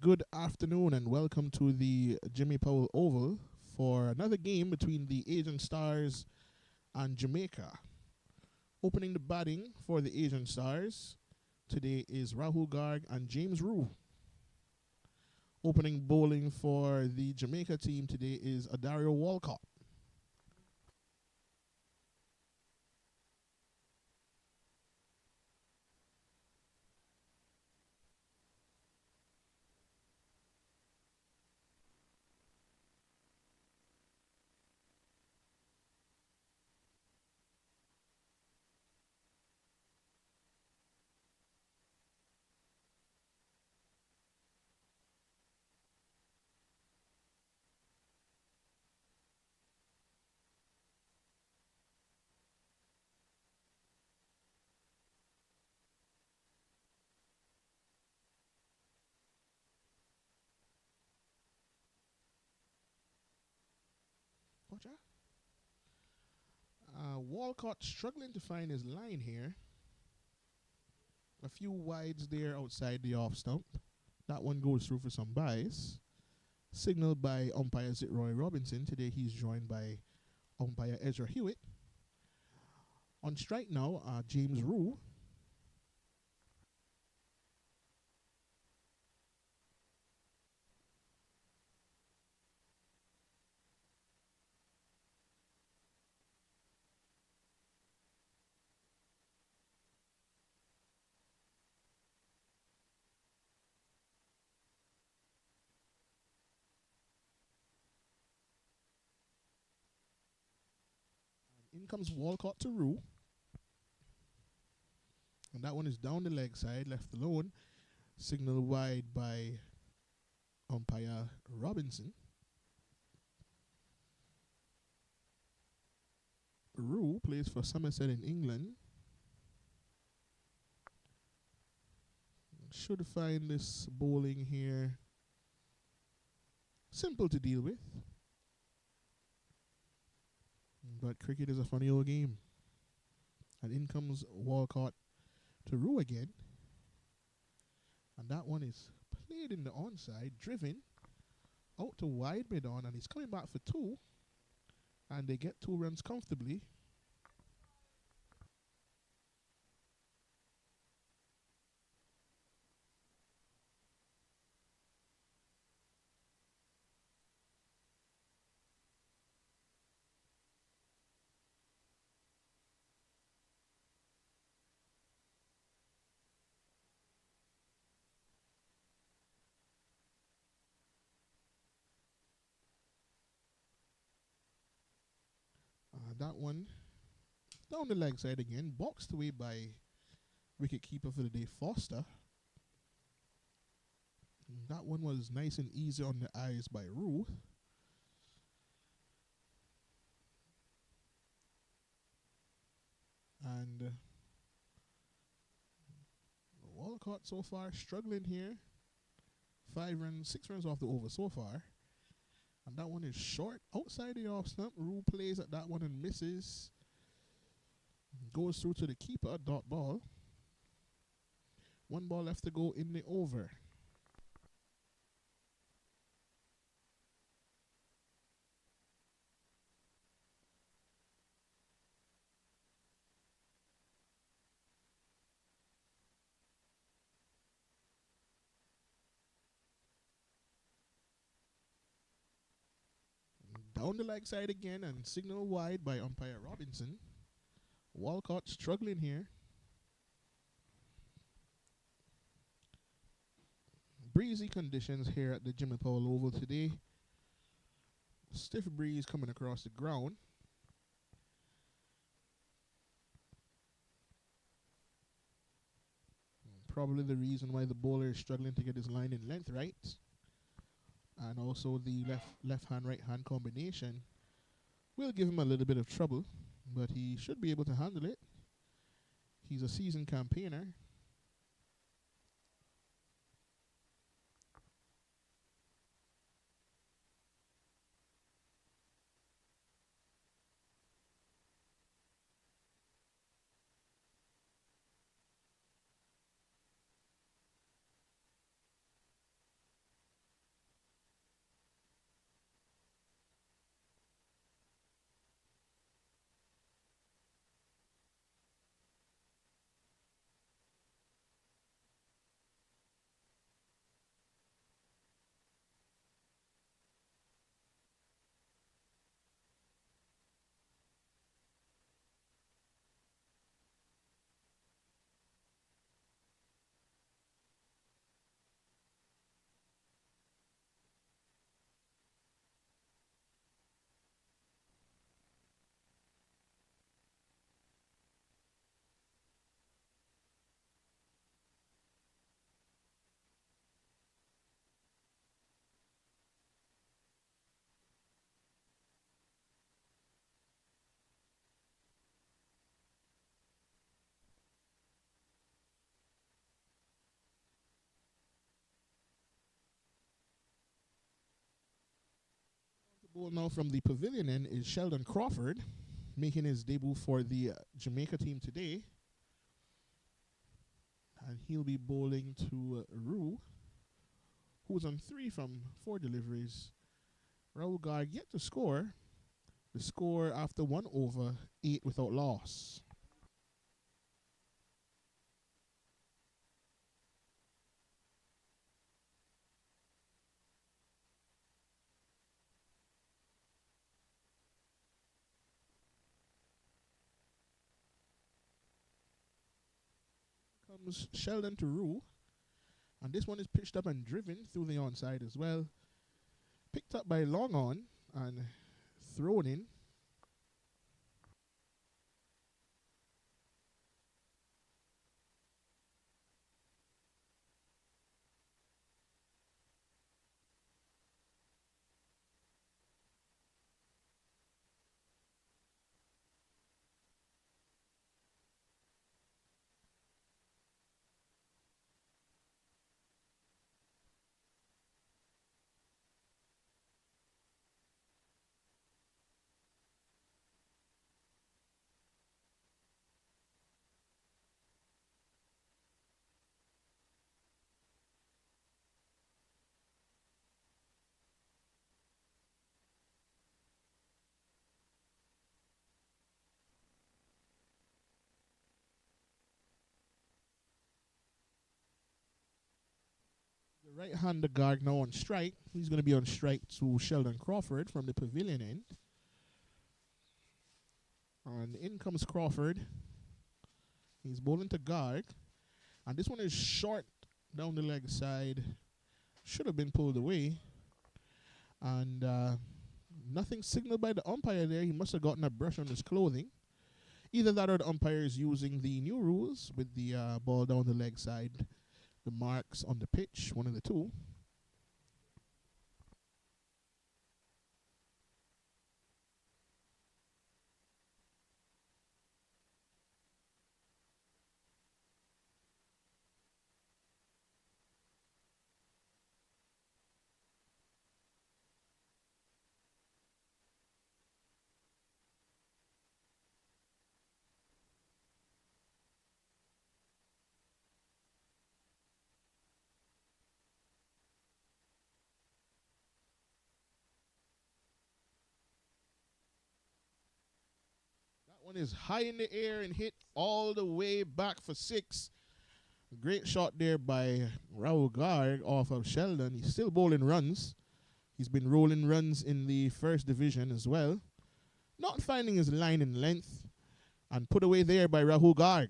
good afternoon and welcome to the Jimmy Powell Oval for another game between the Asian Stars and Jamaica. Opening the batting for the Asian Stars today is Rahul Garg and James Rue. Opening bowling for the Jamaica team today is Adario Walcott. Walcott struggling to find his line here. A few wides there outside the off stump. That one goes through for some byes. Signaled by umpire Zitroy Robinson. Today he's joined by umpire Ezra Hewitt. On strike now, James Rue. In comes Walcott to Rue. And that one is down the leg side, left alone. Signal wide by umpire Robinson. Rue plays for Somerset in England. Should find this bowling here simple to deal with. But cricket is a funny old game. And in comes Walcott to Rue again. And that one is played in the onside, driven out to wide mid on, and he's coming back for two. And they get 2 runs comfortably. That one down the leg side again, boxed away by wicketkeeper for the day, Foster. That one was nice and easy on the eyes by Rue. And Walcott so far struggling here. 6 runs off the over so far. And that one is short outside the off stump. Rue plays at that one and misses. Goes through to the keeper, dot ball. 1 ball left to go in the over. Down the leg side again and signal wide by umpire Robinson. Walcott struggling here. Breezy conditions here at the Jimmy Powell Oval today. Stiff breeze coming across the ground. Probably the reason why the bowler is struggling to get his line in length right. And also the left hand, right hand combination will give him a little bit of trouble, but he should be able to handle it. He's a seasoned campaigner. Ball now from the pavilion end is Sheldon Crawford, making his debut for the Jamaica team today. And he'll be bowling to Rue, who's on 3 from 4 deliveries. Rahul Garg yet to score. The score after 1 over, 8 without loss. Comes Sheldon to Rue. And this one is pitched up and driven through the onside as well. Picked up by long on and thrown in. The right-hander Garg now on strike. He's going to be on strike to Sheldon Crawford from the pavilion end. And in comes Crawford. He's bowling to Garg. And this one is short down the leg side. Should have been pulled away. And nothing signaled by the umpire there. He must have gotten a brush on his clothing. Either that or the umpire is using the new rules with the ball down the leg side. The marks on the pitch, one of the two. One is high in the air and hit all the way back for 6. Great shot there by Rahul Garg off of Sheldon. He's still bowling runs. He's been rolling runs in the first division as well. Not finding his line in length. And put away there by Rahul Garg.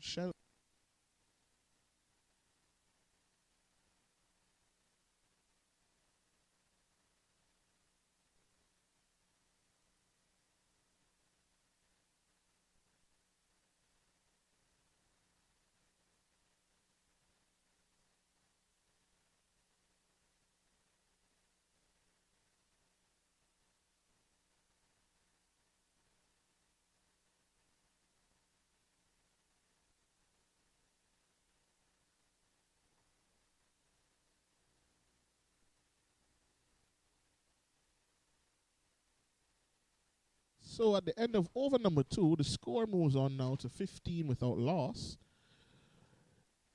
Sheldon. So at the end of over number 2, the score moves on now to 15 without loss.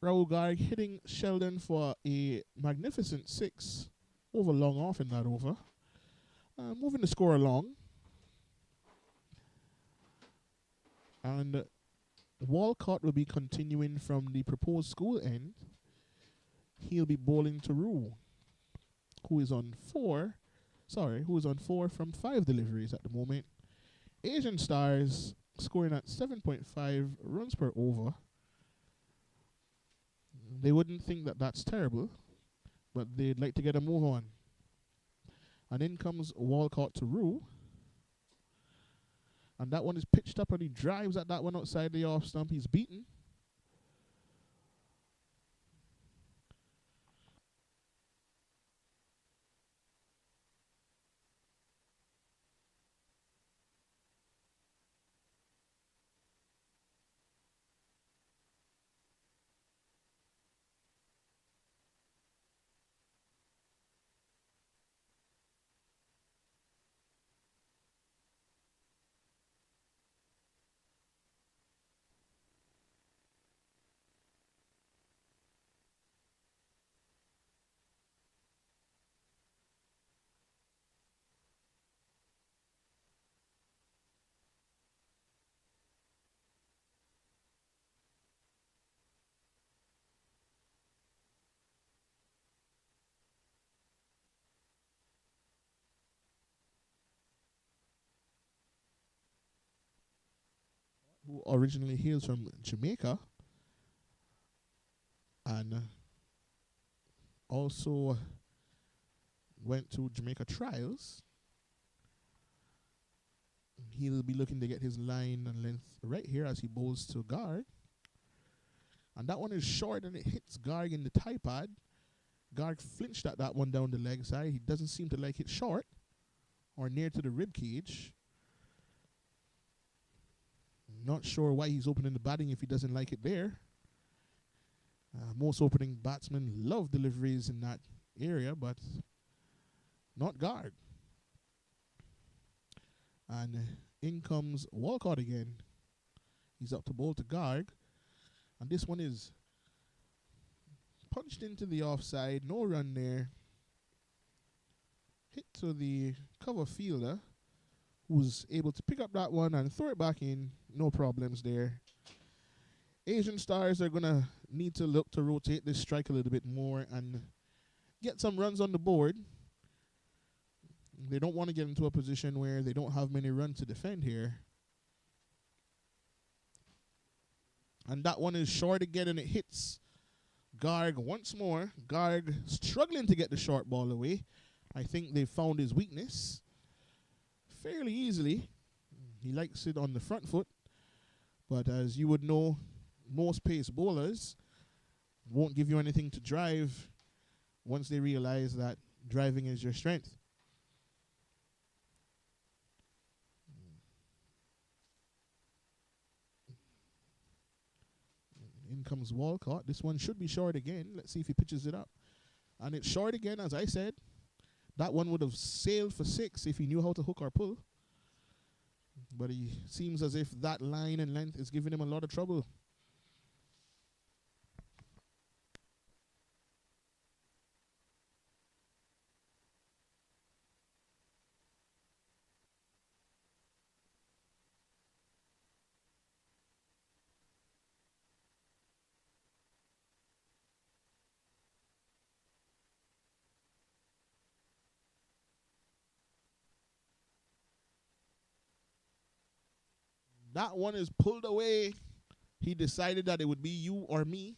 Rahul Garg hitting Sheldon for a magnificent 6 over long off in that over. Moving the score along. And Walcott will be continuing from the proposed school end. He'll be bowling to Rue, who is on 4 from 5 deliveries at the moment. Asian Stars scoring at 7.5 runs per over. They wouldn't think that that's terrible, but they'd like to get a move on. And in comes Walcott to Rue. And that one is pitched up and he drives at that one outside the off stump. He's beaten. Who originally hails from Jamaica and also went to Jamaica trials. He'll be looking to get his line and length right here as he bowls to Garg. And that one is short and it hits Garg in the thigh pad. Garg flinched at that one down the leg side. He doesn't seem to like it short or near to the rib cage. Not sure why he's opening the batting if he doesn't like it there. Most opening batsmen love deliveries in that area, but not Garg. And in comes Walcott again. He's up to bowl to Garg. And this one is punched into the offside. No run there. Hit to the cover fielder, who's able to pick up that one and throw it back in. No problems there. Asian Stars are going to need to look to rotate this strike a little bit more and get some runs on the board. They don't want to get into a position where they don't have many runs to defend here. And that one is short again and it hits Garg once more. Garg struggling to get the short ball away. I think they found his weakness fairly easily. He likes it on the front foot. But as you would know, most pace bowlers won't give you anything to drive once they realize that driving is your strength. In comes Walcott. This one should be short again. Let's see if he pitches it up. And it's short again, as I said. That one would have sailed for 6 if he knew how to hook or pull. But he seems as if that line and length is giving him a lot of trouble. That one is pulled away. He decided that it would be you or me.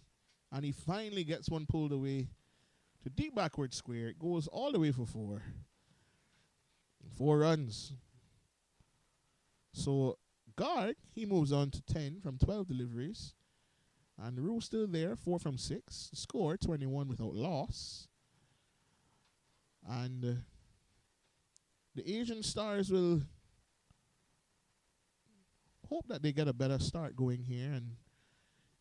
And he finally gets one pulled away to deep backward square. It goes all the way for 4. 4 runs. So Garg, he moves on to 10 from 12 deliveries. And the rule still there, 4 from 6. Score 21 without loss. And the Asian Stars will hope that they get a better start going here. And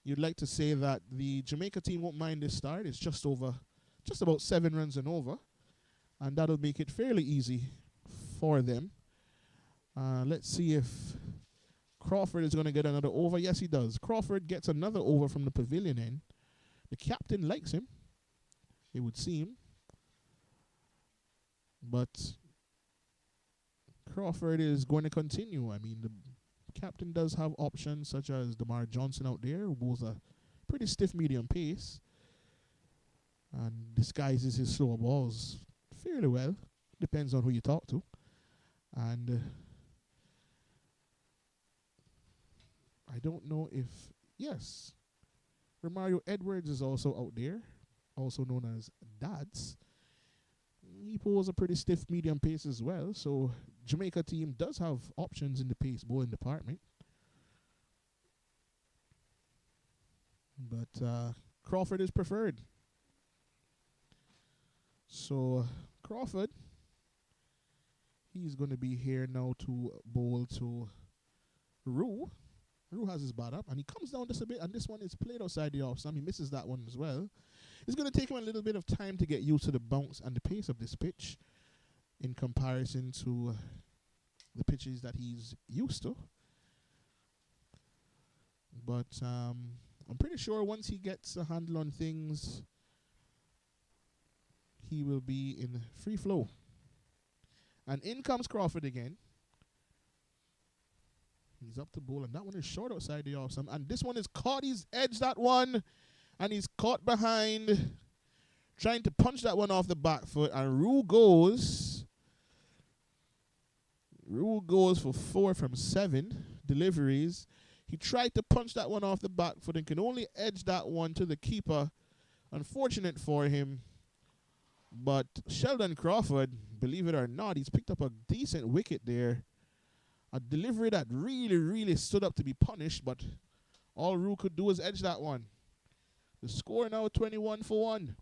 you'd like to say that the Jamaica team won't mind this start. It's just about 7 runs and over. And that'll make it fairly easy for them. Let's see if Crawford is going to get another over. Yes, he does. Crawford gets another over from the pavilion end. The captain likes him, it would seem. But Crawford is going to continue. I mean, the captain does have options such as DeMar Johnson out there, who bowls a pretty stiff medium pace and disguises his slower balls fairly well. Depends on who you talk to. And I don't know if, yes, Romario Edwards is also out there, also known as Dads. He pulls a pretty stiff medium pace as well. So Jamaica team does have options in the pace bowling department. But Crawford is preferred. So Crawford, he's going to be here now to bowl to Rue. Rue has his bat up, and he comes down just a bit, and this one is played outside the off stump. He misses that one as well. It's going to take him a little bit of time to get used to the bounce and the pace of this pitch in comparison to the pitches that he's used to. But I'm pretty sure once he gets a handle on things, he will be in free flow. And in comes Crawford again. He's up to bowl, and that one is short outside the off stump. And this one is caught. He's edged that one, and he's caught behind, trying to punch that one off the back foot. And Rue goes for 4 from 7 deliveries. He tried to punch that one off the back foot and can only edge that one to the keeper. Unfortunate for him. But Sheldon Crawford, believe it or not, he's picked up a decent wicket there. A delivery that really, really stood up to be punished, but all Rue could do was edge that one. The score now 21 for 1.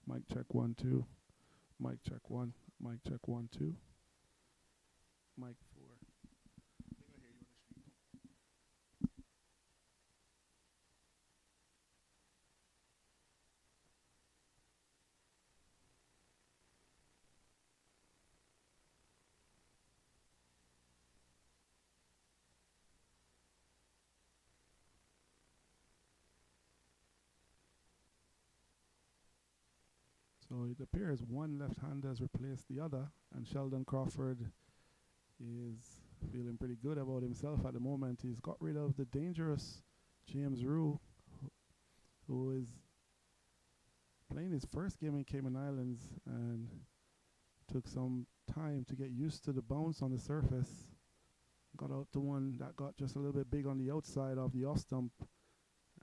Mic check 1 2. Mic check 1. Mic check 1 2. Mic 4. So it appears one left-hander has replaced the other, and Sheldon Crawford is feeling pretty good about himself at the moment. He's got rid of the dangerous James Rue, who is playing his first game in Cayman Islands and took some time to get used to the bounce on the surface. Got out to one that got just a little bit big on the outside of the off stump,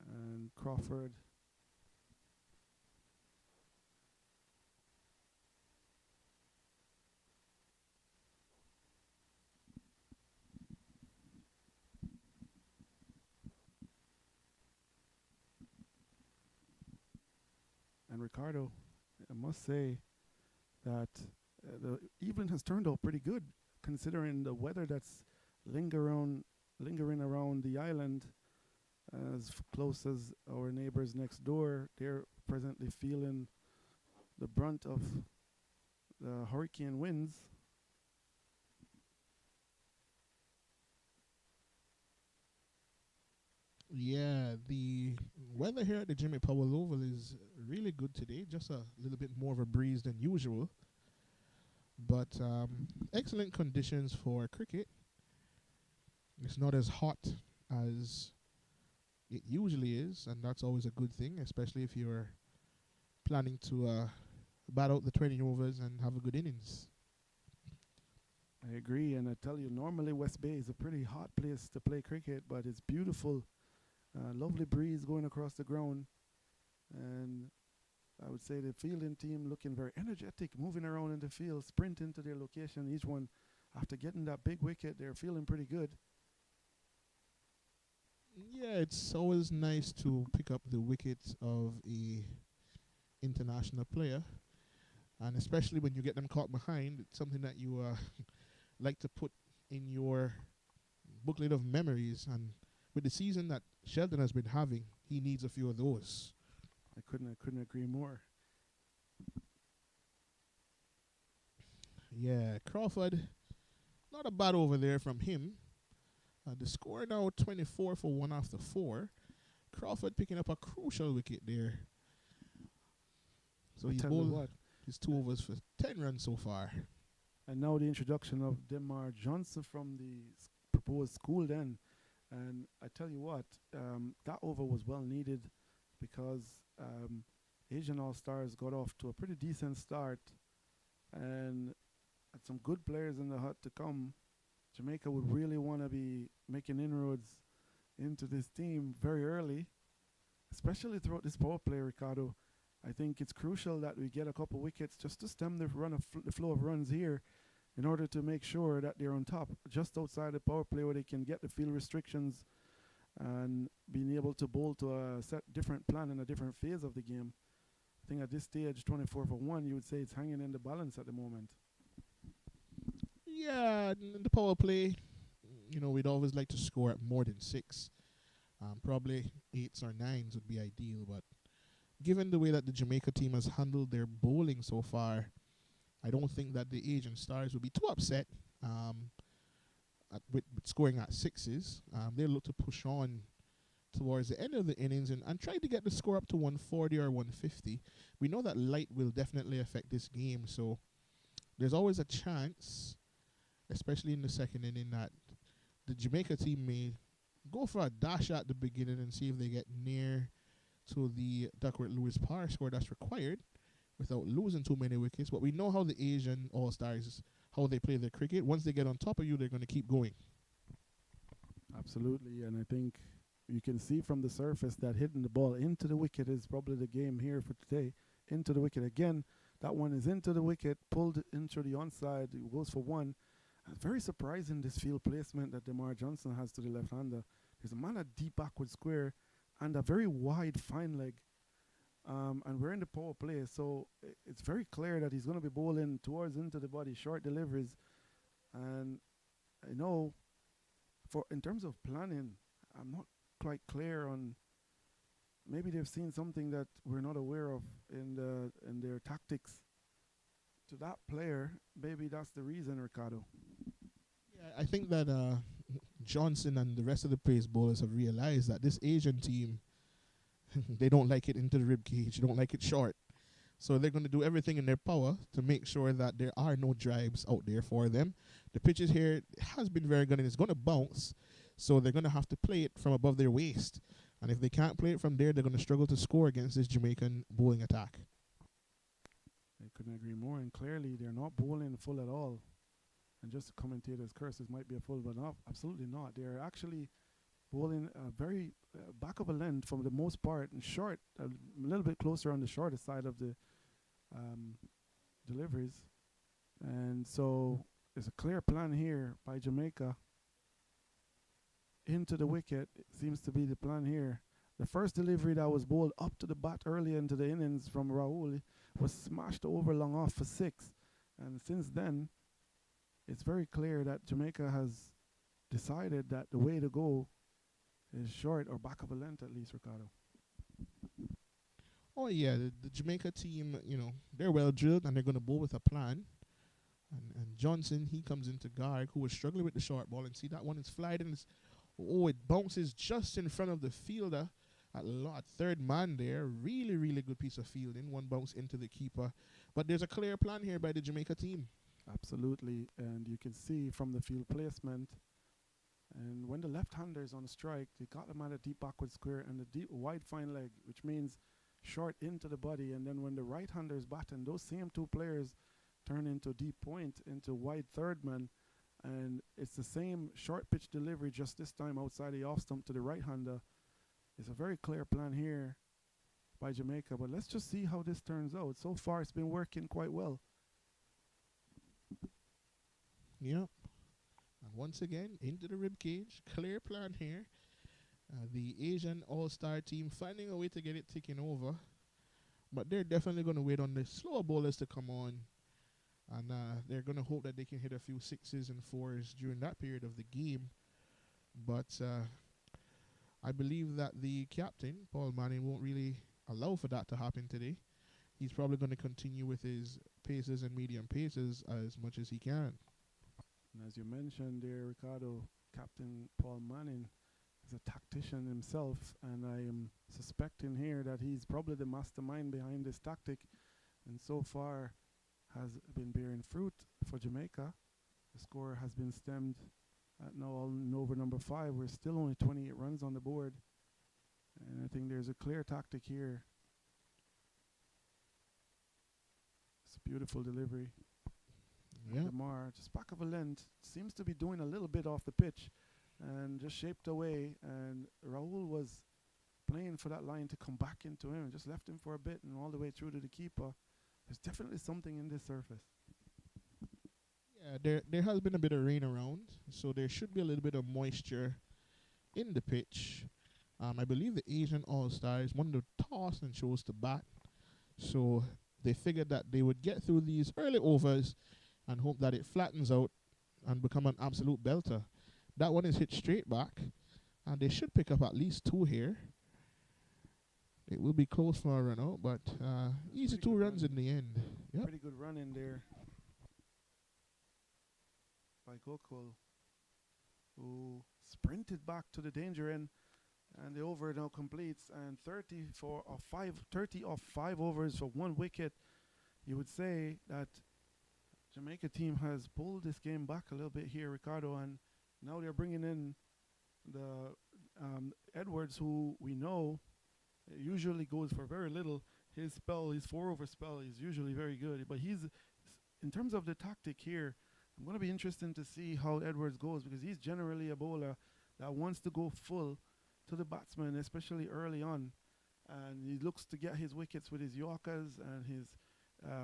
and Crawford and Ricardo, I must say that the evening has turned out pretty good considering the weather that's lingering around the island. As close as our neighbors next door, they're presently feeling the brunt of the hurricane winds. Yeah, the weather here at the Jimmy Powell Oval is really good today. Just a little bit more of a breeze than usual. But excellent conditions for cricket. It's not as hot as it usually is, and that's always a good thing, especially if you're planning to bat out the 20 overs and have a good innings. I agree, and I tell you, normally West Bay is a pretty hot place to play cricket, but it's beautiful. Lovely breeze going across the ground, and I would say the fielding team looking very energetic, moving around in the field, sprinting to their location. Each one, after getting that big wicket, they're feeling pretty good. Yeah, it's always nice to pick up the wickets of a international player, and especially when you get them caught behind. It's something that you like to put in your booklet of memories, and with the season that Sheldon has been having, he needs a few of those. I couldn't agree more. Yeah, Crawford, not a bad over there from him. The score now 24 for 1 after 4. Crawford picking up a crucial wicket there. So I he's tell you bowled what, his 2 overs for 10 runs so far. and now the introduction of Demar Johnson from the proposed school then. And I tell you what, that over was well needed because Asian All-Stars got off to a pretty decent start and had some good players in the hut to come. Jamaica would really want to be making inroads into this team very early, especially throughout this power play, Ricardo. I think it's crucial that we get a couple wickets just to stem the flow of runs here in order to make sure that they're on top, just outside the power play where they can get the field restrictions and being able to bowl to a set different plan in a different phase of the game. I think at this stage, 24 for 1, you would say it's hanging in the balance at the moment. Yeah, in the power play, we'd always like to score at more than 6. Probably 8s or 9s would be ideal, but given the way that the Jamaica team has handled their bowling so far, I don't think that the Asian Stars will be too upset with scoring at 6s. They'll look to push on towards the end of the innings and try to get the score up to 140 or 150. We know that light will definitely affect this game, so there's always a chance, especially in the second inning, that the Jamaica team may go for a dash at the beginning and see if they get near to the Duckworth-Lewis power score that's required without losing too many wickets. But we know how the Asian All-Stars, how they play their cricket. Once they get on top of you, they're going to keep going. Absolutely, and I think you can see from the surface that hitting the ball into the wicket is probably the game here for today. Into the wicket again. That one is into the wicket, pulled it into the onside, it goes for 1. Very surprising, this field placement that Demar Johnson has to the left-hander. There's a man at deep backward square and a very wide fine leg. And we're in the power play, so it's very clear that he's going to be bowling towards into the body, short deliveries. And I know, in terms of planning, I'm not quite clear on. Maybe they've seen something that we're not aware of in their tactics. To that player, maybe that's the reason, Ricardo. Yeah, I think that Johnson and the rest of the pace bowlers have realized that this Asian team, they don't like it into the rib cage, they don't like it short. So they're going to do everything in their power to make sure that there are no drives out there for them. The pitches here has been very good and it's going to bounce, so they're going to have to play it from above their waist. And if they can't play it from there, they're going to struggle to score against this Jamaican bowling attack. I couldn't agree more, and clearly they're not bowling full at all. And just the commentator's curses might be a full, but not, absolutely not. They're actually bowling very back of a length for the most part and short, a little bit closer on the shorter side of the deliveries. And so there's a clear plan here by Jamaica. Into the wicket, it seems to be the plan here. The first delivery that was bowled up to the bat early into the innings from Rahul was smashed over long off for 6. And since then, it's very clear that Jamaica has decided that the way to go is short or back of a length at least, Ricardo. Oh yeah, the Jamaica team, they're well drilled and they're going to bowl with a plan. And Johnson, he comes into guard, who was struggling with the short ball, and see that one is flied and it bounces just in front of the fielder at third man there. Really, really good piece of fielding. One bounce into the keeper. But there's a clear plan here by the Jamaica team. Absolutely, and you can see from the field placement. And when the left-hander is on strike, they got him at a deep backward square and a deep wide fine leg, which means short into the body. And then when the right-hander is batting, those same two players turn into deep point, into wide third man. And it's the same short pitch delivery, just this time outside the off stump to the right-hander. It's a very clear plan here by Jamaica. But let's just see how this turns out. So far, it's been working quite well. Yep. And once again, into the rib cage. Clear plan here. The Asian All-Star team finding a way to get it taken over. But they're definitely going to wait on the slower bowlers to come on. And they're going to hope that they can hit a few 6s and 4s during that period of the game. But I believe that the captain, Paul Manning, won't really allow for that to happen today. He's probably going to continue with his paces and medium paces as much as he can. And as you mentioned there, Ricardo, Captain Paul Manning is a tactician himself, and I am suspecting here that he's probably the mastermind behind this tactic, and so far has been bearing fruit for Jamaica. The score has been stemmed at now over number 5. We're still only 28 runs on the board, and I think there's a clear tactic here. It's a beautiful delivery. Yeah. Lamar, just back of a length, seems to be doing a little bit off the pitch and just shaped away. And Raul was playing for that line to come back into him and just left him for a bit and all the way through to the keeper. There's definitely something in this surface. Yeah, there has been a bit of rain around, so there should be a little bit of moisture in the pitch. I believe the Asian All-Stars wanted to toss and chose to bat, so they figured that they would get through these early overs and hope that it flattens out and become an absolute belter. That one is hit straight back, and they should pick up at least 2 here. It will be close for a run out, but easy 2 runs in the end. Yep. Pretty good run in there by Gokul, who sprinted back to the danger end, and the over now completes. And 30 off 5 overs for 1 wicket. You would say that Jamaica team has pulled this game back a little bit here, Ricardo, and now they're bringing in the Edwards, who we know usually goes for very little. His 4-over spell is usually very good, but he's, in terms of the tactic here, I'm going to be interested to see how Edwards goes, because he's generally a bowler that wants to go full to the batsman, especially early on, and he looks to get his wickets with his Yorkers and his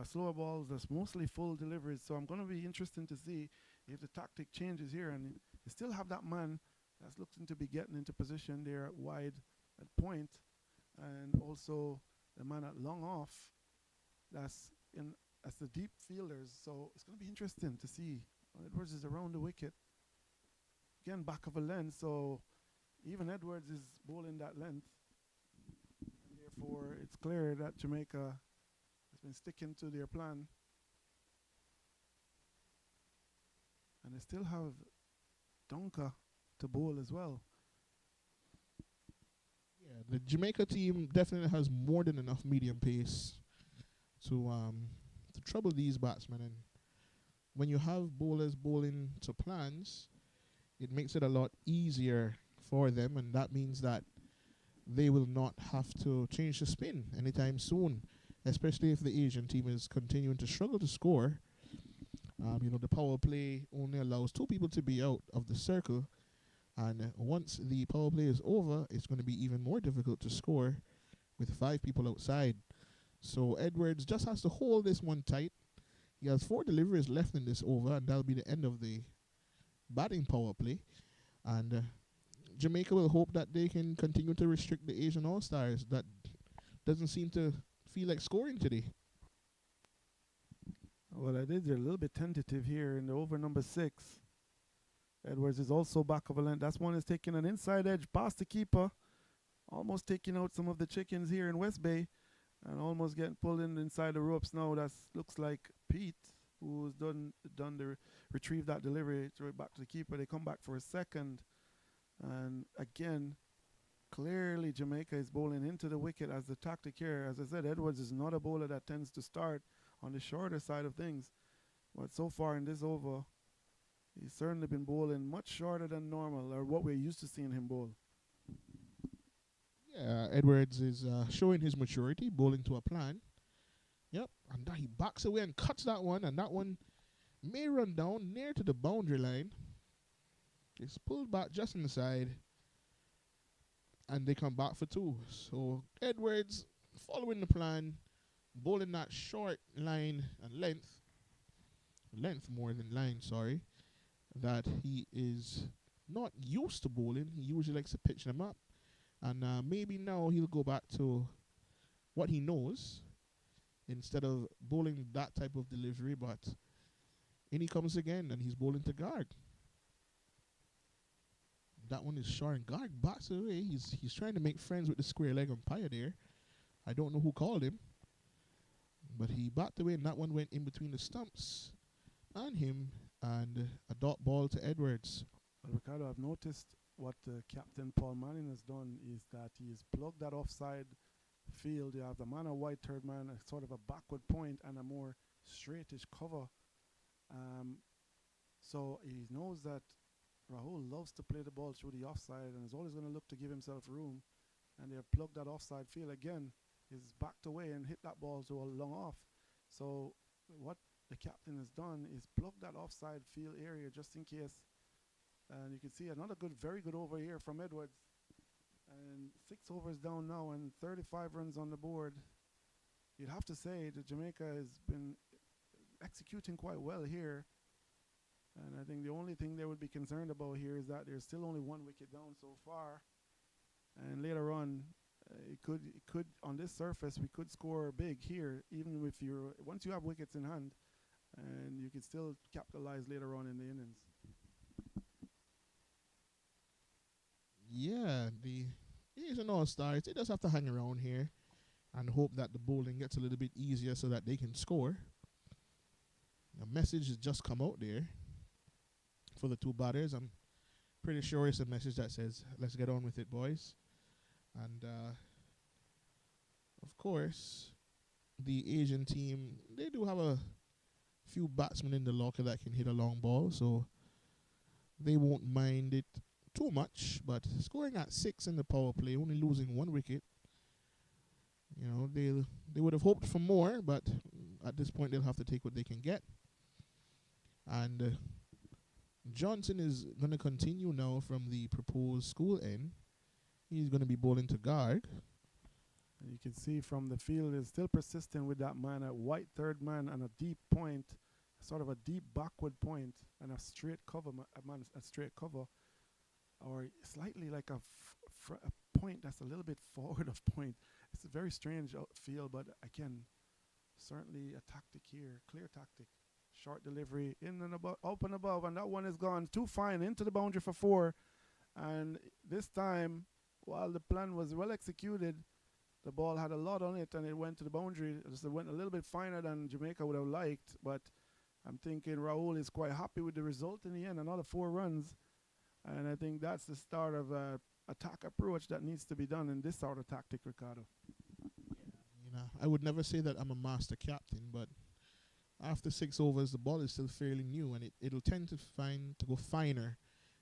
slower balls. That's mostly full deliveries. So I'm going to be interested to see if the tactic changes here, and you still have that man that's looking to be getting into position there at wide at point, and also the man at long off that's in as the deep fielders. So it's going to be interesting to see. Edwards is around the wicket again, back of a length, so even Edwards is bowling that length, and therefore it's clear that Jamaica has been sticking to their plan, and they still have Donka to bowl as well. Yeah, the Jamaica team definitely has more than enough medium pace to trouble these batsmen, and when you have bowlers bowling to plans, it makes it a lot easier for them, and that means that they will not have to change the spin anytime soon, especially if the Asian team is continuing to struggle to score. The power play only allows 2 people to be out of the circle, and once the power play is over, it's going to be even more difficult to score with 5 people outside. So Edwards just has to hold this one tight. He has 4 deliveries left in this over, and that'll be the end of the batting power play. And Jamaica will hope that they can continue to restrict the Asian All-Stars. That doesn't seem to feel like scoring today. Well, I did. They're a little bit tentative here in the over number 6. Edwards is also back of a length. That's one is taking an inside edge past the keeper, almost taking out some of the chickens here in West Bay, and almost getting pulled in inside the ropes now. That looks like Pete, who's done the retrieve that delivery, throw it back to the keeper. They come back for a second, and again, clearly Jamaica is bowling into the wicket as the tactic here. As I said, Edwards is not a bowler that tends to start on the shorter side of things, but so far in this over, he's certainly been bowling much shorter than normal, or what we're used to seeing him bowl. Yeah, Edwards is showing his maturity, bowling to a plan. Yep, and that he backs away and cuts that one, and that one may run down near to the boundary line. It's pulled back just on the side, and they come back for 2. So Edwards following the plan, bowling that short line and length more than line, sorry, that he is not used to bowling. He usually likes to pitch them up, and maybe now he'll go back to what he knows instead of bowling that type of delivery. But in he comes again, and he's bowling to Garg. That one is short, and Garg backs away. He's trying to make friends with the square leg umpire there. I don't know who called him, but he backed away, and that one went in between the stumps and him, and a dot ball to Edwards. Well, Ricardo, I've noticed what Captain Paul Manning has done is that he's plugged that offside field. You have the man, a white third man, a sort of a backward point, and a more straightish cover. So he knows that Rahul loves to play the ball through the offside and is always going to look to give himself room. And they've plugged that offside field again. He's backed away and hit that ball to a long off. So what the captain has done is plug that offside field area just in case. And you can see another very good over here from Edwards. And 6 overs down now and 35 runs on the board. You'd have to say that Jamaica has been executing quite well here. And I think the only thing they would be concerned about here is that there's still only 1 wicket down so far. And later on, it could on this surface we could score big here, even if once you have wickets in hand, and you can still capitalize later on in the innings. Yeah, he's an all-star. They just have to hang around here and hope that the bowling gets a little bit easier so that they can score. A message has just come out there for the 2 batters. I'm pretty sure it's a message that says, let's get on with it, boys. And, of course, the Asian team, they do have a few batsmen in the locker that can hit a long ball, so they won't mind it too much. But scoring at 6 in the power play, only losing 1 wicket, you know, they would have hoped for more, but at this point they'll have to take what they can get. And Johnson is going to continue now from the proposed school end. He's going to be bowling to Garg. And you can see from the field is still persistent with that man, a white third man and a deep point, sort of a deep backward point and a straight cover, a straight cover, or slightly like a point that's a little bit forward of point. It's a very strange outfield, but again, certainly a tactic here, clear tactic. Short delivery, in and above, up and above, and that one is gone. Too fine, into the boundary for 4. And this time, while the plan was well executed, the ball had a lot on it, and it went to the boundary. It went a little bit finer than Jamaica would have liked, but I'm thinking Rahul is quite happy with the result in the end, another 4 runs. And I think that's the start of a attack approach that needs to be done in this sort of tactic, Ricardo. You know, I would never say that I'm a master captain, but after 6 overs, the ball is still fairly new, and it'll tend to go finer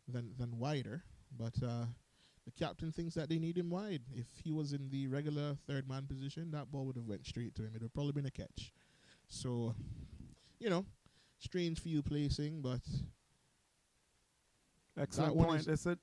than wider. But the captain thinks that they need him wide. If he was in the regular third man position, that ball would have went straight to him. It would probably been a catch. So, you know, strange field placing, but excellent point. That's it.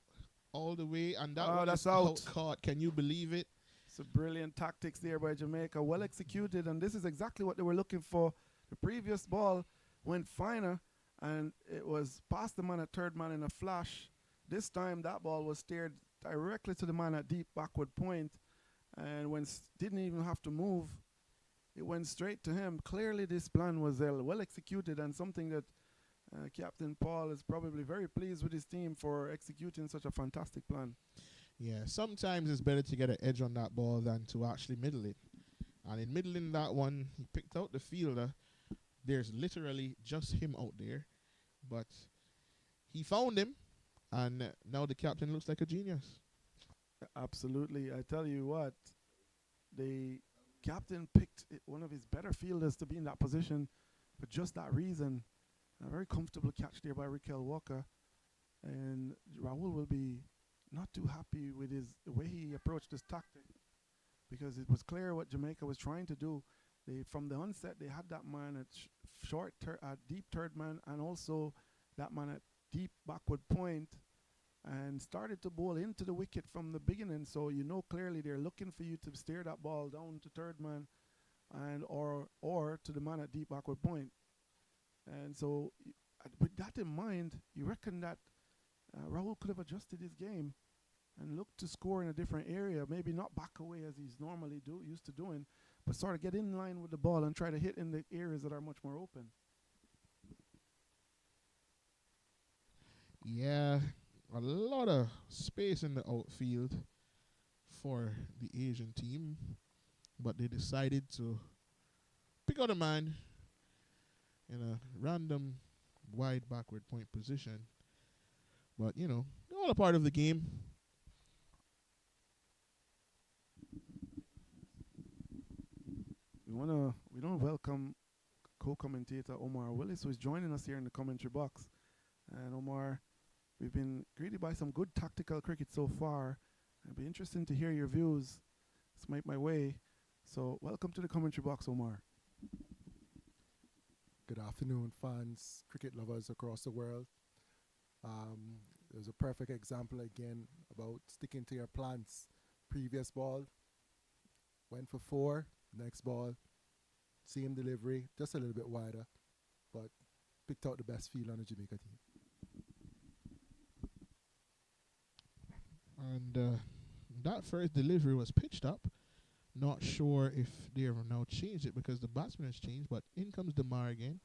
All the way, and that one that's is out caught. Can you believe it? It's brilliant tactics there by Jamaica, well executed, and this is exactly what they were looking for. The previous ball went finer, and it was past the man at third man in a flash. This time, that ball was steered directly to the man at deep backward point, and when didn't even have to move, it went straight to him. Clearly, this plan was well executed, and something that Captain Paul is probably very pleased with his team for executing such a fantastic plan. Yeah, sometimes it's better to get an edge on that ball than to actually middle it. And in middling that one, he picked out the fielder. There's literally just him out there. But he found him, and now the captain looks like a genius. Absolutely. I tell you what, the captain picked one of his better fielders to be in that position for just that reason. A very comfortable catch there by Raquel Walker. And Rahul will be not too happy with the way he approached this tactic, because it was clear what Jamaica was trying to do. From the onset, they had that man at deep third man, and also that man at deep backward point, and started to bowl into the wicket from the beginning. So you know clearly they're looking for you to steer that ball down to third man, and or to the man at deep backward point. And so with that in mind, you reckon that Rahul could have adjusted his game and looked to score in a different area, maybe not back away as he's normally used to doing, but sort of get in line with the ball and try to hit in the areas that are much more open. Yeah, a lot of space in the outfield for the Asian team. but they decided to pick out a man in a random wide backward point position. But all a part of the game. We don't welcome co-commentator Omar Willis, who is joining us here in the commentary box. And Omar, we've been greeted by some good tactical cricket so far. It'd be interesting to hear your views. Smite my way. So welcome to the commentary box, Omar. Good afternoon, fans, cricket lovers across the world. There's a perfect example again about sticking to your plans. Previous ball, went for 4. Next ball, same delivery, just a little bit wider, but picked out the best field on the Jamaica team. And that first delivery was pitched up. Not sure if they have now changed it because the batsman has changed, but in comes Demar again.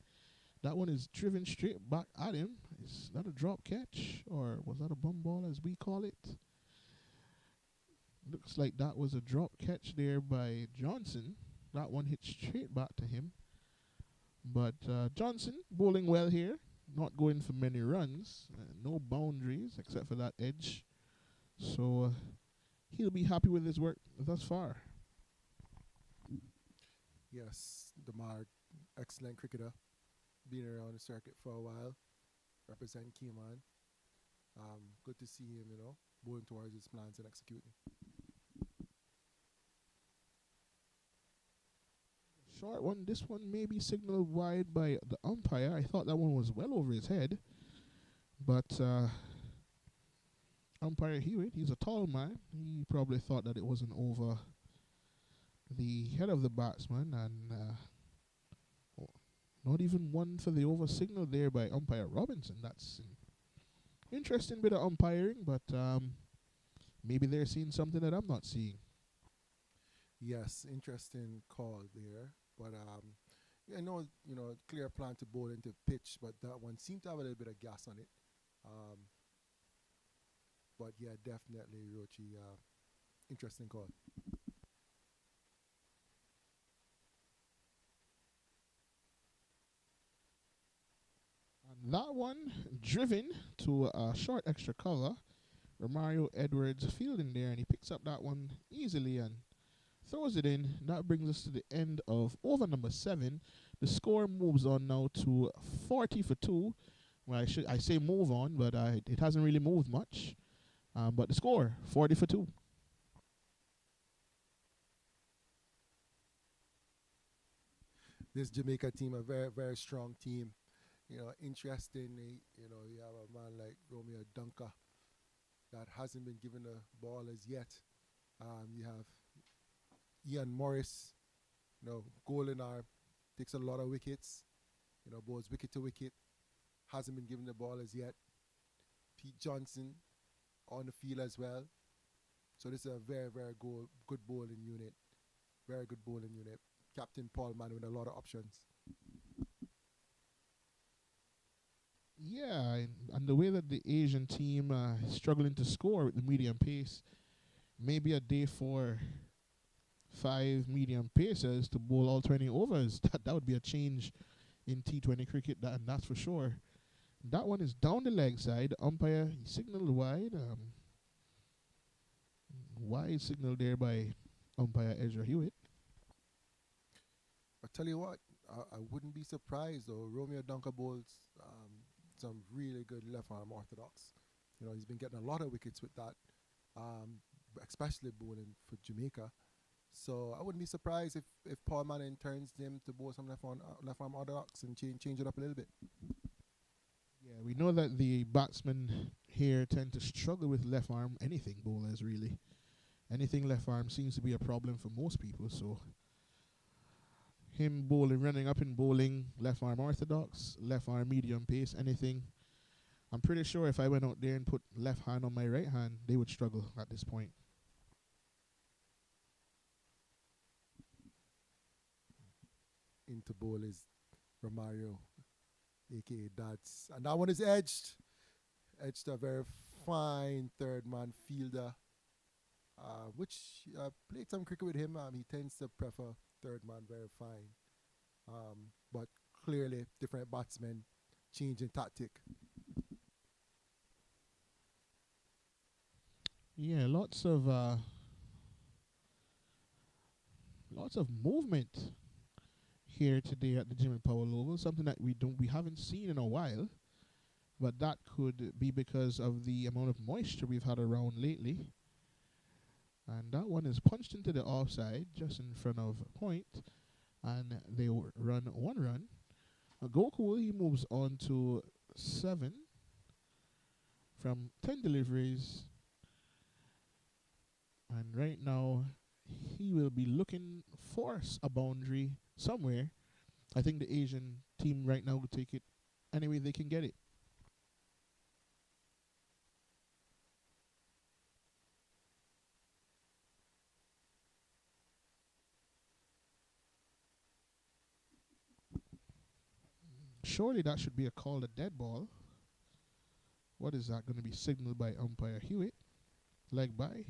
That one is driven straight back at him. Is that a drop catch or was that a bum ball as we call it? Looks like that was a drop catch there by Johnson. That one hit straight back to him. But Johnson bowling well here. Not going for many runs. No boundaries except for that edge. So he'll be happy with his work thus far. Yes, Damar, excellent cricketer. Been around the circuit for a while. Represent Cayman. Good to see him, going towards his plans and executing. Short one. This one may be signaled wide by the umpire. I thought that one was well over his head. But umpire Hewitt, he's a tall man. He probably thought that it wasn't over the head of the batsman. And not even one for the over signal there by umpire Robinson. That's an interesting bit of umpiring. But maybe they're seeing something that I'm not seeing. Yes, interesting call there. But I know, clear plan to bowl into pitch, but that one seemed to have a little bit of gas on it. But yeah, definitely, Rochi, interesting call. And that one driven to a short extra cover. Romario Edwards fielding there, and he picks up that one easily and throws it in. That brings us to the end of over number 7. The score moves on now to 40 for 2. Well, I say move on, but it hasn't really moved much. But the score, 40 for 2. This Jamaica team, a very, very strong team. Interestingly, you have a man like Romeo Dunker that hasn't been given the ball as yet. You have Ian Morris, golden arm, takes a lot of wickets, bowls wicket to wicket, hasn't been given the ball as yet. Pete Johnson on the field as well. So this is a very, very good bowling unit. Very good bowling unit. Captain Paul Mann with a lot of options. Yeah, and the way that the Asian team is struggling to score with the medium pace, maybe a day for 5 medium pacers to bowl all 20 overs. That would be a change in T20 cricket, and that's for sure. That one is down the leg side. The umpire signaled wide. Wide signal there by umpire Ezra Hewitt. I tell you what, I wouldn't be surprised though. Romeo Dunker bowls some really good left arm orthodox. He's been getting a lot of wickets with that, especially bowling for Jamaica. So I wouldn't be surprised if Paul Manning turns him to bowl some left arm orthodox and change it up a little bit. Yeah, we know that the batsmen here tend to struggle with left arm, anything bowlers really. Anything left arm seems to be a problem for most people, so him bowling, running up and bowling, left arm orthodox, left arm medium pace, anything. I'm pretty sure if I went out there and put left hand on my right hand, they would struggle at this point. Into bowl is Romario, aka Dads. And that one is edged. Edged a very fine third man fielder. which played some cricket with him. He tends to prefer third man very fine. But clearly, different batsmen changing tactic. Yeah, lots of movement here today at the Jimmy Powell Oval. Something that we haven't seen in a while, but that could be because of the amount of moisture we've had around lately. And that one is punched into the offside just in front of point, and they run one run. Goku, he moves on to 7 from 10 deliveries, and right now he will be looking for a boundary somewhere. I think the Asian team right now will take it any way they can get it. Surely that should be a call a dead ball. What is that going to be signaled by umpire Hewitt? Leg by.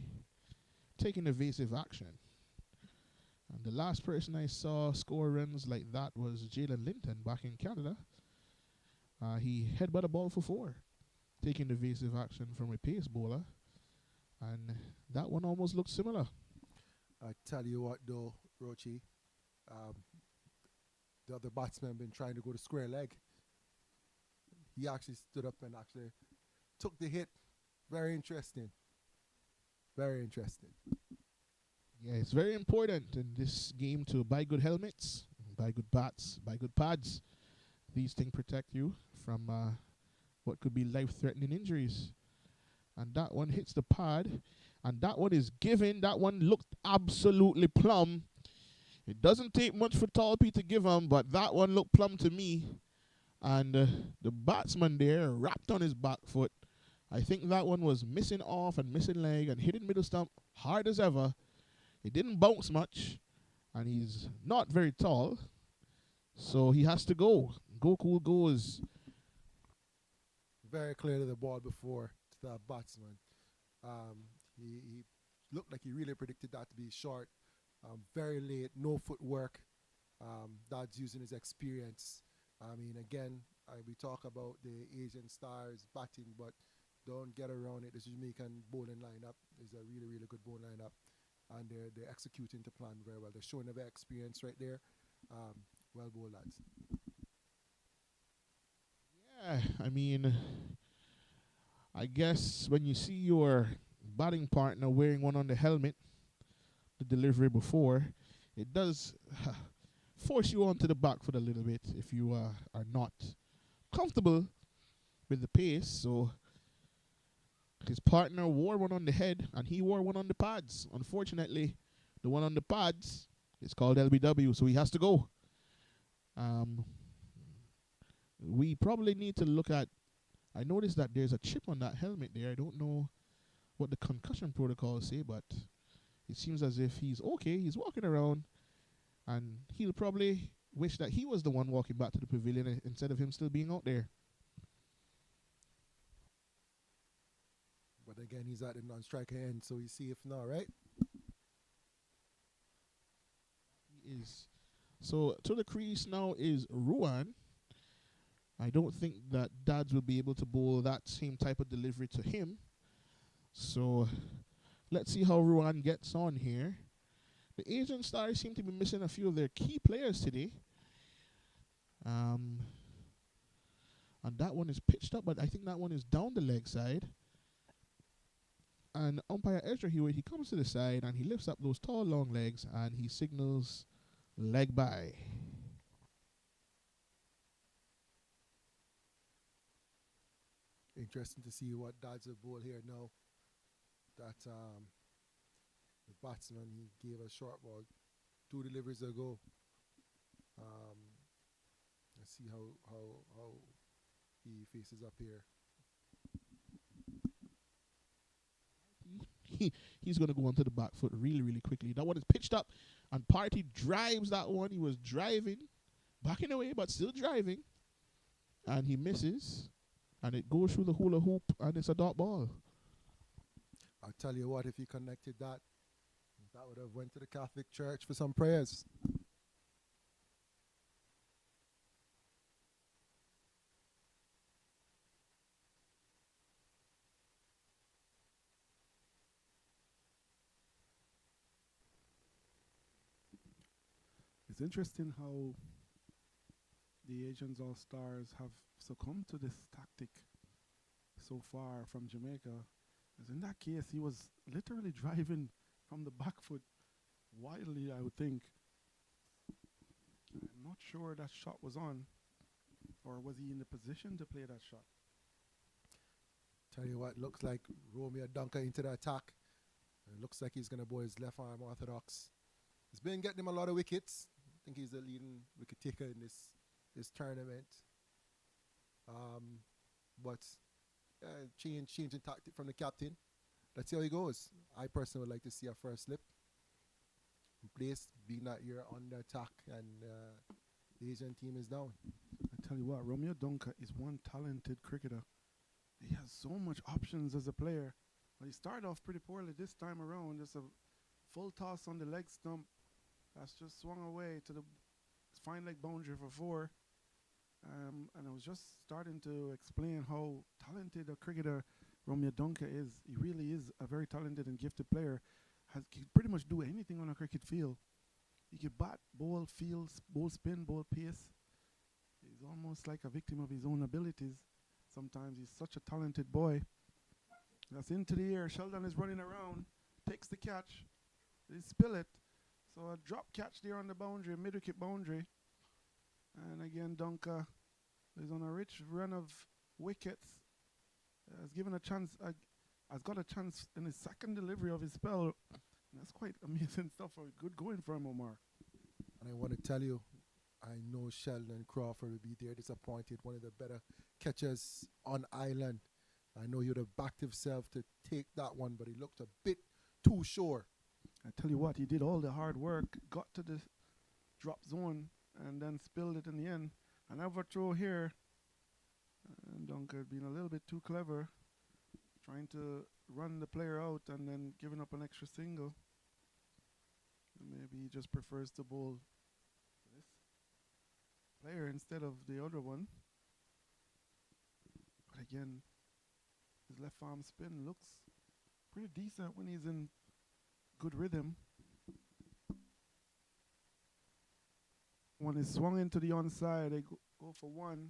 Taking evasive action. And the last person I saw score runs like that was Jalen Linton back in Canada. He headbutted a ball for 4, taking evasive action from a pace bowler. And that one almost looked similar. I tell you what, though, Rochi, the other batsman been trying to go to square leg. He actually stood up and actually took the hit. Very interesting. Very interesting. Yeah, it's very important in this game to buy good helmets, buy good bats, buy good pads. These things protect you from what could be life-threatening injuries. And that one hits the pad, and that one is given. That one looked absolutely plumb. It doesn't take much for Tall P to give him, but that one looked plumb to me. And the batsman there wrapped on his back foot. I think that one was missing off and missing leg and hitting middle stump hard as ever. It didn't bounce much, and he's not very tall, so he has to go. Goku goes. Very clear to the ball before to the batsman. He looked like he really predicted that to be short. Very late, no footwork. That's using his experience. I mean, again, we talk about the Asian stars batting, but don't get around it. This Jamaican bowling lineup is a really, really good bowling lineup, and they're executing the plan very well. They're showing their experience right there. Well bowled, lads. Yeah, I mean, I guess when you see your batting partner wearing one on the helmet, the delivery before, it does force you onto the back foot a little bit if you are not comfortable with the pace. So his partner wore one on the head and he wore one on the pads. Unfortunately, the one on the pads is called LBW, so he has to go. We probably need to look at, I noticed that there's a chip on that helmet there. I don't know what the concussion protocols say, but it seems as if he's okay. He's walking around, and he'll probably wish that he was the one walking back to the pavilion instead of him still being out there. But again, he's at the non-striker end, so he's safe now, right? He is. So to the crease now is Ruan. I don't think that Dads will be able to bowl that same type of delivery to him. So let's see how Ruan gets on here. The Asian Stars seem to be missing a few of their key players today. And that one is pitched up, but I think that one is down the leg side. And umpire Ezra Hewitt, he comes to the side and he lifts up those tall, long legs and he signals leg by. Interesting to see what Dad's a bowl here now. That the batsman, he gave a short ball 2 deliveries ago. Let's see how he faces up here. He's going to go onto the back foot really, really quickly. That one is pitched up, and Party drives that one. He was driving, backing away, but still driving. And he misses, and it goes through the hula hoop, and it's a dot ball. I tell you what, if he connected that, that would have went to the Catholic Church for some prayers. It's interesting how the Asians All Stars have succumbed to this tactic so far from Jamaica. As in that case, he was literally driving from the back foot wildly, I would think. I'm not sure that shot was on, or was he in the position to play that shot? Tell you what, looks like Romeo Dunker into the attack. It looks like he's going to bowl his left arm orthodox. He's been getting him a lot of wickets. I think he's the leading wicket taker in this tournament. But changing tactic from the captain. Let's see how he goes. I personally would like to see a first slip in place, being that you're on the attack and the Asian team is down. I tell you what, Romeo Dunker is one talented cricketer. He has so much options as a player. Well, he started off pretty poorly this time around. Just a full toss on the leg stump. That's just swung away to the fine leg boundary for 4. And I was just starting to explain how talented a cricketer Romeo Dunker is. He really is a very talented and gifted player. Can pretty much do anything on a cricket field. He can bat, bowl, field, bowl spin, bowl pace. He's almost like a victim of his own abilities. Sometimes he's such a talented boy. That's into the air. Sheldon is running around, takes the catch. They spill it. So a drop catch there on the boundary, mid-wicket boundary. And again, Dunker is on a rich run of wickets. Has given a chance, has got a chance in his second delivery of his spell. And that's quite amazing stuff. Good going for him, Omar. And I want to tell you, I know Sheldon Crawford will be there disappointed, one of the better catchers on island. I know he would have backed himself to take that one, but he looked a bit too sure. I tell you what, he did all the hard work, got to the drop zone, and then spilled it in the end. An overthrow here. And Dunker being a little bit too clever, trying to run the player out and then giving up an extra single. And maybe he just prefers to bowl this player instead of the other one. But again, his left arm spin looks pretty decent when he's in good rhythm. When he's swung into the onside, they go for 1.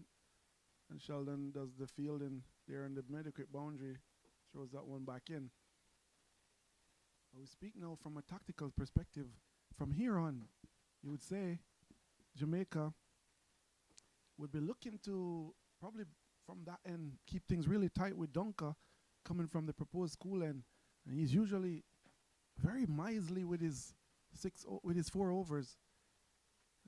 And Sheldon does the fielding there in the mid-wicket boundary, throws that one back in. We speak now from a tactical perspective. From here on, you would say Jamaica would be looking to probably from that end keep things really tight with Dunker coming from the proposed school end. And he's usually very miserly with his 4 overs.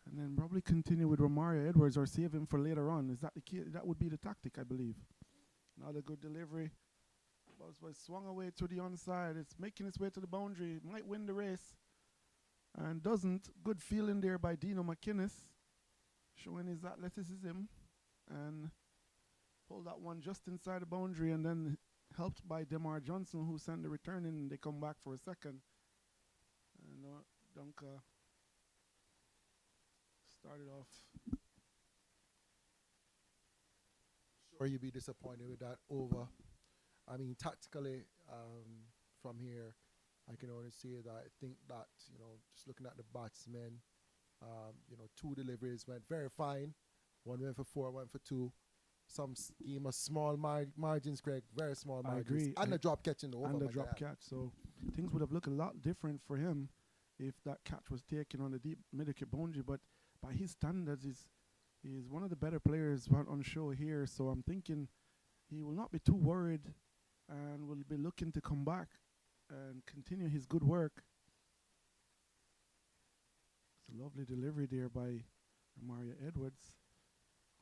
And then probably continue with Romario Edwards or save him for later on. Is that the key? That would be the tactic, I believe. Another good delivery. Was swung away to the onside. It's making its way to the boundary. Might win the race. And doesn't. Good feeling there by Dino McInnes. Showing his athleticism. And pulled that one just inside the boundary. And then helped by Demar Johnson, who sent the return in. They come back for a second. And Dunker started off. Sure, you'd be disappointed with that over. I mean, tactically, from here, I can only say that I think that, just looking at the batsmen, 2 deliveries went very fine. 1 went for 4, 1 for 2. Some scheme of small margins, Craig, very small margins. I agree. And the drop catch in the over. And the drop catch. So things would have looked a lot different for him if that catch was taken on the deep mid-wicket boundary. But by his standards, he's one of the better players on show here. So I'm thinking he will not be too worried and will be looking to come back and continue his good work. It's a lovely delivery there by Mario Edwards.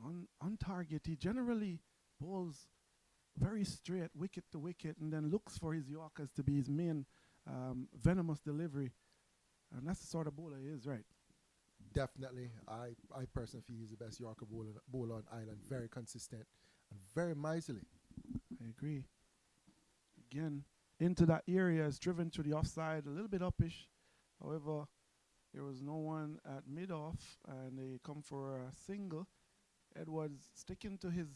On target, he generally bowls very straight, wicket to wicket, and then looks for his Yorkers to be his main venomous delivery. And that's the sort of bowler he is, right? Definitely. I personally feel he's the best Yorker bowler on island. Very consistent and very miserly. I agree. Again, into that area, is driven to the offside, a little bit uppish. However, there was no one at mid-off, and they come for a single. Edwards sticking to his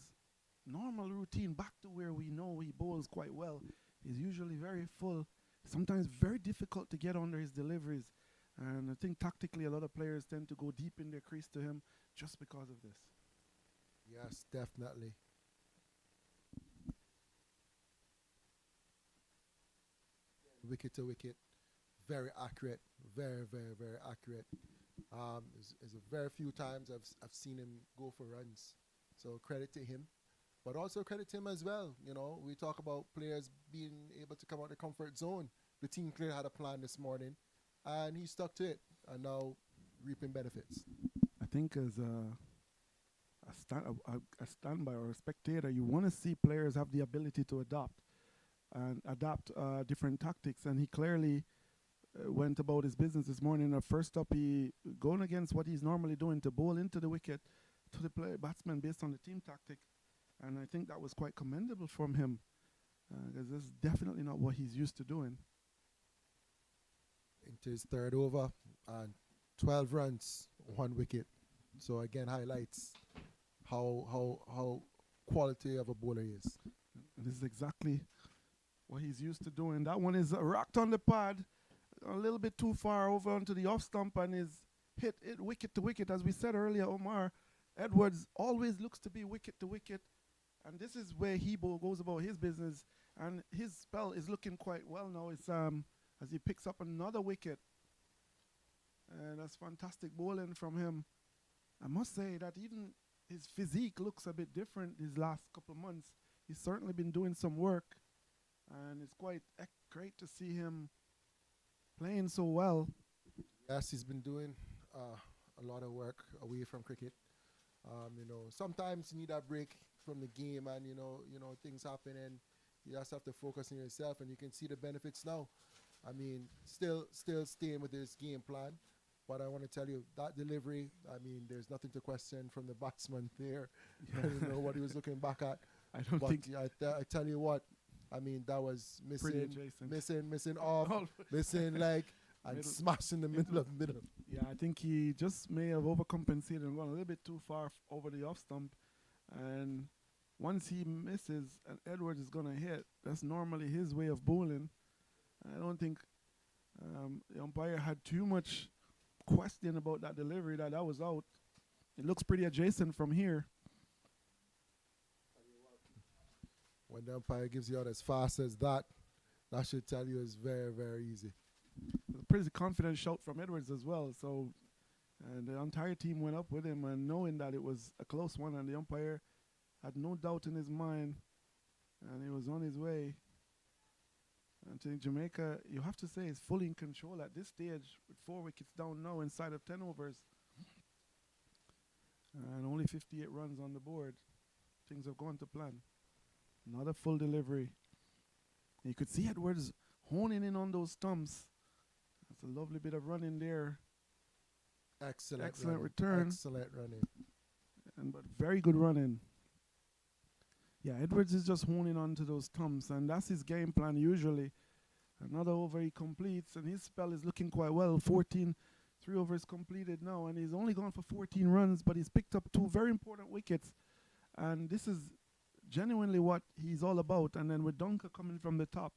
normal routine, back to where we know he bowls quite well. He's usually very full, sometimes very difficult to get under his deliveries. And I think tactically a lot of players tend to go deep in their crease to him just because of this. Yes, definitely. Wicket to wicket, very accurate, very, very, very accurate. There's a very few times I've seen him go for runs, so credit to him, but also credit to him as well. You know, we talk about players being able to come out of their comfort zone. The team clearly had a plan this morning, and he stuck to it, and now reaping benefits. I think as a standby or a spectator, you want to see players have the ability to adapt different tactics, and he clearly went about his business this morning. First up, he going against what he's normally doing, to bowl into the wicket to the batsman based on the team tactic, and I think that was quite commendable from him, because this is definitely not what he's used to doing. Into his third over, and 12 runs, 1 wicket. So again, highlights how quality of a bowler he is. And this is exactly what he's used to doing. That one is rocked on the pad, a little bit too far over onto the off stump, and is hit wicket to wicket. As we said earlier, Omar, Edwards always looks to be wicket to wicket, and this is where he goes about his business, and his spell is looking quite well now. It's as he picks up another wicket, and that's fantastic bowling from him. I must say that even his physique looks a bit different these last couple of months. He's certainly been doing some work, and it's quite great to see him playing so well. Yes, he's been doing a lot of work away from cricket. You know, sometimes you need a break from the game, and you know things happen, and you just have to focus on yourself, and you can see the benefits now. I mean, still staying with his game plan, but I want to tell you that delivery. I mean, there's nothing to question from the batsman there. I don't know what he was looking back at. I don't think. I tell you what. I mean, that was missing off, missing leg, and Middle. smash in the middle of middle. Yeah, I think he just may have overcompensated and gone a little bit too far over the off stump. And once he misses and Edwards is going to hit, that's normally his way of bowling. I don't think the umpire had too much question about that delivery, that was out. It looks pretty adjacent from here. When the umpire gives you out as fast as that, that should tell you it's very, very easy. A pretty confident shout from Edwards as well. So, and the entire team went up with him, and knowing that it was a close one, and the umpire had no doubt in his mind, and he was on his way. And I think Jamaica, you have to say, is fully in control at this stage with 4 wickets down now inside of 10 overs. And only 58 runs on the board. Things have gone to plan. Another full delivery. You could see Edwards honing in on those stumps. That's a lovely bit of running there. Excellent running. return. Excellent running. But very good running. Yeah, Edwards is just honing on to those stumps, and that's his game plan usually. Another over he completes, and his spell is looking quite well. 3 overs completed now, and he's only gone for 14 runs, but he's picked up 2 very important wickets. And this is genuinely what he's all about. And then with Dunker coming from the top,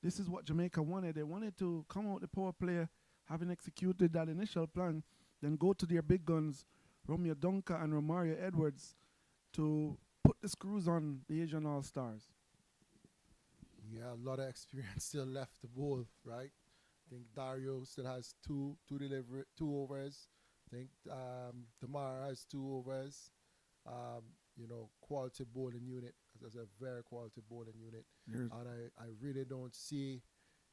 this is what Jamaica wanted. They wanted to come out the power play, having executed that initial plan, then go to their big guns, Romeo Dunker and Romario Edwards, to put the screws on the Asian All-Stars. Yeah, a lot of experience still left to bowl, right? I think Dario still has two overs. I think Damar has 2 overs. You know, quality bowling unit. As a very quality bowling unit. And I really don't see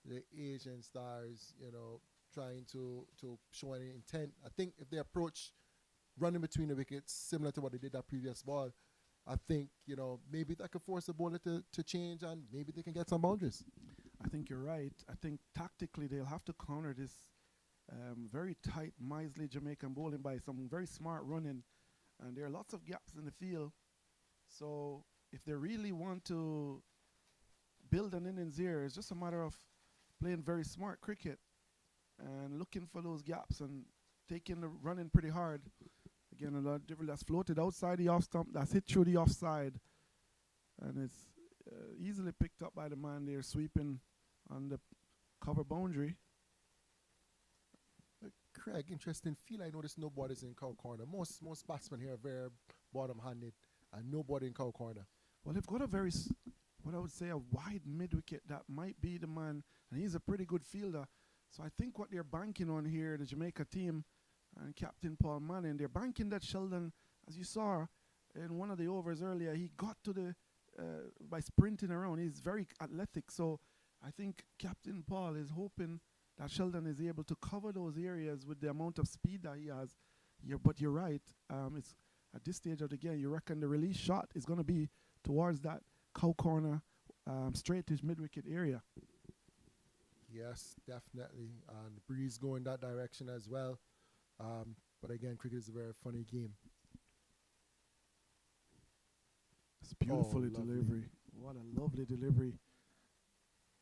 the Asian stars, you know, trying to show any intent. I think if they approach running between the wickets, similar to what they did that previous ball, I think, you know, maybe that could force the bowler to change, and maybe they can get some boundaries. I think you're right. I think tactically they'll have to counter this very tight, miserly Jamaican bowling by some very smart running. And there are lots of gaps in the field. So if they really want to build an innings here. It's just a matter of playing very smart cricket and looking for those gaps and taking the running pretty hard. Again, a lot of different that's floated outside the off stump, that's hit through the offside, and it's easily picked up by the man there sweeping on the cover boundary. Craig, interesting feel. I noticed nobody's in cow corner. Most batsmen here are very bottom-handed, and nobody in cow corner. Well, they've got a very, what I would say, a wide mid-wicket that might be the man, and he's a pretty good fielder. So I think what they're banking on here, the Jamaica team and Captain Paul Manning, they're banking that Sheldon, as you saw in one of the overs earlier, he got to the, by sprinting around. He's very athletic. So I think Captain Paul is hoping that Sheldon is able to cover those areas with the amount of speed that he has. But you're right. It's at this stage of the game, you reckon the release shot is going to be towards that cow corner, straightish mid-wicket area. Yes, definitely. And the breeze going that direction as well. But again, cricket is a very funny game. It's beautifully delivery. What a lovely delivery.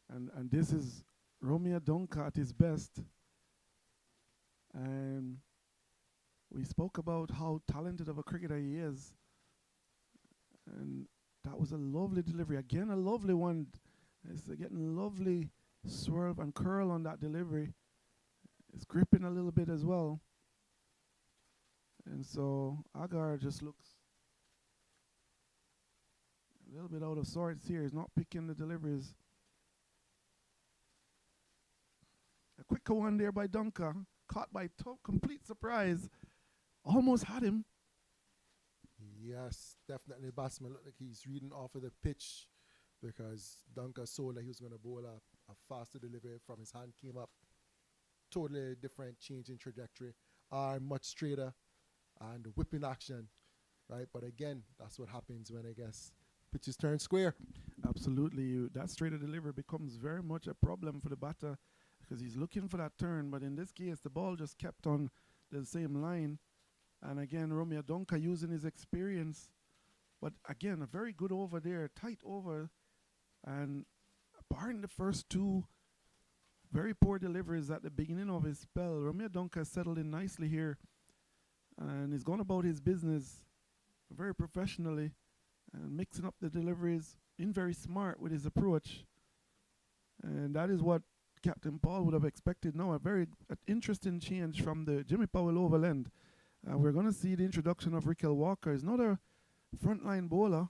And this is Romeo Donka at his best. And we spoke about how talented of a cricketer he is. And that was a lovely delivery. Again, a lovely one. It's getting lovely swerve and curl on that delivery. It's gripping a little bit as well. And so Agar just looks a little bit out of sorts here. He's not picking the deliveries. A quicker one there by Dunker. Caught by complete surprise. Almost had him. Yes, definitely. Batsman looked like he's reading off of the pitch because Dunker saw that he was going to bowl a faster delivery from his hand. Came up totally different, change in trajectory. Much straighter and whipping action, right? But again, that's what happens when, I guess, pitches turn square. Absolutely. That straighter delivery becomes very much a problem for the batter because he's looking for that turn. But in this case, the ball just kept on the same line. And again, Romeo Donka using his experience. But again, a very good over there, tight over. And barring the first two very poor deliveries at the beginning of his spell, Romeo Donka settled in nicely here. And he's gone about his business very professionally and mixing up the deliveries in very smart with his approach. And that is what Captain Paul would have expected now. A very interesting change from the Jimmy Powell Oval end. We're going to see the introduction of Rickell Walker. He's not a frontline bowler,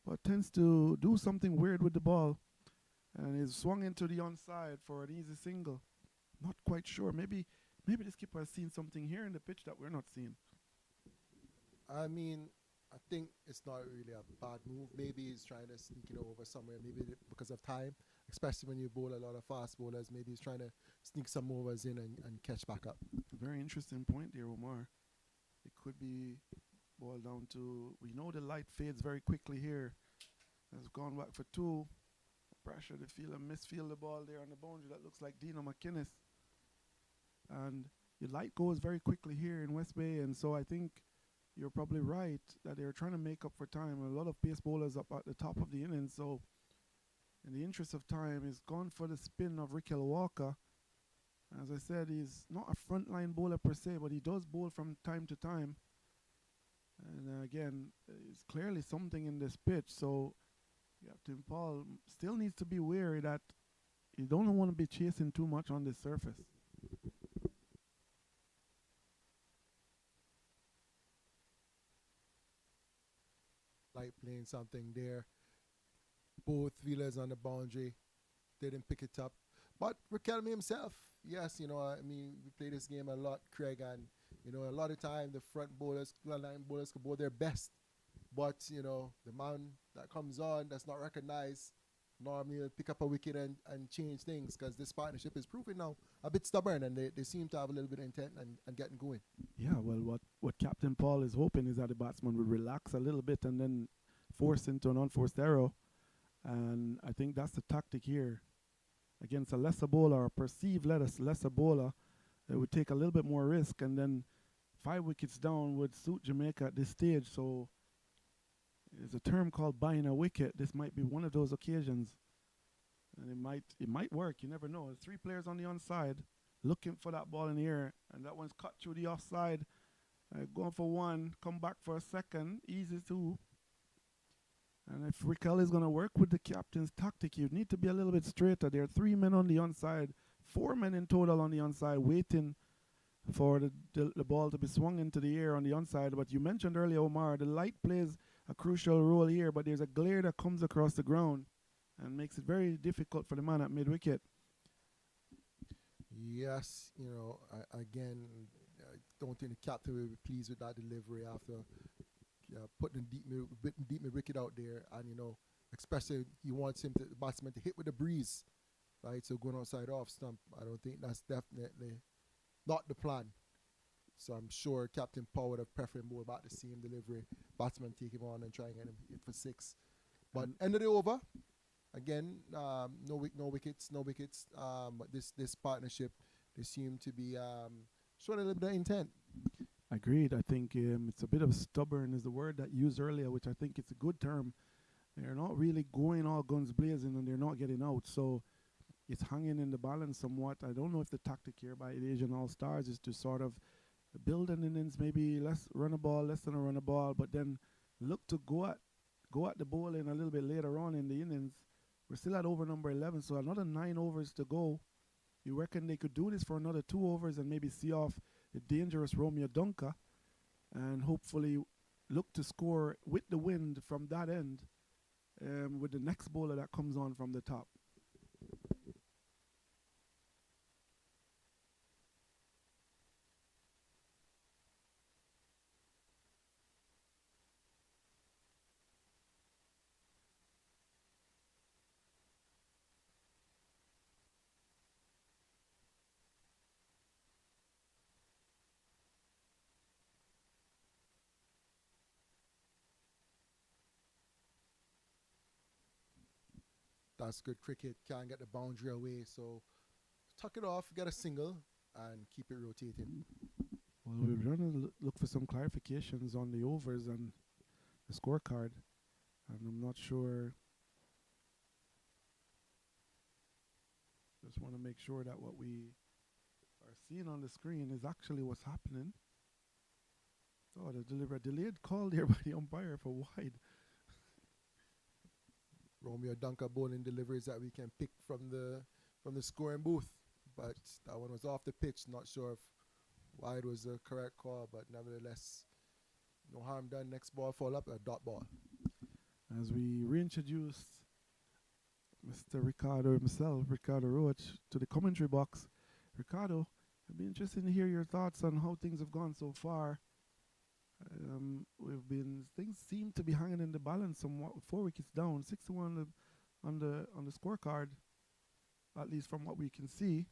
but tends to do something weird with the ball. And he's swung into the onside for an easy single. Not quite sure. Maybe the skipper has seen something here in the pitch that we're not seeing. I mean, I think it's not really a bad move. Maybe he's trying to sneak it over somewhere, maybe because of time, especially when you bowl a lot of fast bowlers. Maybe he's trying to sneak some overs in and catch back up. Very interesting point there, Omar. It could be boiled down to, we know the light fades very quickly here. Has gone back for two. Pressure to feel a misfield the ball there on the boundary. That looks like Dino McInnes. And the light goes very quickly here in West Bay. And so I think you're probably right that they're trying to make up for time. A lot of pace bowlers up at the top of the innings. So in the interest of time, he's gone for the spin of Rickell Walker. As I said, he's not a frontline bowler per se, but he does bowl from time to time. And again, it's clearly something in this pitch. So Captain Paul still needs to be wary that you don't want to be chasing too much on this surface. Like playing something there. Both fielders on the boundary didn't pick it up. But Riquelme himself, yes, you know, I mean, we play this game a lot, Craig, and, you know, a lot of time the front bowlers, line bowlers can bowl their best. But, you know, the man that comes on that's not recognized normally will pick up a wicket and change things because this partnership is proving now a bit stubborn and they seem to have a little bit of intent and getting going. Yeah, well, what Captain Paul is hoping is that the batsman will relax a little bit and then force into an unforced error. And I think that's the tactic here. Against a lesser bowler, or perceived lesser bowler, it would take a little bit more risk, and then 5 wickets down would suit Jamaica at this stage. So there's a term called buying a wicket. This might be one of those occasions. and it might work. You never know. There's 3 players on the onside looking for that ball in the air, and that one's cut through the offside. Going for one, come back for a second, easy 2. And if Raquel is going to work with the captain's tactic, you need to be a little bit straighter. There are 3 men on the onside, 4 men in total on the onside, waiting for the ball to be swung into the air on the onside. But you mentioned earlier, Omar, the light plays a crucial role here, but there's a glare that comes across the ground and makes it very difficult for the man at mid-wicket. Yes, again, I don't think the captain will be pleased with that delivery after putting deep mid wicket out there, and especially he wants the batsman to hit with the breeze, right? So going outside off stump, I don't think that's definitely not the plan. So I'm sure Captain Power would have preferred more about the same delivery. Batsman take him on and try and get him hit for 6. But end of the over, again, no wickets. But this partnership, they seem to be showing a little bit of intent. Agreed. I think it's a bit of stubborn is the word that you used earlier, which I think it's a good term. They're not really going all guns blazing and they're not getting out. So it's hanging in the balance somewhat. I don't know if the tactic here by the Asian All-Stars is to sort of build an innings, maybe less than a run a ball, but then look to go at the bowling a little bit later on in the innings. We're still at over number 11, so another 9 overs to go. You reckon they could do this for another 2 overs and maybe see off the dangerous Romeo Dunker and hopefully look to score with the wind from that end with the next bowler that comes on from the top. That's good cricket. Can't get the boundary away. So tuck it off, get a single, and keep it rotating. Well, we're going to look for some clarifications on the overs and the scorecard. And I'm not sure. Just want to make sure that what we are seeing on the screen is actually what's happening. Oh, the delayed call there by the umpire for wide. Romeo Dunker bowling deliveries that we can pick from the scoring booth, but that one was off the pitch. Not sure if wide was the correct call, but nevertheless, no harm done. Next ball, fall up, a dot ball. As we reintroduce Mr. Ricardo himself, Ricardo Roach, to the commentary box. Ricardo, I'd be interested to hear your thoughts on how things have gone so far. Things seem to be hanging in the balance somewhat. 4 wickets down, 6-1 on the scorecard, at least from what we can see.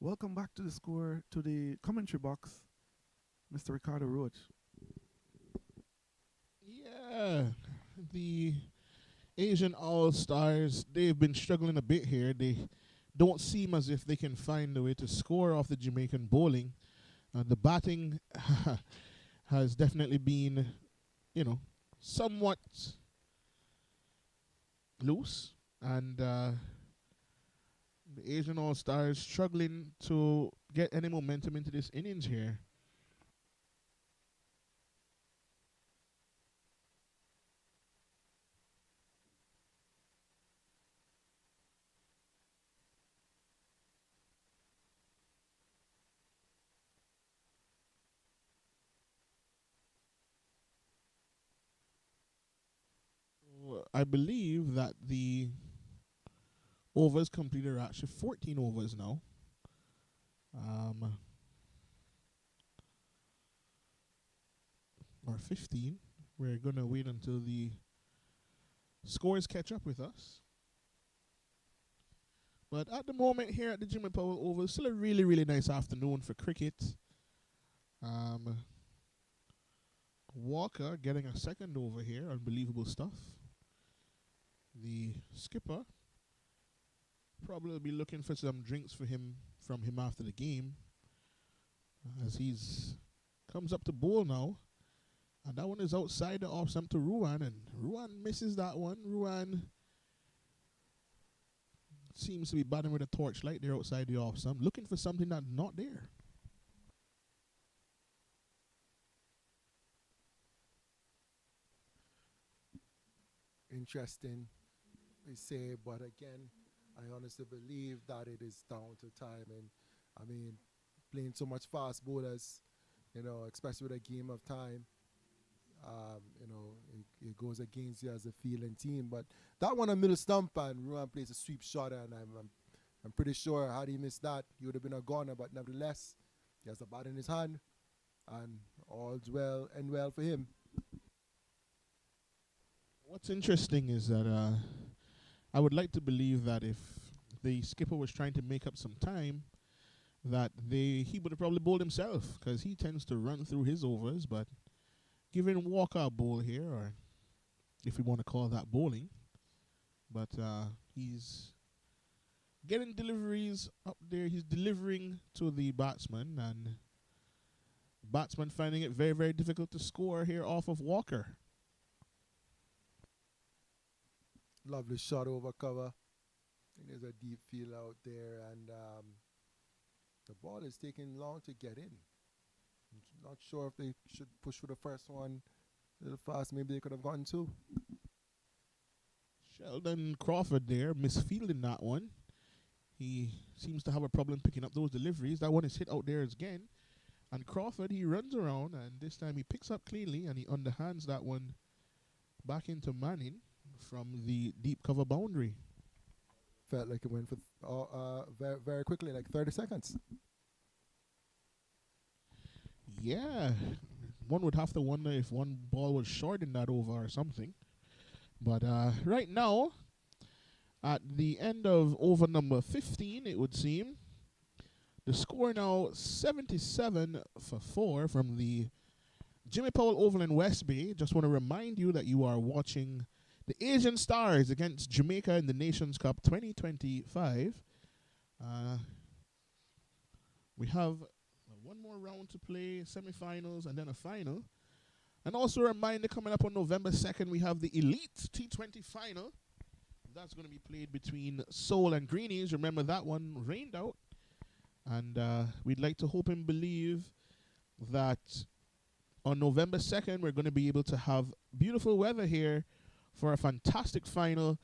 Welcome back to the commentary box, Mr. Ricardo Roach. Yeah, the Asian All-Stars, they've been struggling a bit here. They don't seem as if they can find a way to score off the Jamaican bowling. The batting has definitely been, somewhat loose. And the Asian All-Stars struggling to get any momentum into this innings here. I believe that the overs completed are actually 14 overs now. Or 15. We're going to wait until the scores catch up with us. But at the moment here at the Jimmy Powell Oval, still a really, really nice afternoon for cricket. Walker getting a second over here. Unbelievable stuff. The skipper probably will be looking for some drinks from him after the game, as he's comes up to bowl now, and that one is outside the off stump to Ruan, and Ruan misses that one. Ruan seems to be batting with a torchlight there outside the off stump, looking for something that's not there. Interesting, they say, but again, I honestly believe that it is down to timing. I mean, playing so much fast bowlers, especially with a game of time, it goes against you as a fielding team. But that one a middle stump and Ruan plays a sweep shot, and I'm pretty sure had he missed that, he would have been a goner. But nevertheless, he has the bat in his hand, and all's well and well for him. What's interesting is that I would like to believe that if the skipper was trying to make up some time, that he would have probably bowled himself, because he tends to run through his overs. But giving Walker a bowl here, or if we want to call that bowling, but he's getting deliveries up there. He's delivering to the batsman, and batsman finding it very, very difficult to score here off of Walker. Lovely shot over cover. I think there's a deep field out there, and the ball is taking long to get in. I'm not sure if they should push for the first one a little fast. Maybe they could have gotten two. Sheldon Crawford there misfielding that one. He seems to have a problem picking up those deliveries. That one is hit out there again. And Crawford, he runs around, and this time he picks up cleanly, and he underhands that one back into Manning from the deep cover boundary. Felt like it went for very, very quickly, like 30 seconds. Yeah, one would have to wonder if one ball was short in that over or something. But right now, at the end of over number 15, it would seem, the score now 77 for 4 from the Jimmy Powell Oval in West Bay. Just want to remind you that you are watching the Asian Stars against Jamaica in the Nations Cup 2025. We have one more round to play, semifinals, and then a final. And also a reminder, coming up on November 2nd, we have the Elite T20 final. That's going to be played between Seoul and Greenies. Remember, that one rained out. And we'd like to hope and believe that on November 2nd, we're going to be able to have beautiful weather here for a fantastic final.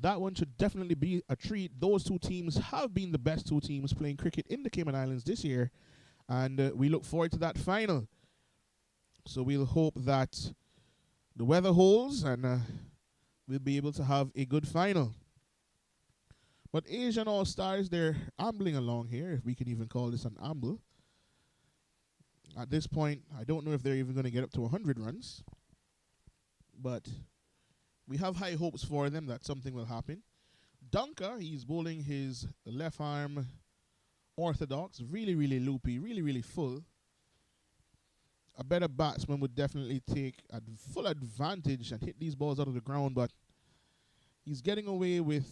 That one should definitely be a treat. Those two teams have been the best two teams playing cricket in the Cayman Islands this year, and we look forward to that final. So we'll hope that the weather holds, and we'll be able to have a good final. But Asian All-Stars, they're ambling along here, if we can even call this an amble. At this point, I don't know if they're even going to get up to 100 runs, but we have high hopes for them that something will happen. Dunker, he's bowling his left arm orthodox, really, really loopy, really, really full. A better batsman would definitely take full advantage and hit these balls out of the ground, but he's getting away with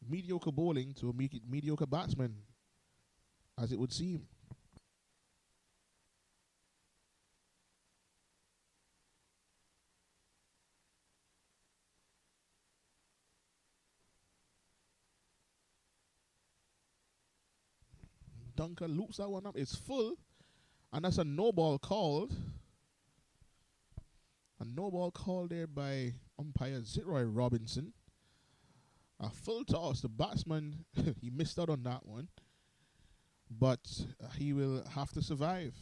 mediocre bowling to a mediocre batsman, as it would seem. Dunker loops that one up. It's full, and that's a no ball called. A no ball called there by umpire Zitroy Robinson. A full toss. The batsman, he missed out on that one, but he will have to survive.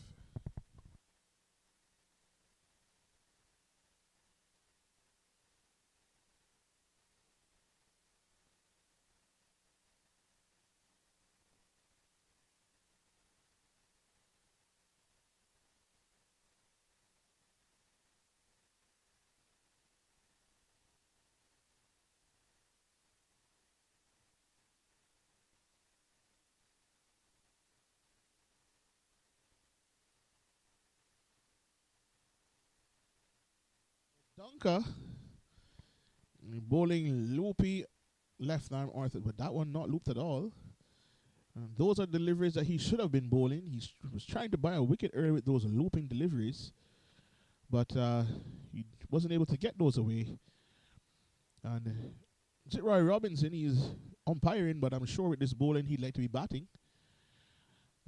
Dunker bowling loopy left arm orthodox, but that one not looped at all. Those are deliveries that he should have been bowling. He was trying to buy a wicket early with those looping deliveries, but he wasn't able to get those away. And Zitroy Robinson, he's umpiring, but I'm sure with this bowling he'd like to be batting,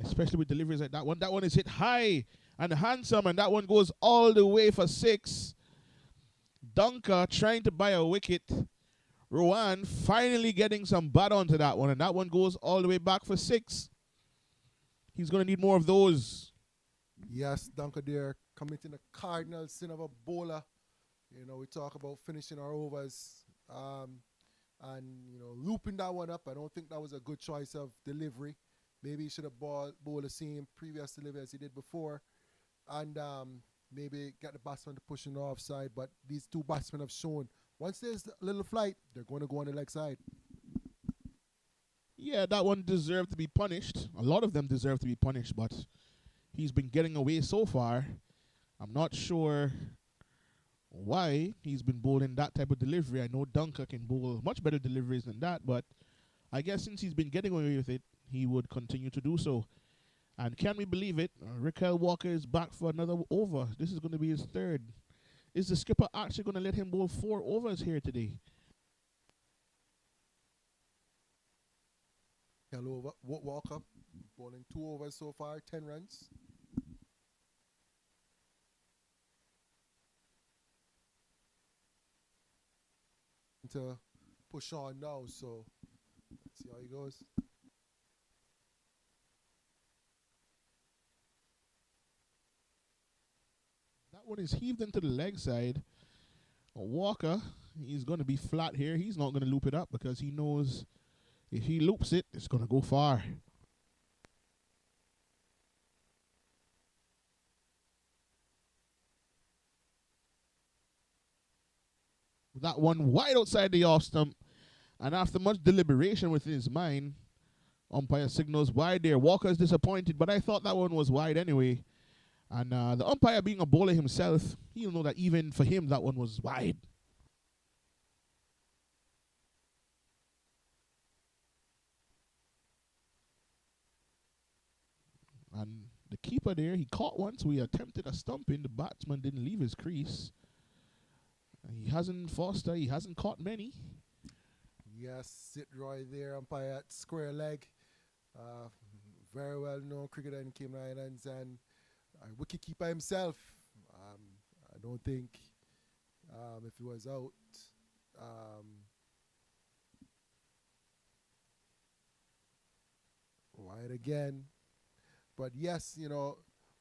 especially with deliveries like that one. That one is hit high and handsome, and that one goes all the way for 6. Dunker trying to buy a wicket. Rowan finally getting some bat onto that one, and that one goes all the way back for 6. He's going to need more of those. Yes, Dunker there committing a cardinal sin of a bowler. We talk about finishing our overs and, looping that one up. I don't think that was a good choice of delivery. Maybe he should have bowled the same previous delivery as he did before. And maybe get the batsman to push in the offside. But these two batsmen have shown once there's a little flight, they're going to go on the leg side. Yeah, that one deserved to be punished. A lot of them deserve to be punished, but he's been getting away so far. I'm not sure why he's been bowling that type of delivery. I know Dunker can bowl much better deliveries than that, but I guess since he's been getting away with it, he would continue to do so. And can we believe it? Raquel Walker is back for another over. This is going to be his 3rd. Is the skipper actually going to let him bowl 4 overs here today? Hello, Walker bowling 2 overs so far, 10 runs. To push on now, so let's see how he goes. That one is heaved into the leg side. Walker, he's going to be flat here. He's not going to loop it up because he knows if he loops it, it's going to go far. That one wide outside the off stump. And after much deliberation within his mind, umpire signals wide there. Walker's disappointed, but I thought that one was wide anyway. And the umpire being a bowler himself, he'll know that even for him, that one was wide. And the keeper there, he caught one, so he attempted a stumping. The batsman didn't leave his crease. He hasn't caught many. Yes, Sit Roy there, umpire at square leg. Very well known cricketer in Cayman Islands and wicket keeper himself. I don't think if he was out, wide again. But yes,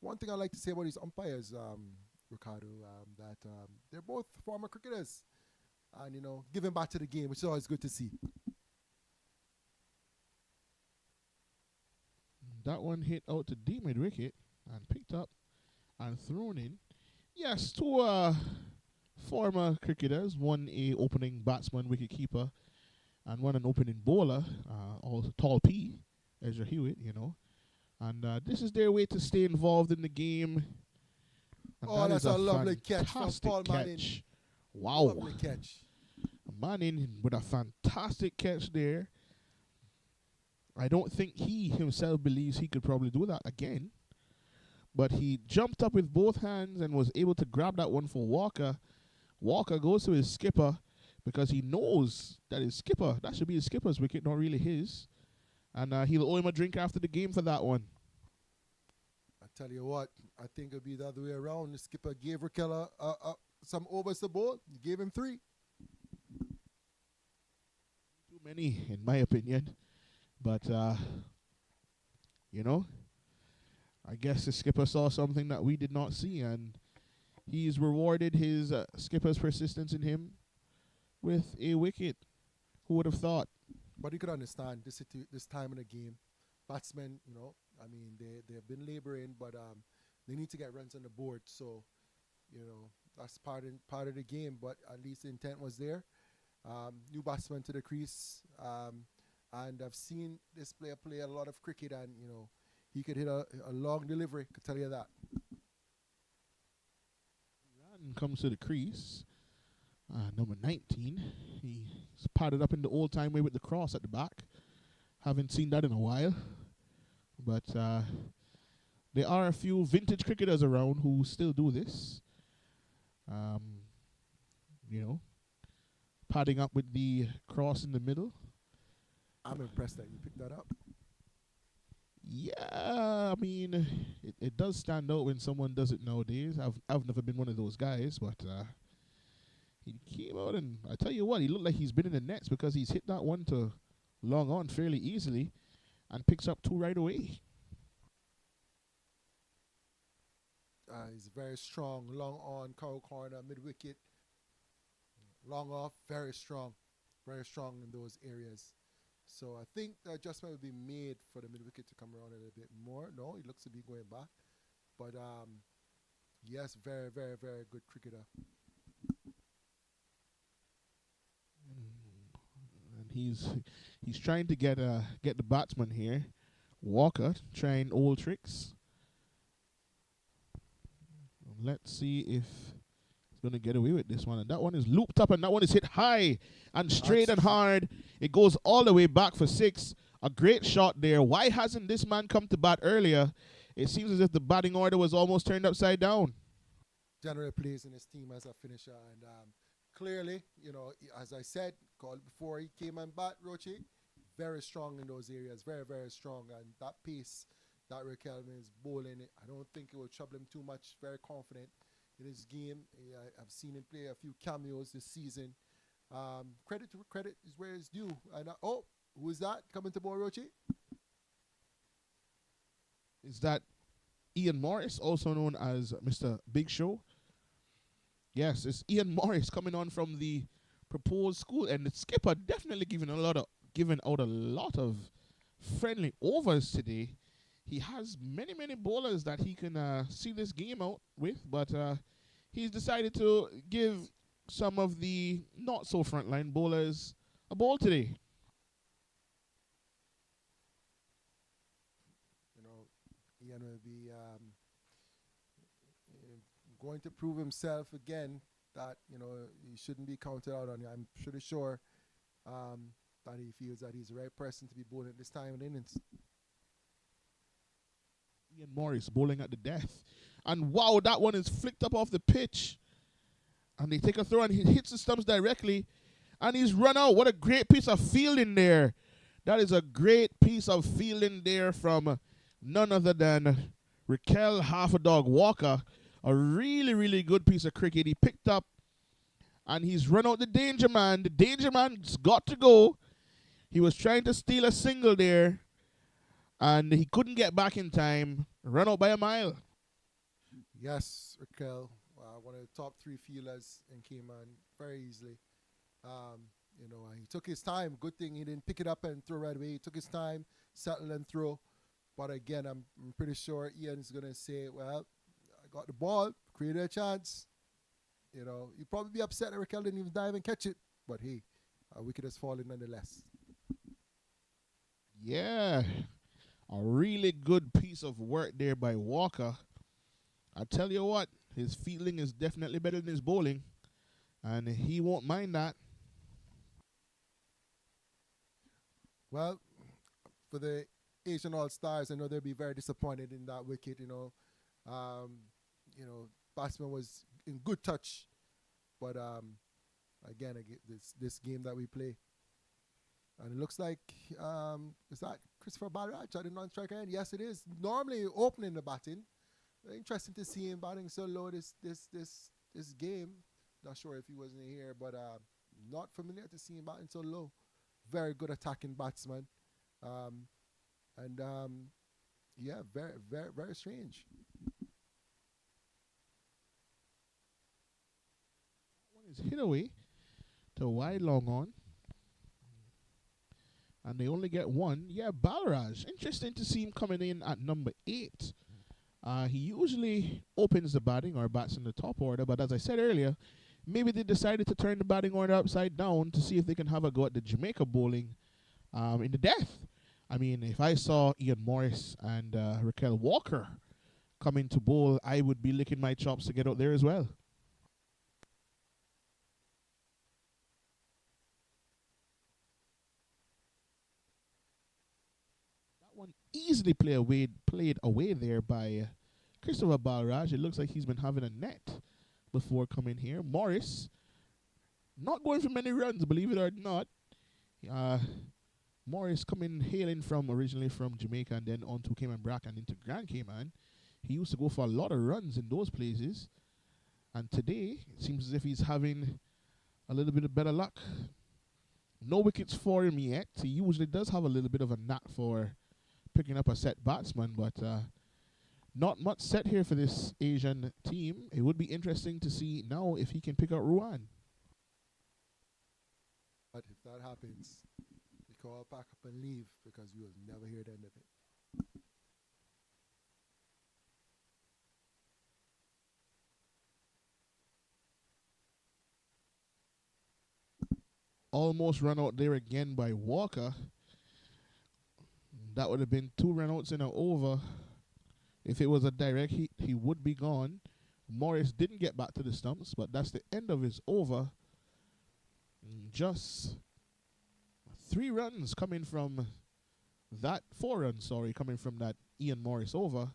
one thing I like to say about these umpires, Ricardo, that they're both former cricketers and, giving back to the game, which is always good to see. That one hit out to deep mid wicket and picked up and thrown in. Yes, 2 former cricketers, one a opening batsman, wicket keeper, and one an opening bowler, also tall P, Ezra Hewitt, And this is their way to stay involved in the game. And Oh, that's a lovely catch from Paul Manning. Wow. Lovely catch. Manning with a fantastic catch there. I don't think he himself believes he could probably do that again. But he jumped up with both hands and was able to grab that one for Walker. Walker goes to his skipper because he knows that that should be his skipper's wicket, not really his. And he'll owe him a drink after the game for that one. I tell you what, I think it'll be the other way around. The skipper gave Raquel some overs to bowl. He gave him 3. Too many, in my opinion. But, I guess the skipper saw something that we did not see, and he's rewarded his skipper's persistence in him with a wicket. Who would have thought? But you could understand this time in the game. Batsmen, they've been laboring, but they need to get runs on the board. So, that's part of the game. But at least the intent was there. New batsman to the crease. And I've seen this player play a lot of cricket, and, he could hit a long delivery, could tell you that. Run comes to the crease. Number 19. He's padded up in the old-time way with the cross at the back. Haven't seen that in a while. But there are a few vintage cricketers around who still do this. Padding up with the cross in the middle. I'm impressed that you picked that up. Yeah, I mean, it does stand out when someone does it nowadays. I've never been one of those guys, but he came out and I tell you what, he looked like he's been in the nets because he's hit that one to long on fairly easily and picks up two right away. He's very strong, long on, cow corner, mid wicket, long off, very strong in those areas. So I think the adjustment will be made for the mid wicket to come around a little bit more. No, he looks to be going back, but yes, very, very, very good cricketer. And he's trying to get the batsman here, Walker, trying old tricks. Let's see if he's going to get away with this one. And that one is looped up, and that one is hit high and straight and hard. It goes all the way back for 6. A great shot there. Why hasn't this man come to bat earlier? It seems as if the batting order was almost turned upside down. Generally plays in his team as a finisher, and clearly, as I said, called before he came and bat, Roche, very strong in those areas, very, very strong. And that pace that Riquelme is bowling, I don't think it will trouble him too much. Very confident in his game. I've seen him play a few cameos this season. Credit to credit is where it's due. And who is that coming to bowl, Roche? Is that Ian Morris, also known as Mr. Big Show? Yes, it's Ian Morris coming on from the proposed school, and the skipper definitely giving out a lot of friendly overs today. He has many bowlers that he can see this game out with, but he's decided to give some of the not so frontline bowlers a bowl today. Ian will be going to prove himself again that he shouldn't be counted out on. I'm pretty sure that he feels that he's the right person to be bowling at this time in the innings. Ian Morris bowling at the death. And wow, that one is flicked up off the pitch. And they take a throw and he hits the stumps directly. And he's run out. What a great piece of fielding there. That is a great piece of fielding there from none other than Raquel Half a Dog Walker. A really good piece of cricket. He picked up and he's run out the danger man. The danger man's got to go. He was trying to steal a single there. And he couldn't get back in time. Run out by a mile. Yes, Raquel, one of the top 3 fielders and came on very easily. He took his time. Good thing he didn't pick it up and throw right away. He took his time, settle and throw. But again, I'm pretty sure Ian's going to say, well, I got the ball, created a chance. You'd probably be upset that Raquel didn't even dive and catch it. But hey, a wicket has fallen nonetheless. Yeah. A really good piece of work there by Walker. I tell you what, his fielding is definitely better than his bowling, and he won't mind that. Well, for the Asian All-Stars, I know they'll be very disappointed in that wicket. Batsman was in good touch, but again, this game that we play. And it looks like, is that Christopher Barrage at the non-striker end? Yes, it is. Normally opening the batting. Interesting to see him batting so low this game. Not sure if he wasn't here, but not familiar to see him batting so low. Very good attacking batsman. Very, very, very strange. One is hit away to wide long on. And they only get one. Yeah, Balraj. Interesting to see him coming in at number 8. He usually opens the batting or bats in the top order, but as I said earlier, maybe they decided to turn the batting order upside down to see if they can have a go at the Jamaica bowling in the death. I mean, if I saw Ian Morris and Raquel Walker coming to bowl, I would be licking my chops to get out there as well. One easily played away there by Christopher Balraj. It looks like he's been having a net before coming here. Morris not going for many runs, believe it or not. Morris coming hailing from originally from Jamaica and then on to Cayman Brac and into Grand Cayman. He used to go for a lot of runs in those places. And today, it seems as if he's having a little bit of better luck. No wickets for him yet. He usually does have a little bit of a knack for picking up a set batsman, but not much set here for this Asian team. It would be interesting to see now if he can pick out Ruan. But if that happens, we call pack up and leave because we will never hear the end of it. Almost run out there again by Walker. That would have been 2 run-outs in an over. If it was a direct hit, he would be gone. Morris didn't get back to the stumps, but that's the end of his over. Just 3 runs coming from that, 4 runs, sorry, coming from that Ian Morris over.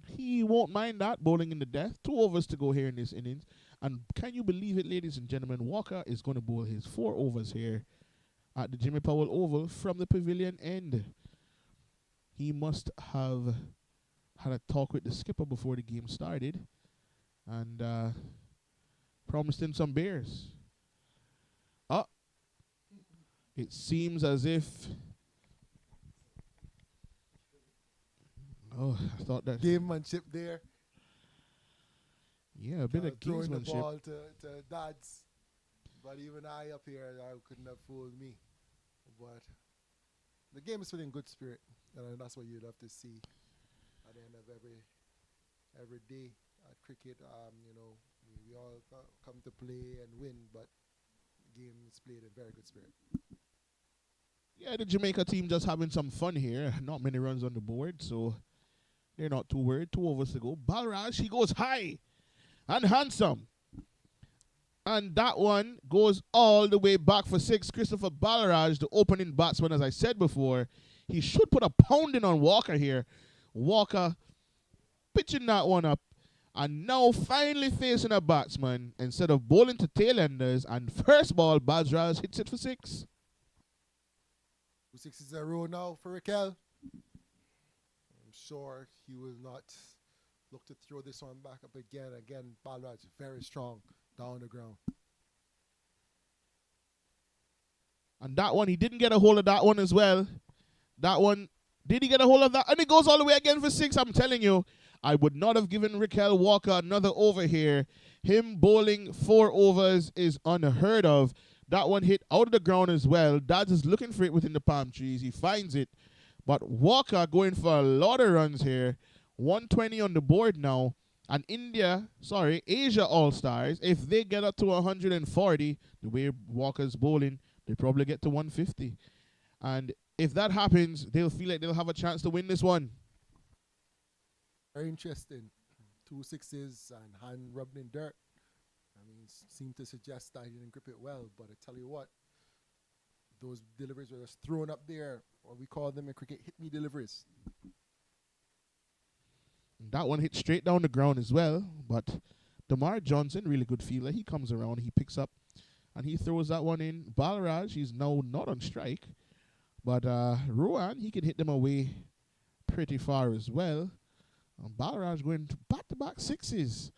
He won't mind that, bowling in the death. 2 overs to go here in this innings. And can you believe it, ladies and gentlemen, Walker is going to bowl his 4 overs here at the Jimmy Powell Oval from the pavilion end. He must have had a talk with the skipper before the game started and promised him some beers. It seems as if... Oh, I thought that... Gamemanship there. Yeah, a bit of throwing the gamesmanship. ball to dads. But even I up here, I couldn't have fooled me. But the game is still in good spirit. And that's what you'd have to see at the end of every day at cricket. We all come to play and win, but the game is played in very good spirit. Yeah, the Jamaica team just having some fun here. Not many runs on the board, so they're not too worried. 2 overs to go. Balraj, he goes high and handsome. And that one goes all the way back for 6. Christopher Balraj, the opening batsman, as I said before, he should put a pounding on Walker here. Walker pitching that one up. And now finally facing a batsman instead of bowling to tailenders. And first ball, Balraj hits it for 6. 2 6s in a row now for Raquel. I'm sure he will not look to throw this one back up again. Again, Balraj very strong down the ground. And that one, he didn't get a hold of that one as well. That one, did he get a hold of that? And it goes all the way again for 6. I'm telling you, I would not have given Raquel Walker another over here. Him bowling 4 overs is unheard of. That one hit out of the ground as well. Dad is looking for it within the palm trees. He finds it. But Walker going for a lot of runs here. 120 on the board now. And Asia All-Stars, if they get up to 140, the way Walker's bowling, they probably get to 150. And if that happens, they'll feel like they'll have a chance to win this one. Very interesting. 2 6s and hand rubbed in dirt. Seemed to suggest that he didn't grip it well, but I tell you what, those deliveries were just thrown up there, or we call them in cricket hit-me deliveries. That one hit straight down the ground as well, but Damar Johnson, really good fielder, he comes around, he picks up, and he throws that one in. Balraj, he's now not on strike, but Rohan, he can hit them away pretty far as well. And Balraj going to back-to-back 6s.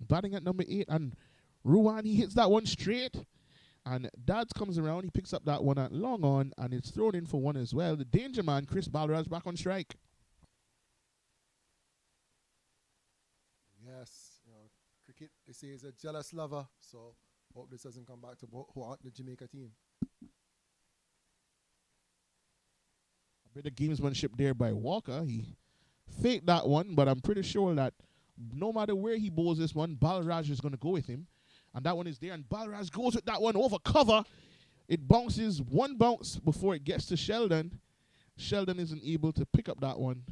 Batting at number 8, and Ruan, he hits that one straight. And Dads comes around, he picks up that one at long on, and it's thrown in for 1 as well. The danger man, Chris Balraj, back on strike. Yes, cricket, they say, is a jealous lover, so hope this doesn't come back to haunt the Jamaica team. A bit of gamesmanship there by Walker. He faked that one, but I'm pretty sure that no matter where he bowls this one, Balraj is going to go with him. And that one is there, and Balraj goes with that one over cover. It bounces 1 bounce before it gets to Sheldon. Sheldon isn't able to pick up that one.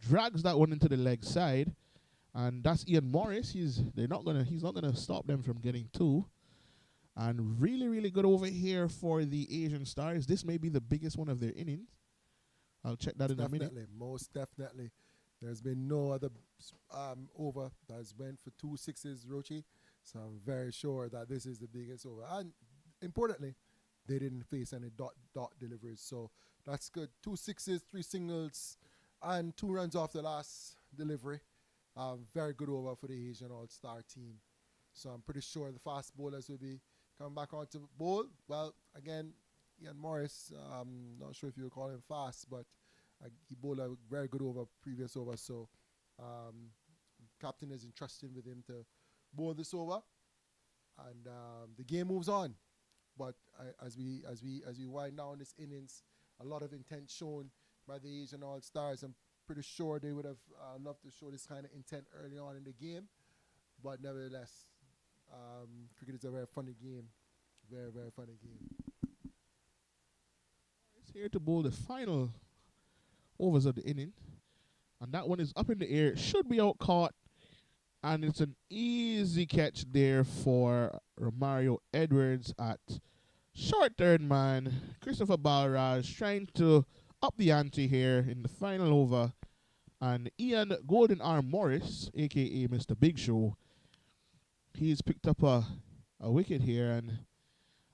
Drags that one into the leg side. And that's Ian Morris. He's not gonna stop them from getting 2. And really, really good over here for the Asian Stars. This may be the biggest one of their innings. I'll check that in a minute. Definitely, most definitely. There's been no other over that has went for 2 6s, Rochi. So I'm very sure that this is the biggest over. And importantly, they didn't face any dot deliveries. So that's good. 2 6s, 3 singles, and 2 runs off the last delivery. Very good over for the Asian All-Star team. So I'm pretty sure the fast bowlers will be coming back onto bowl. Well, again, Ian Morris, not sure if you would call him fast, but he bowled a very good over previous over. So captain is entrusted with him to bowl this over, and the game moves on. But as we wind down this innings, a lot of intent shown by the Asian All Stars. I'm pretty sure they would have loved to show this kind of intent early on in the game, but nevertheless, cricket is a very funny game, very very funny game. It's here to bowl the final overs of the inning, and that one is up in the air. It should be out caught, and it's an easy catch there for Romario Edwards at short third man. Christopher Balraj trying to up the ante here in the final over, and Ian Golden Arm Morris, aka Mr. Big Show, he's picked up a wicket here, and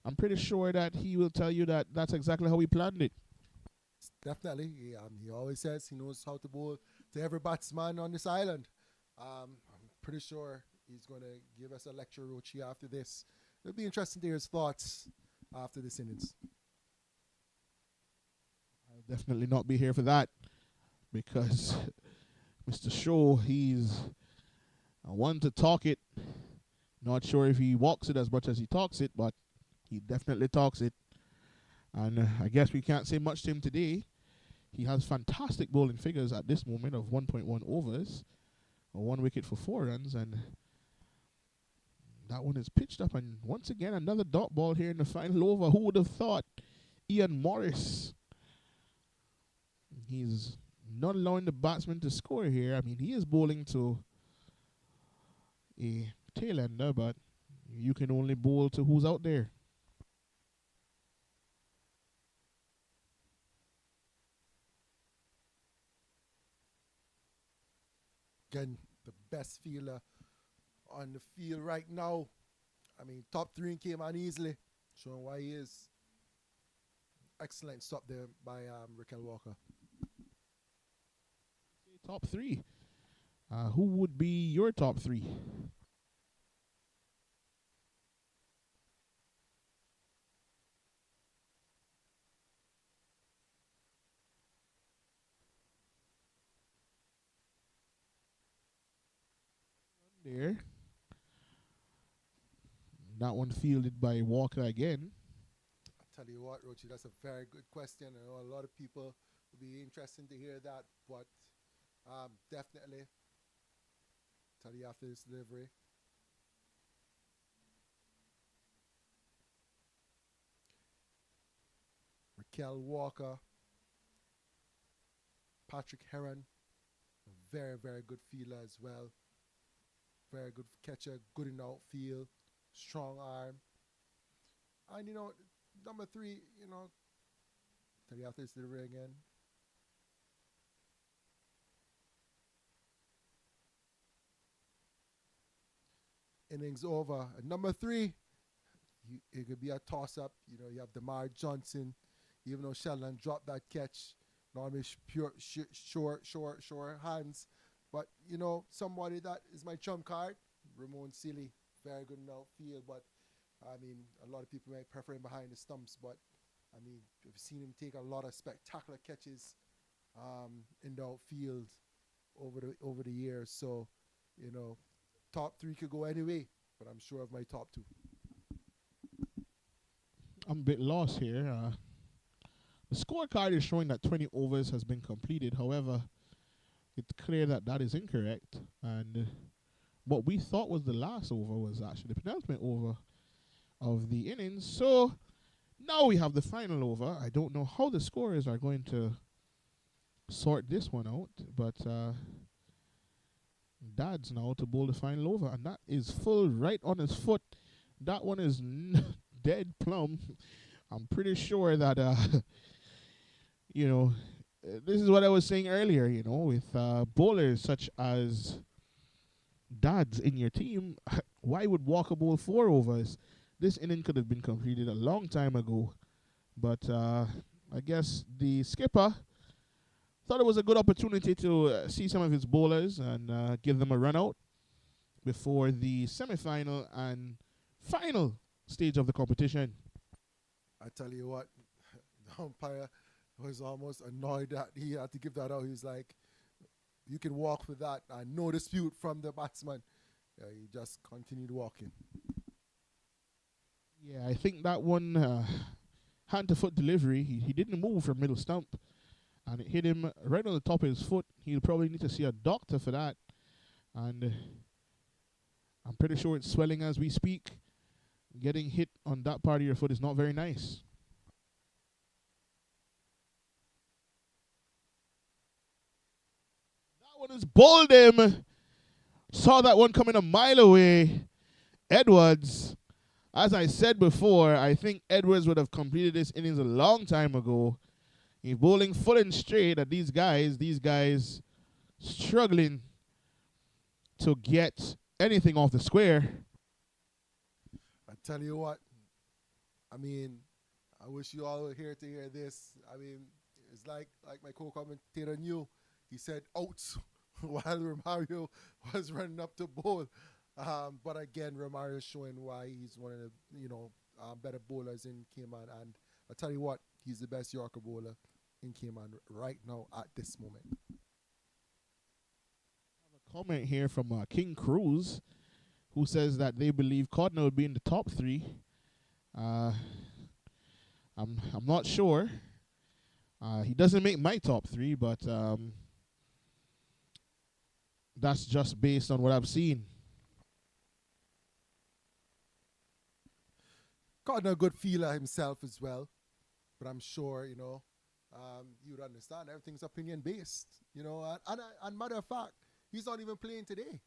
I'm pretty sure that he will tell you that that's exactly how he planned it. Definitely, he always says he knows how to bowl to every batsman on this island. I'm pretty sure he's going to give us a lecture, Rochi, after this. It'll be interesting to hear his thoughts after this innings. I'll definitely not be here for that, because Mr. Shaw, he's one to talk it. Not sure if he walks it as much as he talks it, but he definitely talks it. And I guess we can't say much to him today. He has fantastic bowling figures at this moment of 1.1 overs, or 1 wicket for 4 runs, and that one is pitched up. And once again, another dot ball here in the final over. Who would have thought? Ian Morris. He's not allowing the batsman to score here. I mean, he is bowling to a tail-ender, but you can only bowl to who's out there. Again, the best fielder on the field right now. I mean, top 3 came on easily, showing why he is. Excellent stop there by Raquel Walker. Top 3. Who would be your top 3? There. That one fielded by Walker again. I tell you what, Rochi, that's a very good question. I know a lot of people will be interested to hear that, but definitely tell you after this delivery. Raquel Walker, Patrick Heron, a very, very good fielder as well. Very good catcher, good in the outfield, strong arm. And, number 3, tell you after this delivery again. Innings over. And number 3, it could be a toss-up. You have DeMar Johnson, even though Sheldon dropped that catch. Normally pure, short hands. But, somebody that is my trump card, Ramon Sealy, very good in the outfield. But, I mean, a lot of people might prefer him behind the stumps. But, I mean, we've seen him take a lot of spectacular catches in the outfield over the years. So, top 3 could go anyway. But I'm sure of my top 2. I'm a bit lost here. The scorecard is showing that 20 overs has been completed. However, it's clear that that is incorrect, and what we thought was the last over was actually the penultimate over of the innings. So now we have the final over. I don't know how the scorers are going to sort this one out, but Dad's now to bowl the final over, and that is full right on his foot. That one is dead plumb. I'm pretty sure that you know, this is what I was saying earlier. You know, with bowlers such as Dads in your team, why would Walker bowl 4 overs? This inning could have been completed a long time ago, but I guess the skipper thought it was a good opportunity to see some of his bowlers and give them a run out before the semi-final and final stage of the competition. I tell you what, the umpire was almost annoyed that he had to give that out. He was like, you can walk with that and no dispute from the batsman. He just continued walking. Yeah, I think that one hand to foot delivery, he didn't move from middle stump and it hit him right on the top of his foot. He'll probably need to see a doctor for that. And I'm pretty sure it's swelling as we speak. Getting hit on that part of your foot is not very nice. That one is bowled him. Saw that one coming a mile away. Edwards. As I said before, I think Edwards would have completed this innings a long time ago. He's bowling full and straight at these guys struggling to get anything off the square. I tell you what, I mean, I wish you all were here to hear this. I mean, it's like my co-commentator knew. He said outs while Romario was running up to bowl. But again, Romario is showing why he's one of the better bowlers in Cayman. And I tell you what, he's the best Yorker bowler in Cayman right now at this moment. A comment here from King Cruz, who says that they believe Codner will be in the top 3. I'm not sure. He doesn't make my top 3, but that's just based on what I've seen. Codner a good feeler himself as well, but I'm sure you would understand everything's opinion based. And matter of fact, he's not even playing today.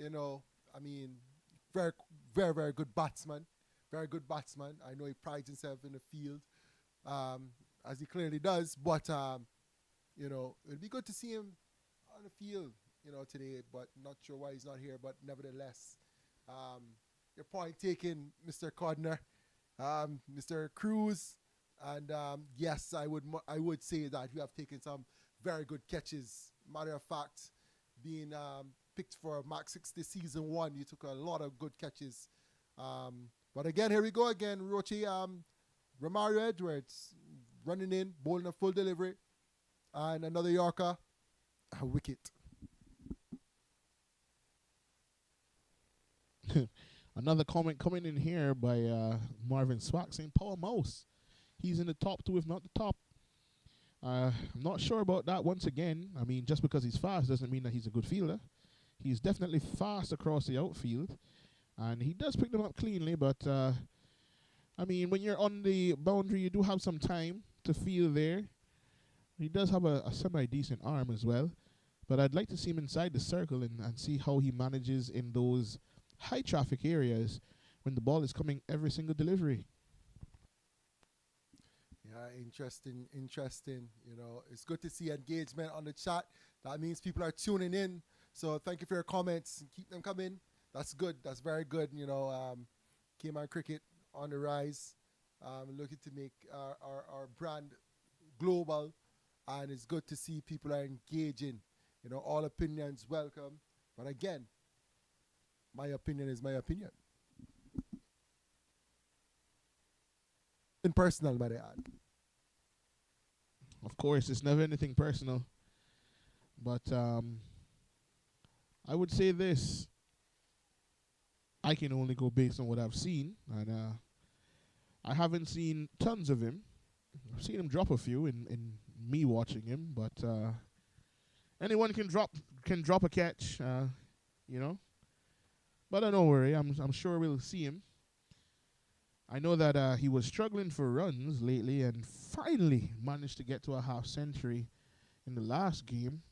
I mean, very, very, very good batsman. Very good batsman. I know he prides himself in the field, as he clearly does. But, it'd be good to see him on the field, today. But not sure why he's not here. But nevertheless, your point taken, Mr. Codner, Mr. Cruz. And, yes, I would say that you have taken some very good catches. Matter of fact, being picked for Max 60 season 1, you took a lot of good catches. But again, here we go again. Roche, Romario Edwards running in, bowling a full delivery. And another Yorker, a wicket. Another comment coming in here by Marvin Swack saying Power Mouse. He's in the top 2, if not the top. I'm not sure about that once again. I mean, just because he's fast doesn't mean that he's a good fielder. He's definitely fast across the outfield. And he does pick them up cleanly, but, I mean, when you're on the boundary, you do have some time to field there. He does have a semi-decent arm as well. But I'd like to see him inside the circle and see how he manages in those high-traffic areas when the ball is coming every single delivery. Yeah, interesting. It's good to see engagement on the chat. That means people are tuning in. So thank you for your comments. Keep them coming. That's good. That's very good. Cayman Cricket on the rise. Looking to make our brand global. And it's good to see people are engaging. All opinions welcome. But again, my opinion is my opinion. Impersonal, might I add. Of course, it's never anything personal. But I would say this. I can only go based on what I've seen. And I haven't seen tons of him. I've seen him drop a few in me watching him. But anyone can drop a catch, But don't worry, I'm sure we'll see him. I know that he was struggling for runs lately and finally managed to get to a half century in the last game.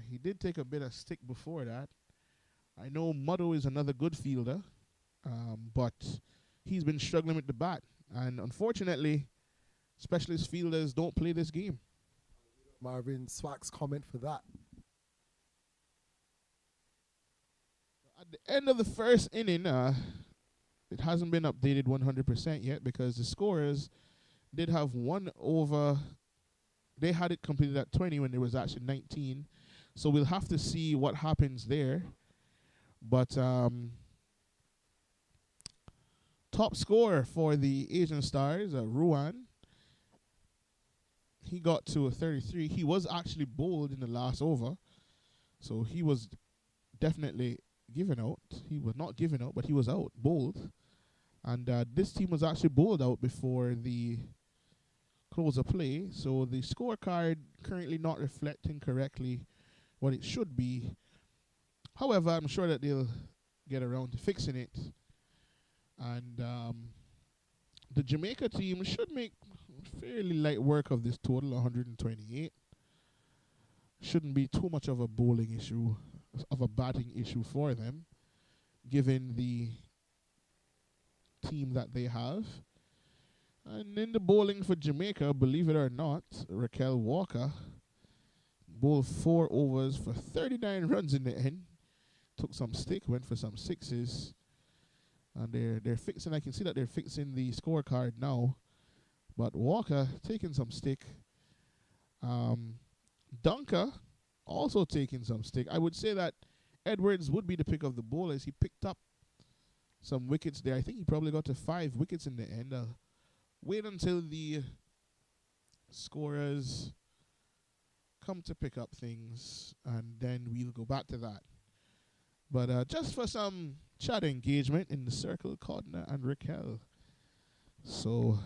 He did take a bit of stick before that. I know Muddo is another good fielder, but he's been struggling with the bat. And unfortunately, specialist fielders don't play this game. Marvin Swack's comment for that. At the end of the first inning, it hasn't been updated 100% yet because the scorers did have one over. They had it completed at 20 when there was actually 19. So we'll have to see what happens there. But top scorer for the Asian Stars, Ruan, he got to a 33. He was actually bowled in the last over. So he was definitely given out. He was not given out, but he was out, bowled. And this team was actually bowled out before the close of play. So the scorecard currently not reflecting correctly what it should be. However, I'm sure that they'll get around to fixing it. And the Jamaica team should make fairly light work of this total, 128. Shouldn't be too much of a bowling issue, of a batting issue for them, given the team that they have. And in the bowling for Jamaica, believe it or not, Raquel Walker bowled 4 overs for 39 runs in the end. Took some stick, went for some sixes. And they're fixing, I can see that they're fixing the scorecard now. But Walker taking some stick. Dunker also taking some stick. I would say that Edwards would be the pick of the bowlers. He picked up some wickets there. I think he probably got to 5 wickets in the end. Wait until the scorers come to pick up things, and then we'll go back to that. But just for some chat engagement in the circle, Codner and Raquel. So,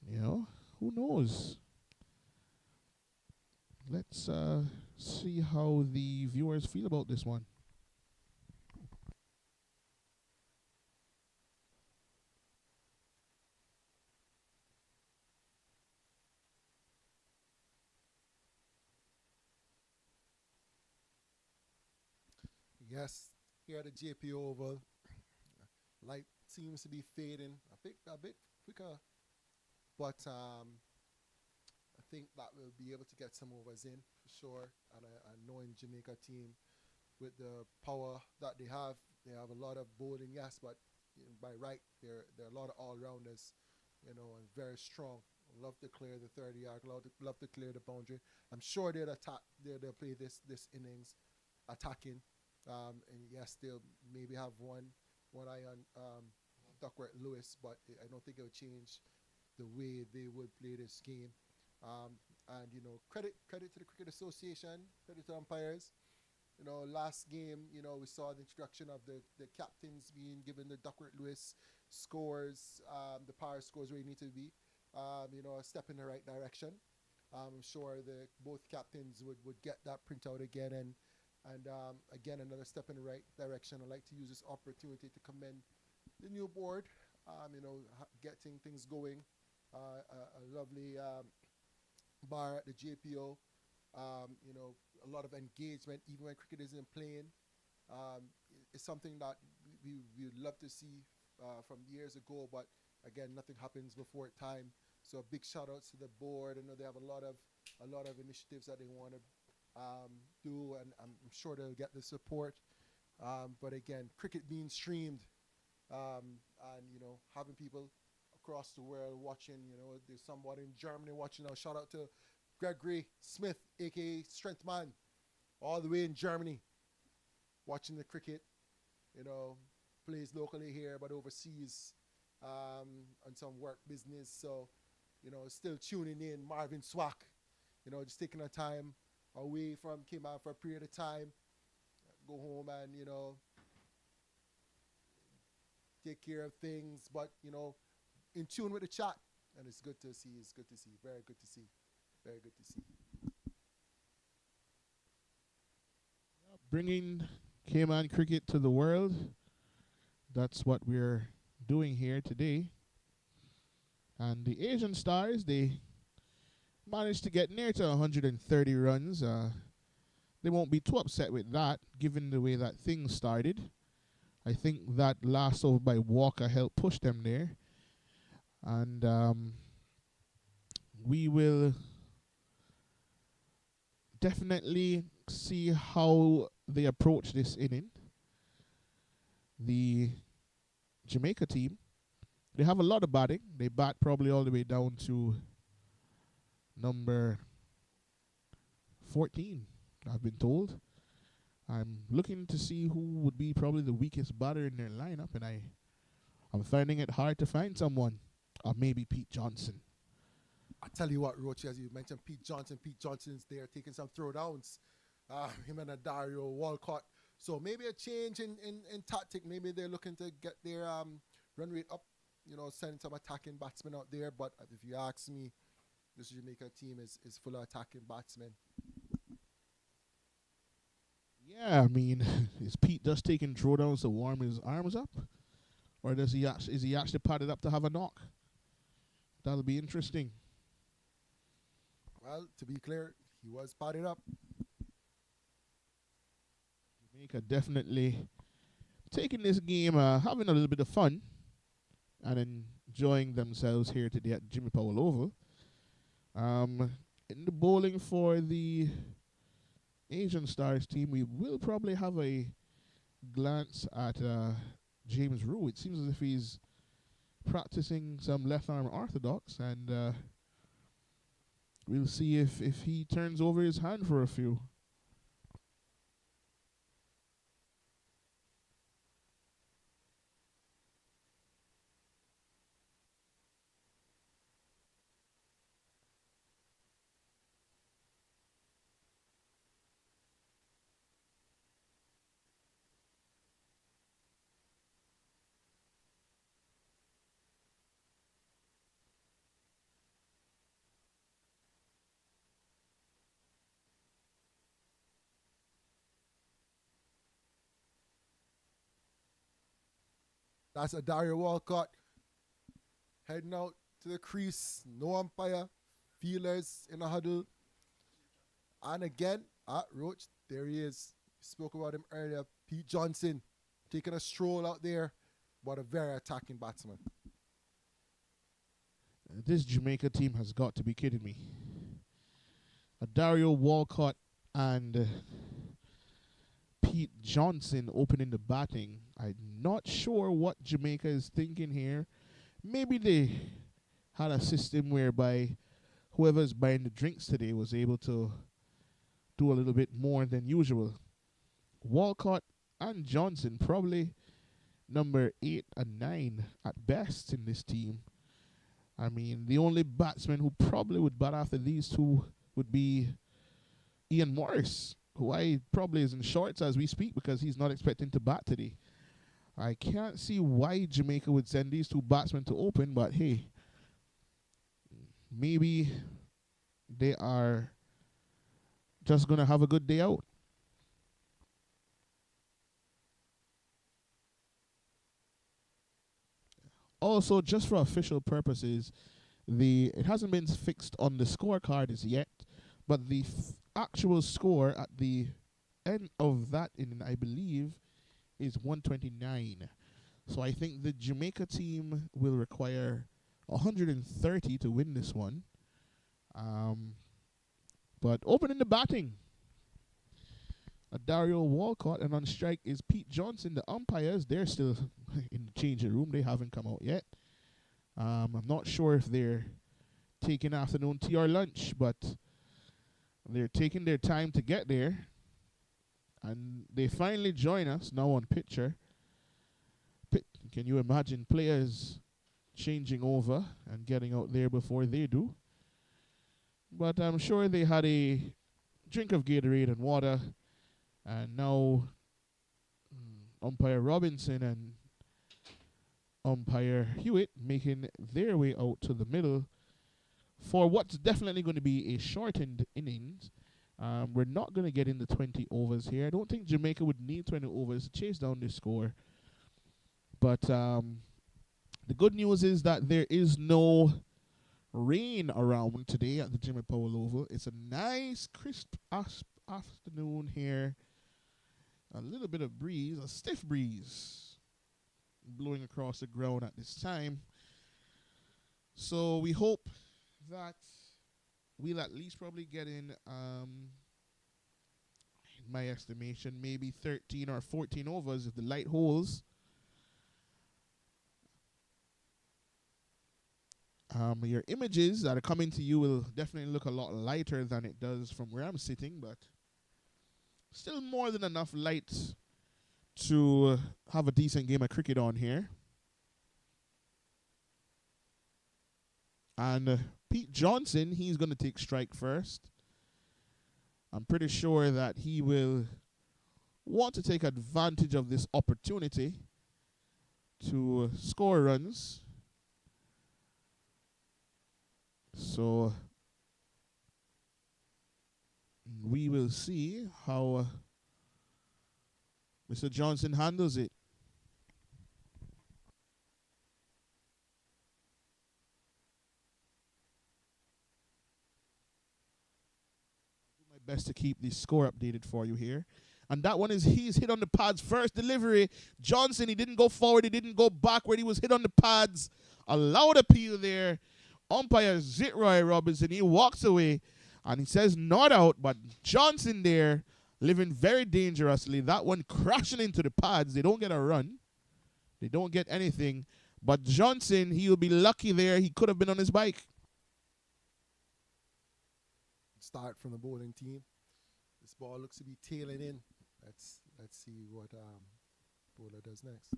who knows? Let's see how the viewers feel about this one. Yes, here at the JP Oval, light seems to be fading a bit quicker, but I think that we'll be able to get some overs in for sure. And I know in Jamaica team, with the power that they have a lot of bowling, yes, but by right, there are a lot of all-rounders, and very strong. Love to clear the 30-yard, love to clear the boundary. I'm sure they'll play this innings attacking. And yes, they'll maybe have one eye on Duckworth Lewis, but I don't think it'll change the way they would play this game. And credit to the Cricket Association, credit to umpires. Last game, we saw the introduction of the captains being given the Duckworth Lewis scores, the power scores where you need to be. A step in the right direction. I'm sure both captains would get that printout again, and again, another step in the right direction. I'd like to use this opportunity to commend the new board, getting things going. A lovely bar at the JPO. A lot of engagement, even when cricket isn't playing. It's something that we would love to see from years ago, but again, nothing happens before time. So a big shout outs to the board. I know they have a lot of initiatives that they want to do, and I'm sure they'll get the support. But again, cricket being streamed, and having people across the world watching. There's somebody in Germany watching now. Shout out to Gregory Smith, aka Strength Man, all the way in Germany, watching the cricket. Plays locally here, but overseas on some work business. So, still tuning in. Marvin Swack, just taking a time away from, came out for a period of time, go home and, take care of things, but, in tune with the chat. And it's good to see, very good to see, very good to see. Bringing Cayman cricket to the world. That's what we're doing here today. And the Asian Stars, they managed to get near to 130 runs. They won't be too upset with that, given the way that things started. I think that last over by Walker helped push them there. And we will definitely see how they approach this inning. The Jamaica team, they have a lot of batting. They bat probably all the way down to number 14, I've been told. I'm looking to see who would be probably the weakest batter in their lineup, and I'm finding it hard to find someone. Or maybe Pete Johnson. I tell you what, Roach, as you mentioned Pete Johnson. Pete Johnson's there taking some throwdowns. Him and a Dario Walcott. So maybe a change in tactic. Maybe they're looking to get their run rate up. Send some attacking batsmen out there. But if you ask me, this Jamaica team is full of attacking batsmen. Yeah, I mean, is Pete just taking throwdowns to warm his arms up? Or is he actually padded up to have a knock? That'll be interesting. Well, to be clear, he was padded up. Jamaica definitely taking this game, having a little bit of fun and enjoying themselves here today at Jimmy Powell Oval. In the bowling for the Asian Stars team, we will probably have a glance at James Rue. It seems as if he's practicing some left arm orthodox, and we'll see if he turns over his hand for a few. That's a Dario Walcott heading out to the crease. No umpire. Feelers in a huddle. And again, Roach, there he is. Spoke about him earlier. Pete Johnson taking a stroll out there, but a very attacking batsman. This Jamaica team has got to be kidding me. Dario Walcott and Pete Johnson opening the batting. I'm not sure what Jamaica is thinking here. Maybe they had a system whereby whoever's buying the drinks today was able to do a little bit more than usual. Walcott and Johnson probably number 8 and 9 at best in this team. I mean, the only batsman who probably would bat after these two would be Ian Morris, who probably is in shorts as we speak because he's not expecting to bat today. I can't see why Jamaica would send these two batsmen to open, but hey, maybe they are just going to have a good day out. Also, just for official purposes, it hasn't been fixed on the scorecard as yet, but the actual score at the end of that inning, I believe, is 129. So I think the Jamaica team will require 130 to win this one. But opening the batting, Dario Walcott, and on strike is Pete Johnson. The umpires, they're still in the changing room. They haven't come out yet. I'm not sure if they're taking afternoon tea or lunch, but they're taking their time to get there. And they finally join us now on picture. Can you imagine players changing over and getting out there before they do? But I'm sure they had a drink of Gatorade and water. And now umpire Robinson and umpire Hewitt making their way out to the middle for what's definitely going to be a shortened innings. We're not going to get into 20 overs here. I don't think Jamaica would need 20 overs to chase down this score. But the good news is that there is no rain around today at the Jimmy Powell Oval. It's a nice, crisp afternoon here. A little bit of breeze, a stiff breeze. blowing across the ground at this time. So we hope that we'll at least probably get in my estimation, maybe 13 or 14 overs if the light holds. Your images that are coming to you will definitely look a lot lighter than it does from where I'm sitting, but still more than enough light to have a decent game of cricket on here. And Pete Johnson, he's going to take strike first. I'm pretty sure that he will want to take advantage of this opportunity to score runs. So we will see how Mr. Johnson handles it. Best to keep the score updated for you here. And that one is he's hit on the pads. First delivery. Johnson, he didn't go forward. He didn't go backward. He was hit on the pads. A loud appeal there. Umpire Zitroy Robinson, he walks away and he says not out, but Johnson there living very dangerously. That one crashing into the pads. They don't get a run. They don't get anything. But Johnson, he'll be lucky there. He could have been on his bike. Start from the bowling team. This ball looks to be tailing in. Let's see what bowler does next.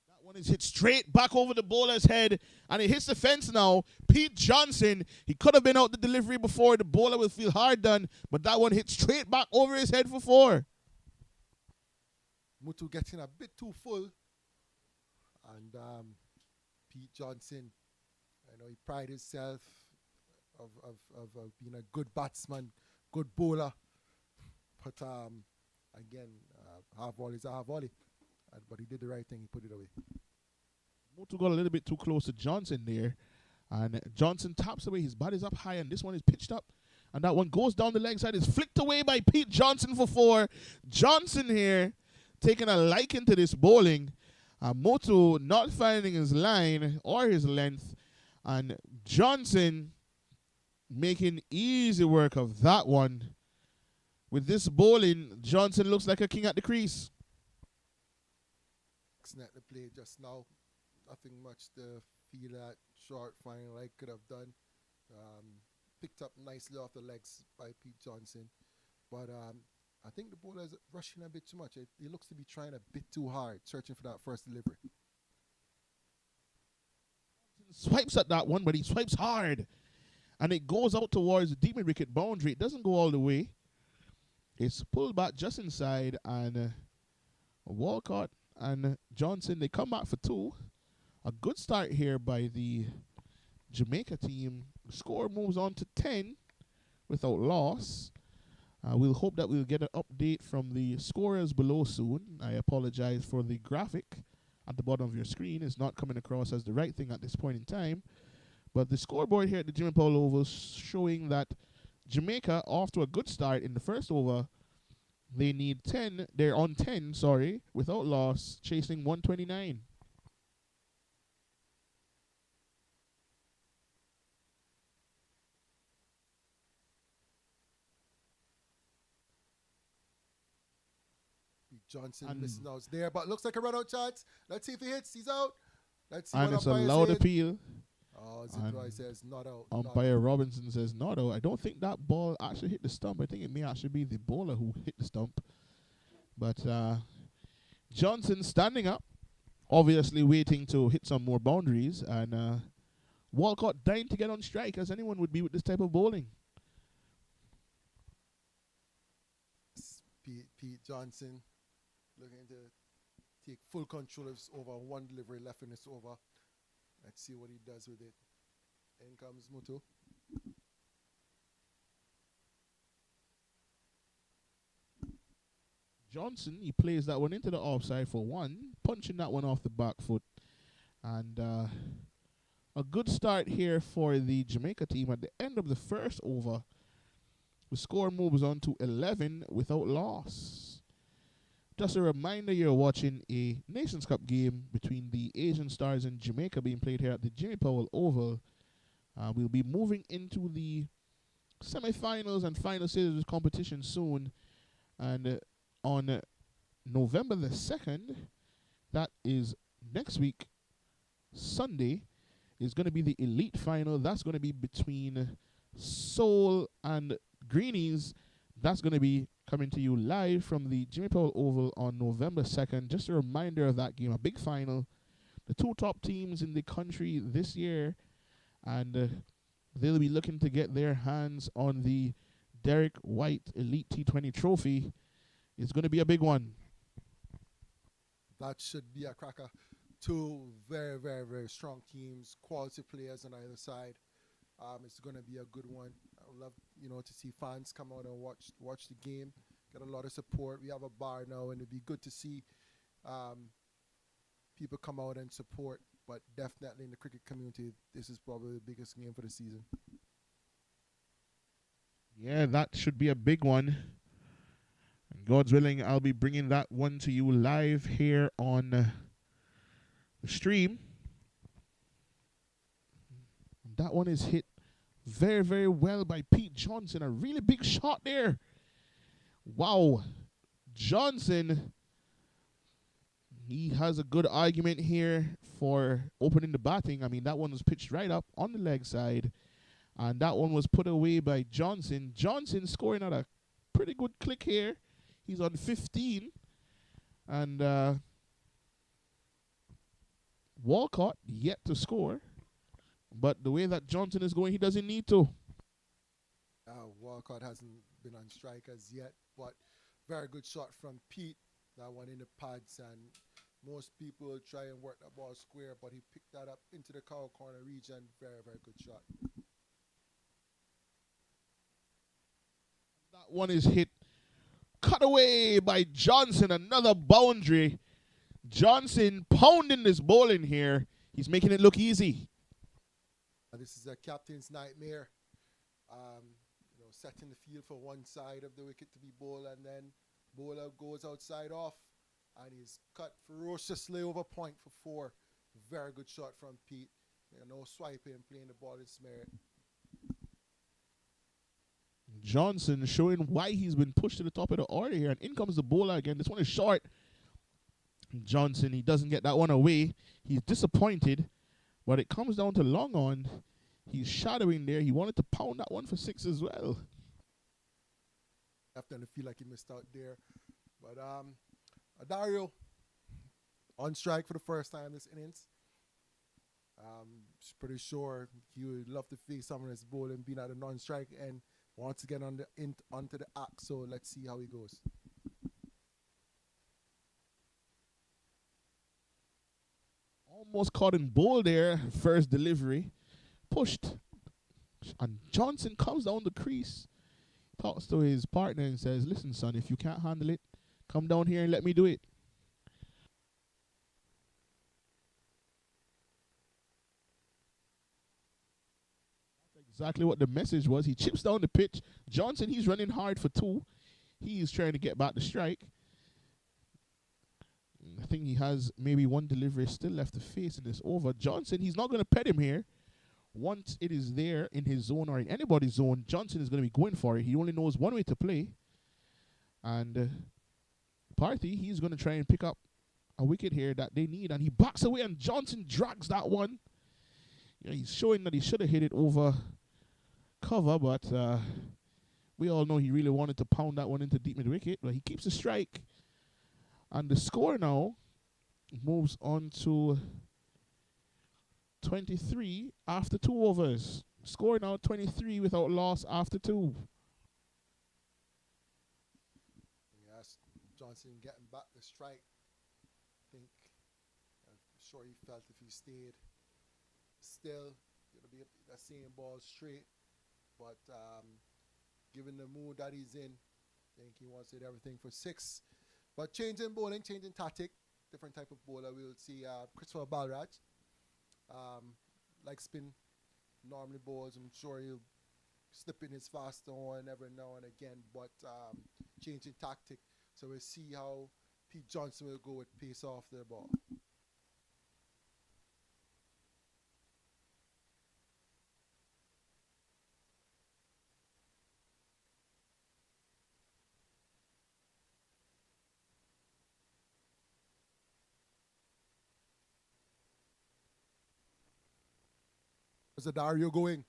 That one is hit straight back over the bowler's head, and it hits the fence now. Pete Johnson, he could have been out the delivery before. The bowler will feel hard done, but that one hit straight back over his head for 4. Mutu getting a bit too full, and Pete Johnson, I know he pride himself of being a good batsman, good bowler. But again, half volley is a half volley. But he did the right thing. He put it away. Mutu got a little bit too close to Johnson there. And Johnson taps away. His body's up high, and this one is pitched up. And that one goes down the leg side. It's flicked away by Pete Johnson for 4. Johnson here taking a liking to this bowling. Mutu not finding his line or his length. And Johnson making easy work of that one. With this bowling, Johnson looks like a king at the crease. Snap the play just now. Nothing much to feel that short final leg could have done. Picked up nicely off the legs by Pete Johnson. But I think the bowler is rushing a bit too much. He looks to be trying a bit too hard, searching for that first delivery. Swipes at that one, but he swipes hard. And it goes out towards the deep mid-wicket boundary. It doesn't go all the way. It's pulled back just inside, and Walcott and Johnson, they come back for 2. A good start here by the Jamaica team. Score moves on to 10 without loss. We'll hope that we'll get an update from the scorers below soon. I apologize for the graphic at the bottom of your screen. It's not coming across as the right thing at this point in time. But the scoreboard here at the Jimmy Powell Oval showing that Jamaica off to a good start in the first over. They need 10. They're on 10, without loss, chasing 129. Johnson missing out there, but looks like a run-out chance. Let's see if he hits. He's out. Let's see and what it's a umpire loud said. appeal. Oh, Zitroy says not out. Umpire Robinson says not out. I don't think that ball actually hit the stump. I think it may actually be the bowler who hit the stump. But Johnson standing up, obviously waiting to hit some more boundaries, and Walcott dying to get on strike, as anyone would be with this type of bowling. Pete Johnson looking to take full control of this over. 1 delivery left in this over. Let's see what he does with it. In comes Mutu. Johnson, he plays that one into the offside for 1, punching that one off the back foot. And a good start here for the Jamaica team at the end of the first over. The score moves on to 11 without loss. Just a reminder, you're watching a Nations Cup game between the Asian Stars and Jamaica being played here at the Jimmy Powell Oval. We'll be moving into the semi-finals and final stages of this competition soon. And on November the 2nd, that is next week, Sunday, is going to be the elite final. That's going to be between Seoul and Greenies. That's going to be coming to you live from the Jimmy Powell Oval on November 2nd. Just a reminder of that game, a big final. The two top teams in the country this year, and they'll be looking to get their hands on the Derek White Elite T20 trophy. It's going to be a big one. That should be a cracker. Two very, very, very strong teams, quality players on either side. It's going to be a good one. I would love, to see fans come out and watch the game, get a lot of support. We have a bar now, and it'd be good to see people come out and support. But definitely in the cricket community, this is probably the biggest game for the season. Yeah, that should be a big one. And God's willing, I'll be bringing that one to you live here on the stream. That one is hit very, very well by Pete Johnson. A really big shot there. Wow. Johnson, he has a good argument here for opening the batting. I mean, that one was pitched right up on the leg side. And that one was put away by Johnson. Johnson scoring at a pretty good click here. He's on 15. And Walcott yet to score. But the way that Johnson is going, he doesn't need to. Walcott hasn't been on strike as yet, but very good shot from Pete. That one in the pads, and most people try and work that ball square, but he picked that up into the cow corner region. Very, very good shot. That one is hit. Cut away by Johnson. Another boundary. Johnson pounding this ball in here. He's making it look easy. This is a captain's nightmare. Setting the field for one side of the wicket to be bowled, and then bowler goes outside off, and he's cut ferociously over point for 4. Very good shot from Pete. No swiping, playing the ball in merit. Johnson showing why he's been pushed to the top of the order here, and in comes the bowler again. This one is short. Johnson, he doesn't get that one away. He's disappointed, but it comes down to long on. He's shadowing there. He wanted to pound that one for 6 as well. Definitely feel like he missed out there. But Dario on strike for the first time this innings. Pretty sure he would love to face someone that's bowling, being at a non-strike, and wants to get onto the act. So let's see how he goes. Almost caught in bowl there. First delivery. Pushed. And Johnson comes down the crease. Talks to his partner and says, listen, son, if you can't handle it, come down here and let me do it. That's exactly what the message was. He chips down the pitch. Johnson, he's running hard for 2. He's trying to get back the strike. I think he has maybe one delivery still left to face in this over. Johnson, he's not going to pet him here. Once it is there in his zone or in anybody's zone, Johnson is going to be going for it. He only knows one way to play. And Parthy, he's going to try and pick up a wicket here that they need. And he backs away, and Johnson drags that one. He's showing that he should have hit it over cover, but we all know he really wanted to pound that one into deep mid wicket. But he keeps the strike. And the score now moves on to 23 after 2 overs. Score now 23 without loss after 2. Yes, Johnson getting back the strike. I'm sure he felt if he stayed still, it'll be the same ball straight. But given the mood that he's in, I think he wants to hit everything for 6. But changing bowling, changing tactic, different type of bowler. We'll see Christopher Balraj. Like spin, normally bowls. I'm sure he'll slip in his faster one every now and again, but changing tactic. So we'll see how Pete Johnson will go with pace off the ball. Where's Dario going?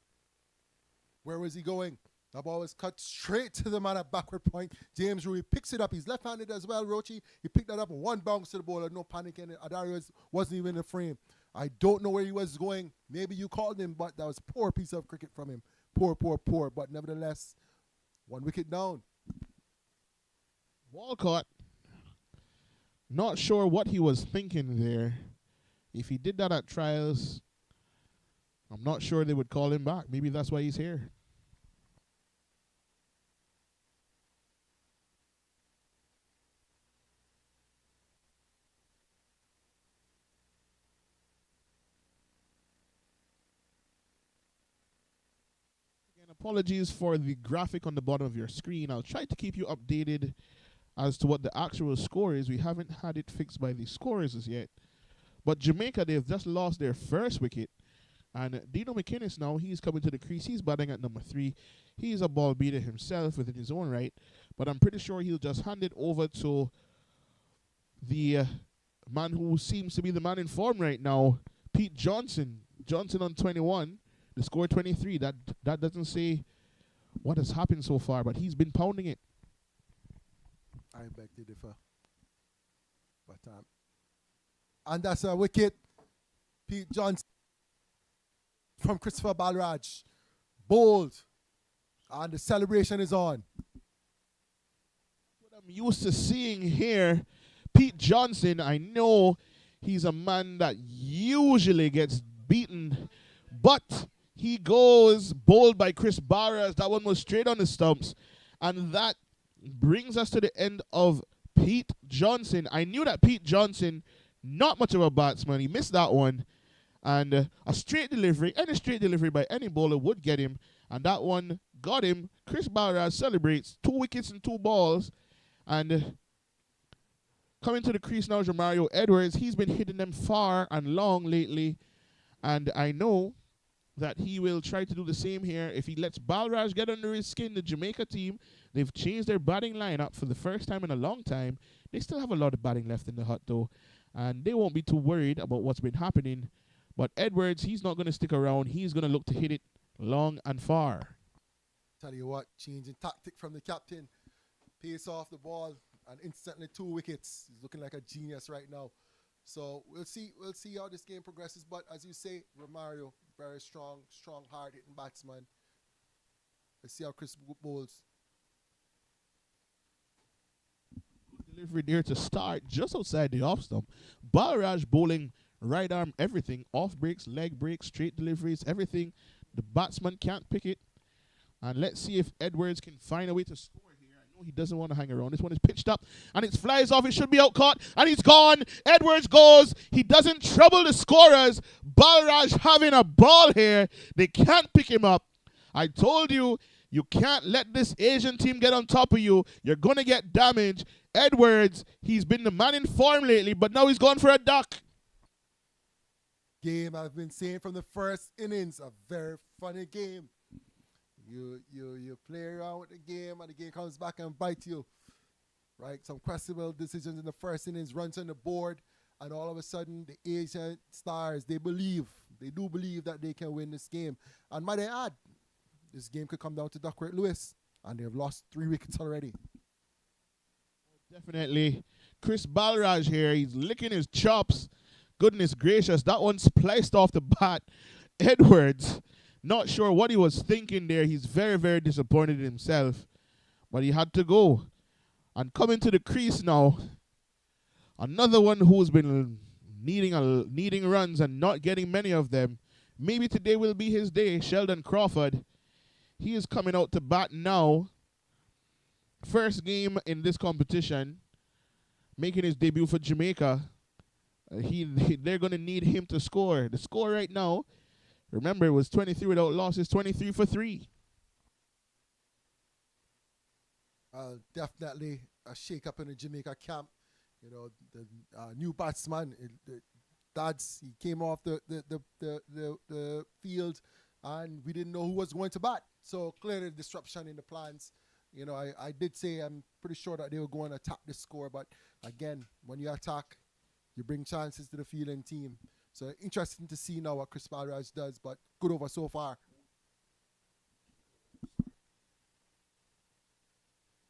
Where was he going? The ball was cut straight to the man at backward point. James Rui picks it up. He's left-handed as well, Rochi. He picked that up and one bounce to the ball. No panic in it. Adario wasn't even in the frame. I don't know where he was going. Maybe you called him, but that was poor piece of cricket from him. Poor. But nevertheless, 1 wicket down. Walcott, not sure what he was thinking there. If he did that at trials, I'm not sure they would call him back. Maybe that's why he's here. Again, apologies for the graphic on the bottom of your screen. I'll try to keep you updated as to what the actual score is. We haven't had it fixed by the scorers as yet. But Jamaica, they've just lost their first wicket. And Dino McInnes now, he's coming to the crease. He's batting at number 3. He's a ball beater himself within his own right. But I'm pretty sure he'll just hand it over to the man who seems to be the man in form right now, Pete Johnson. Johnson on 21. The score 23. That doesn't say what has happened so far, but he's been pounding it. I beg to differ. But and that's a wicket. Pete Johnson from Christopher Balraj. Bold. And the celebration is on. What I'm used to seeing here, Pete Johnson, I know he's a man that usually gets beaten, but he goes bowled by Chris Barras. That one was straight on the stumps. And that brings us to the end of Pete Johnson. I knew that Pete Johnson, not much of a batsman. He missed that one. And a straight delivery, any straight delivery by any bowler would get him. And that one got him. Chris Barras celebrates 2 wickets and 2 balls. And coming to the crease now is Mario Edwards. He's been hitting them far and long lately. And I know that he will try to do the same here. If he lets Balraj get under his skin, the Jamaica team, they've changed their batting lineup for the first time in a long time. They still have a lot of batting left in the hut, though. And they won't be too worried about what's been happening. But Edwards, he's not going to stick around. He's going to look to hit it long and far. Tell you what, changing tactic from the captain. Pace off the ball and instantly 2 wickets. He's looking like a genius right now. So we'll see how this game progresses. But as you say, Romario, very strong, hard-hitting batsman. Let's see how Chris bowls. Delivery there to start just outside the off stump. Balraj bowling right arm, everything. Off breaks, leg breaks, straight deliveries, everything. The batsman can't pick it. And let's see if Edwards can find a way to score here. I know he doesn't want to hang around. This one is pitched up and it flies off. It should be out caught and he's gone. Edwards goes. He doesn't trouble the scorers. Balraj having a ball here. They can't pick him up. I told you, you can't let this Asian team get on top of you. You're going to get damage. Edwards, he's been the man in form lately, but now he's gone for a duck. Game I've been saying from the first innings, a very funny game. You play around with the game and the game comes back and bite you. Right? Some questionable decisions in the first innings, runs on the board, and all of a sudden the Asian stars, they do believe that they can win this game. And might I add, this game could come down to Duckworth Lewis, and they've lost 3 wickets already. Definitely. Chris Balraj here, he's licking his chops. Goodness gracious, that one spliced off the bat. Edwards, not sure what he was thinking there. He's very, very disappointed in himself. But he had to go. And coming to the crease now, another one who's been needing runs and not getting many of them. Maybe today will be his day, Sheldon Crawford. He is coming out to bat now. First game in this competition, making his debut for Jamaica. They're going to need him to score. The score right now, remember, it was 23 without losses, 23 for 3. Definitely a shake-up in the Jamaica camp. You know, the new batsman, he came off the field, and we didn't know who was going to bat. So clearly, disruption in the plans. You know, I did say I'm pretty sure that they were going to attack the score, but again, when you attack, you bring chances to the fielding team. So interesting to see now what Chris Balraj does, but good over so far.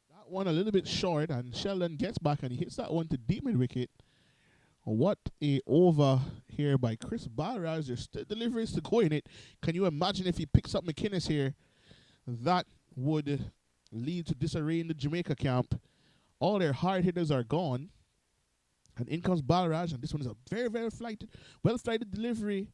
That one a little bit short, and Sheldon gets back and he hits that one to deep mid wicket. What a over here by Chris Balraj. There's still deliveries to go in it. Can you imagine if he picks up McInnes here? That would lead to disarray in the Jamaica camp. All their hard hitters are gone. And in comes Balraj, and this one is a very, very well-flighted delivery.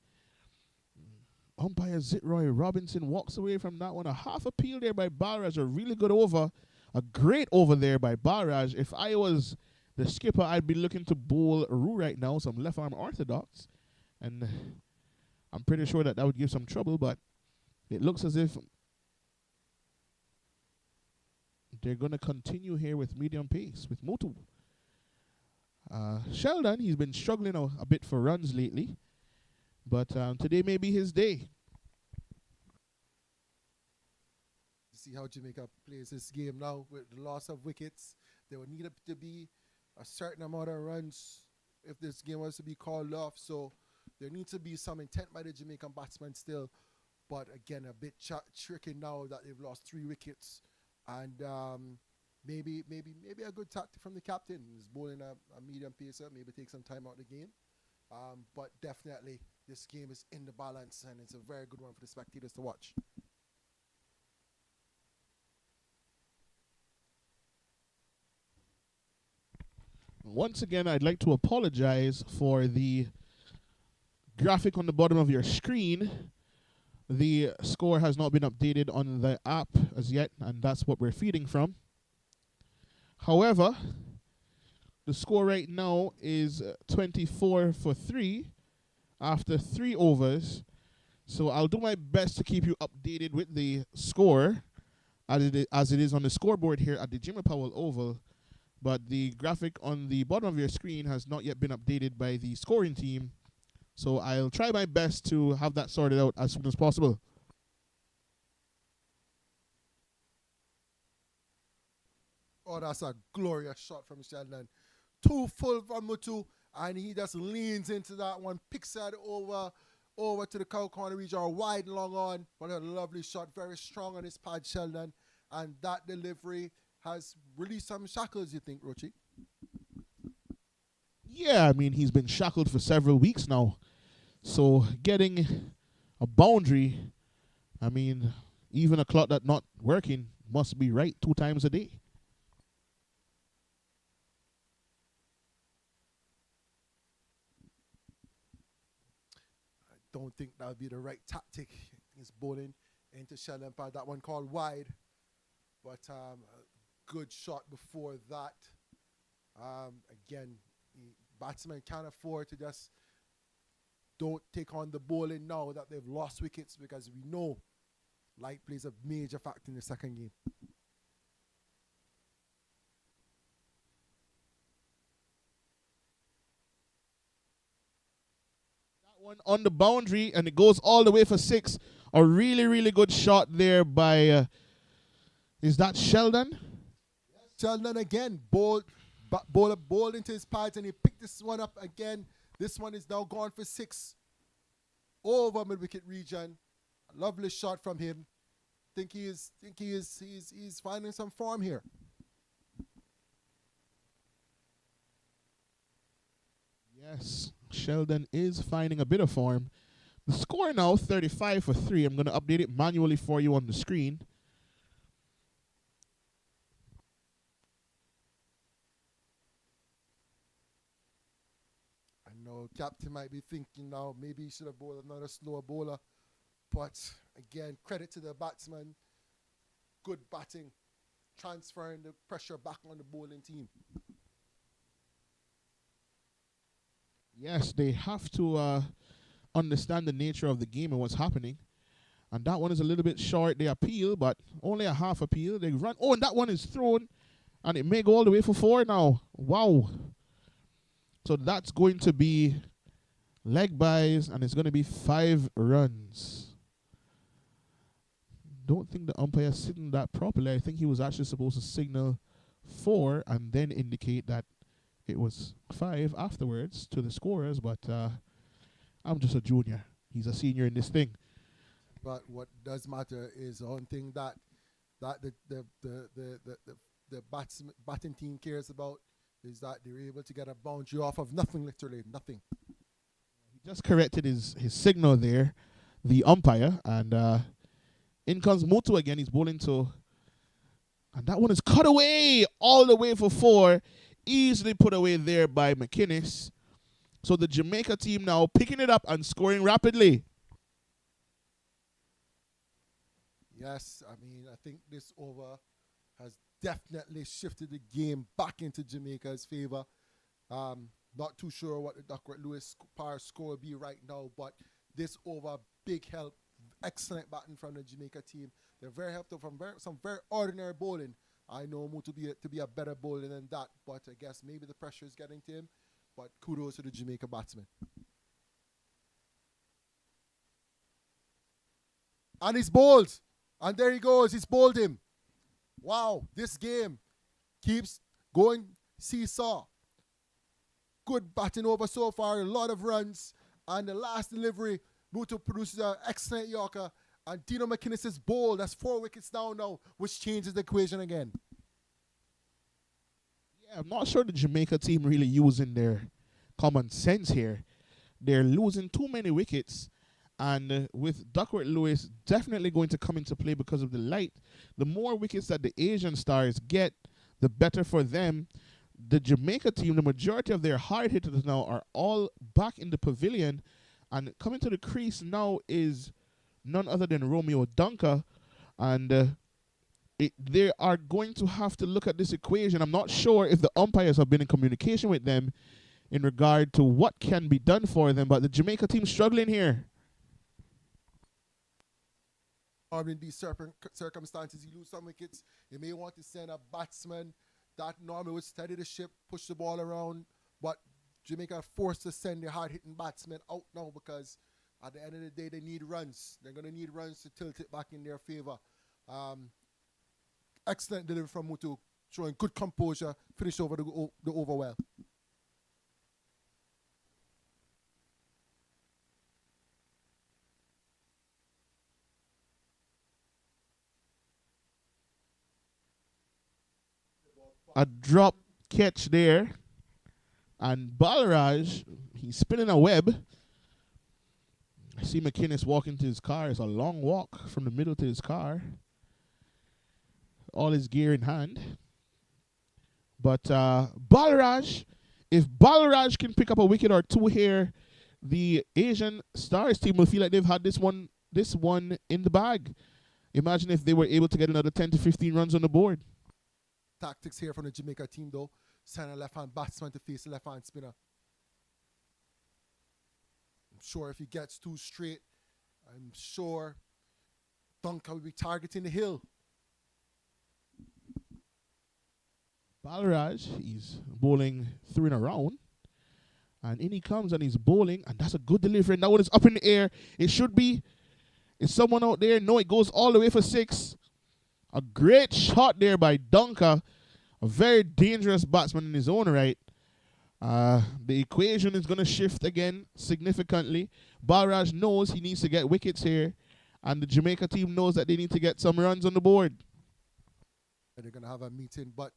Umpire Zitroy Robinson walks away from that one. A half appeal there by Balraj. A really good over. A great over there by Balraj. If I was the skipper, I'd be looking to bowl Roo right now, some left-arm orthodox. And I'm pretty sure that would give some trouble, but it looks as if they're going to continue here with medium pace, with Motu. Sheldon, he's been struggling a bit for runs lately, but today may be his day. See how Jamaica plays this game now with the loss of wickets. There would need to be a certain amount of runs if this game was to be called off. So there needs to be some intent by the Jamaican batsmen still. But again, a bit tricky now that they've lost 3 wickets. And maybe a good tactic from the captain is bowling a medium pacer, maybe take some time out of the game. But definitely this game is in the balance, and it's a very good one for the spectators to watch. Once again, I'd like to apologize for the graphic on the bottom of your screen. The score has not been updated on the app as yet, and that's what we're feeding from. However, the score right now is 24 for 3 after 3 overs. So I'll do my best to keep you updated with the score as it is on the scoreboard here at the Jimmy Powell Oval. But the graphic on the bottom of your screen has not yet been updated by the scoring team. So I'll try my best to have that sorted out as soon as possible. Oh, that's a glorious shot from Sheldon. 2 full from Mutu, and he just leans into that one, picks that over to the cow corner region, or wide long on. What a lovely shot, very strong on his pad, Sheldon. And that delivery has released some shackles, you think, Rochi? Yeah, I mean, he's been shackled for several weeks now. So getting a boundary, I mean, even a clock that's not working must be right 2 times a day. I don't think that would be the right tactic. He's bowling into Sheldon pad. That one called wide. But a good shot before that. Again, the batsmen can't afford to just don't take on the bowling now that they've lost wickets, because we know light plays a major factor in the second game. That one on the boundary, and it goes all the way for 6. A really, really good shot there by, is that Sheldon? Sheldon again, bowled into his pads, and he picked this one up again. This one is now gone for 6 over mid-wicket region. A lovely shot from him. He's finding some form here. Yes, Sheldon is finding a bit of form. The score now 35 for 3. I'm going to update it manually for you on the screen. Captain might be thinking now maybe he should have bowled another slower bowler. But again, credit to the batsman. Good batting, transferring the pressure back on the bowling team. Yes, they have to understand the nature of the game and what's happening. And that one is a little bit short. They appeal, but only a half appeal. They run. Oh, and that one is thrown. And it may go all the way for 4 now. Wow. So that's going to be leg byes, and it's going to be 5 runs. Don't think the umpire signaled that properly. I think he was actually supposed to signal 4 and then indicate that it was 5 afterwards to the scorers, but I'm just a junior. He's a senior in this thing. But what does matter is one thing that the batting team cares about is that they're able to get a boundary off of nothing, literally nothing. He just corrected his signal there, the umpire, and in comes Mutu again. He's bowling to, and that one is cut away all the way for 4. Easily put away there by McInnes. So the Jamaica team now picking it up and scoring rapidly. Yes, I mean, I think this over has definitely shifted the game back into Jamaica's favor. Not too sure what the Duckworth Lewis power score will be right now, but this over, big help, excellent batting from the Jamaica team. They're very helpful from some very ordinary bowling. I know Mo to be a better bowler than that, but I guess maybe the pressure is getting to him. But kudos to the Jamaica batsman. And he's bowled. And there he goes. He's bowled him. Wow, this game keeps going seesaw. Good batting over so far. A lot of runs. And the last delivery, Mutu produces an excellent Yorker. And Dino McInnes is bowled. That's 4 wickets down now, which changes the equation again. Yeah, I'm not sure the Jamaica team really using their common sense here. They're losing too many wickets. And with Duckworth Lewis definitely going to come into play because of the light, the more wickets that the Asian stars get, the better for them. The Jamaica team, the majority of their hard hitters now are all back in the pavilion. And coming to the crease now is none other than Romeo Dunker. And they are going to have to look at this equation. I'm not sure if the umpires have been in communication with them in regard to what can be done for them, but the Jamaica team struggling here. Or in these circumstances, you lose some wickets. You may want to send a batsman that normally would steady the ship, push the ball around, but Jamaica are forced to send their hard-hitting batsmen out now because at the end of the day, they need runs. They're going to need runs to tilt it back in their favor. Excellent delivery from Mutu, showing good composure, finish over the over well. A drop catch there. And Balraj, he's spinning a web. I see McInnes walking to his car. It's a long walk from the middle to his car. All his gear in hand. But Balraj, if Balraj can pick up a wicket or 2 here, the Asian Stars team will feel like they've had this one in the bag. Imagine if they were able to get another 10 to 15 runs on the board. Tactics here from the Jamaica team, though. Send a left-hand batsman to face a left-hand spinner. I'm sure if he gets too straight, I'm sure Duncan will be targeting the hill. Balraj, he's bowling 3 in a round. And in he comes and he's bowling, and that's a good delivery. And that one is up in the air. It should be. Is someone out there? No, it goes all the way for 6. A great shot there by Dunker. A very dangerous batsman in his own right. The equation is going to shift again significantly. Balraj knows he needs to get wickets here. And the Jamaica team knows that they need to get some runs on the board. They're going to have a meeting, but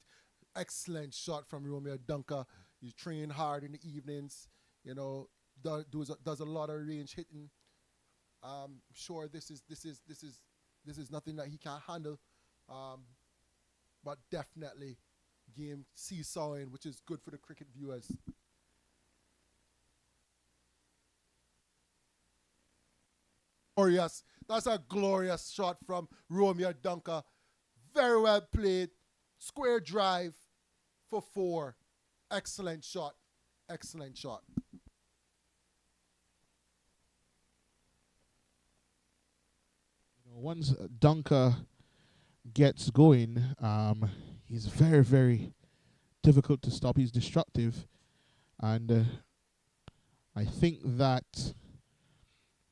excellent shot from Romeo Dunker. He's training hard in the evenings. You know, does a lot of range hitting. I'm sure this is nothing that he can't handle. But definitely game seesawing, which is good for the cricket viewers. Glorious. That's a glorious shot from Romeo Dunker. Very well played. Square drive for 4. Excellent shot. Excellent shot. Once Dunker gets going, he's very, very difficult to stop. He's destructive. And I think that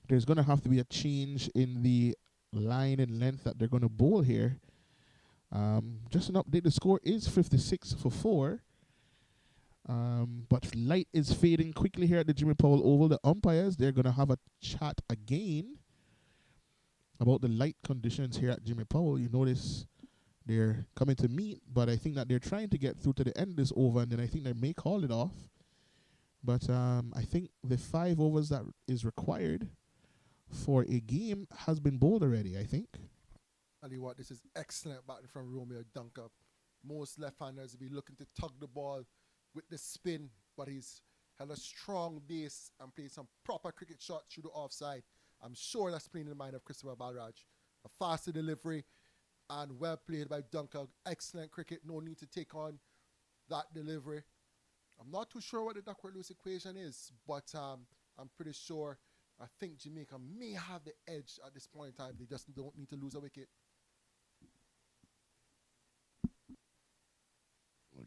there's going to have to be a change in the line and length that they're going to bowl here. Just an update, the score is 56 for 4. But light is fading quickly here at the Jimmy Powell Oval. The umpires, they're going to have a chat again about the light conditions here at Jimmy Powell. You notice they're coming to meet, but I think that they're trying to get through to the end of this over, and then I think they may call it off. But I think the 5 overs that is required for a game has been bowled already, I think. Tell you what, this is excellent batting from Romeo Dunker. Most left-handers will be looking to tug the ball with the spin, but he's held a strong base and played some proper cricket shots through the offside. I'm sure that's playing in the mind of Christopher Balraj. A faster delivery and well played by Dunker. Excellent cricket, no need to take on that delivery. I'm not too sure what the Duckworth-Lewis equation is, but I'm pretty sure I think Jamaica may have the edge at this point in time. They just don't need to lose a wicket.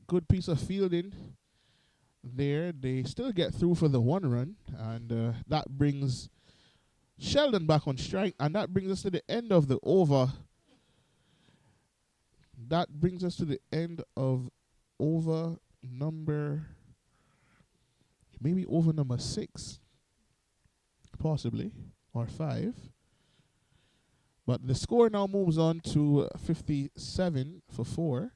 Good piece of fielding there. They still get through for the 1 run, and that brings Sheldon back on strike, and that brings us to the end of the over. That brings us to the end of over number, maybe over number 6, possibly, or 5. But the score now moves on to 57 for 4.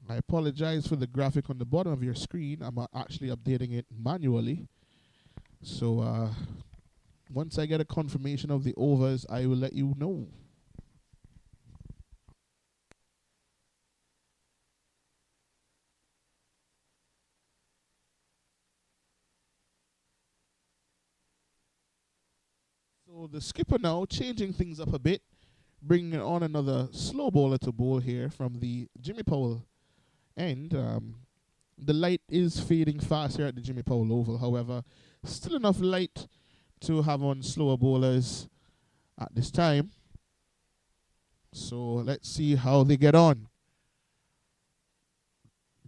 I apologize for the graphic on the bottom of your screen. I'm actually updating it manually. So once I get a confirmation of the overs, I will let you know. So the skipper now changing things up a bit, bringing on another slow bowler to bowl here from the Jimmy Powell end. The light is fading fast here at the Jimmy Powell Oval. However, still enough light to have on slower bowlers at this time. So let's see how they get on.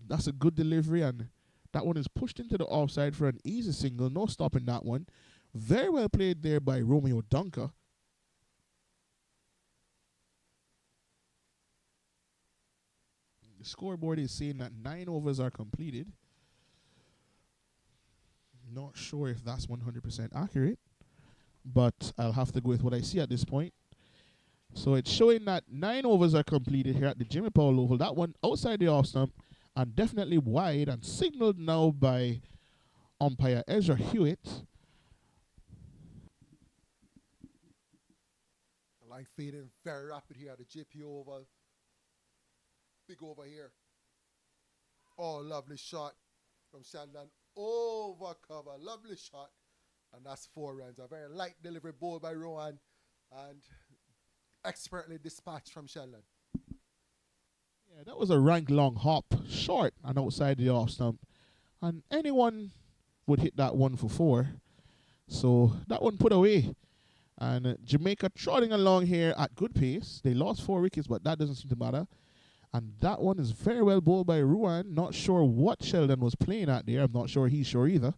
That's a good delivery, and that one is pushed into the offside for an easy single. No stopping that one. Very well played there by Romeo Dunker. The scoreboard is saying that 9 overs are completed. Not sure if that's 100% accurate, but I'll have to go with what I see at this point. So it's showing that 9 overs are completed here at the Jimmy Powell Oval. That one outside the off stump and definitely wide, and signaled now by umpire Ezra Hewitt. The line fading very rapid here at the JP Oval. Big over here. Oh, lovely shot from Sheldon. Over cover. Lovely shot. And that's 4 runs. A very light delivery ball by Rowan. And expertly dispatched from Sheldon. Yeah, that was a rank long hop. Short and outside the off stump. And anyone would hit that one for 4. So that one put away. And Jamaica trotting along here at good pace. They lost 4 wickets, but that doesn't seem to matter. And that one is very well bowled by Ruan. Not sure what Sheldon was playing at there. I'm not sure he's sure either.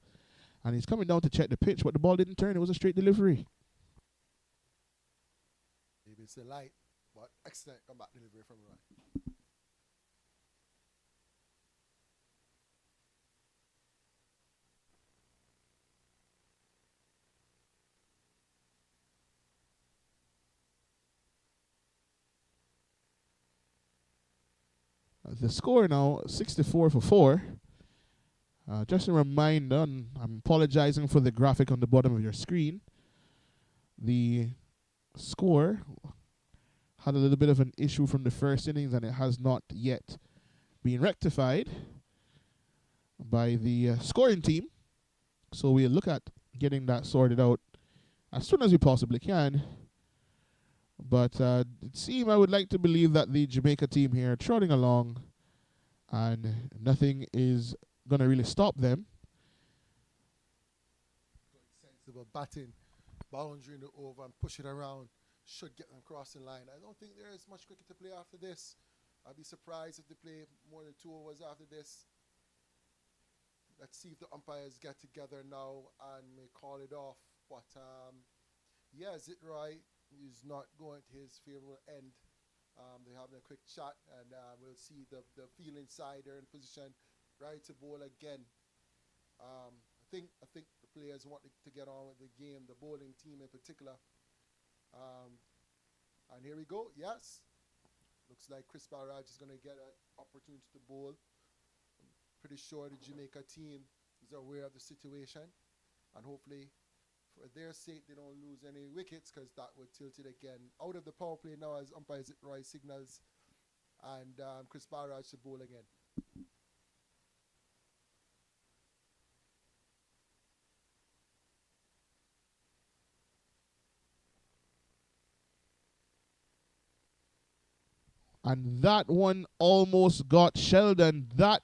And he's coming down to check the pitch, but the ball didn't turn. It was a straight delivery. Maybe it's a light, but excellent comeback delivery from Ruan. The score now, 64 for 4. Just a reminder, and I'm apologizing for the graphic on the bottom of your screen. The score had a little bit of an issue from the first innings, and it has not yet been rectified by the scoring team. So we'll look at getting that sorted out as soon as we possibly can. But it seems I would like to believe that the Jamaica team here are trotting along and nothing is going to really stop them. Sensible batting, boundary the over and push it around. Should get them crossing line. I don't think there is much cricket to play after this. I'd be surprised if they play more than 2 overs after this. let's see if the umpires get together now and may call it off. But yeah, Zitroy is not going to his favorable end. They're having a quick chat, and we'll see the field inside. They're in position, right to bowl again. I think the players want to get on with the game, the bowling team in particular. Um, and here we go. Yes, looks like Chris Balraj is going to get an opportunity to bowl. Pretty sure the Jamaica team is aware of the situation, and hopefully, for their sake, they don't lose any wickets because that would tilt it again. Out of the power play now as umpire Roy signals, and Chris Barrage to bowl again. And that one almost got Sheldon. That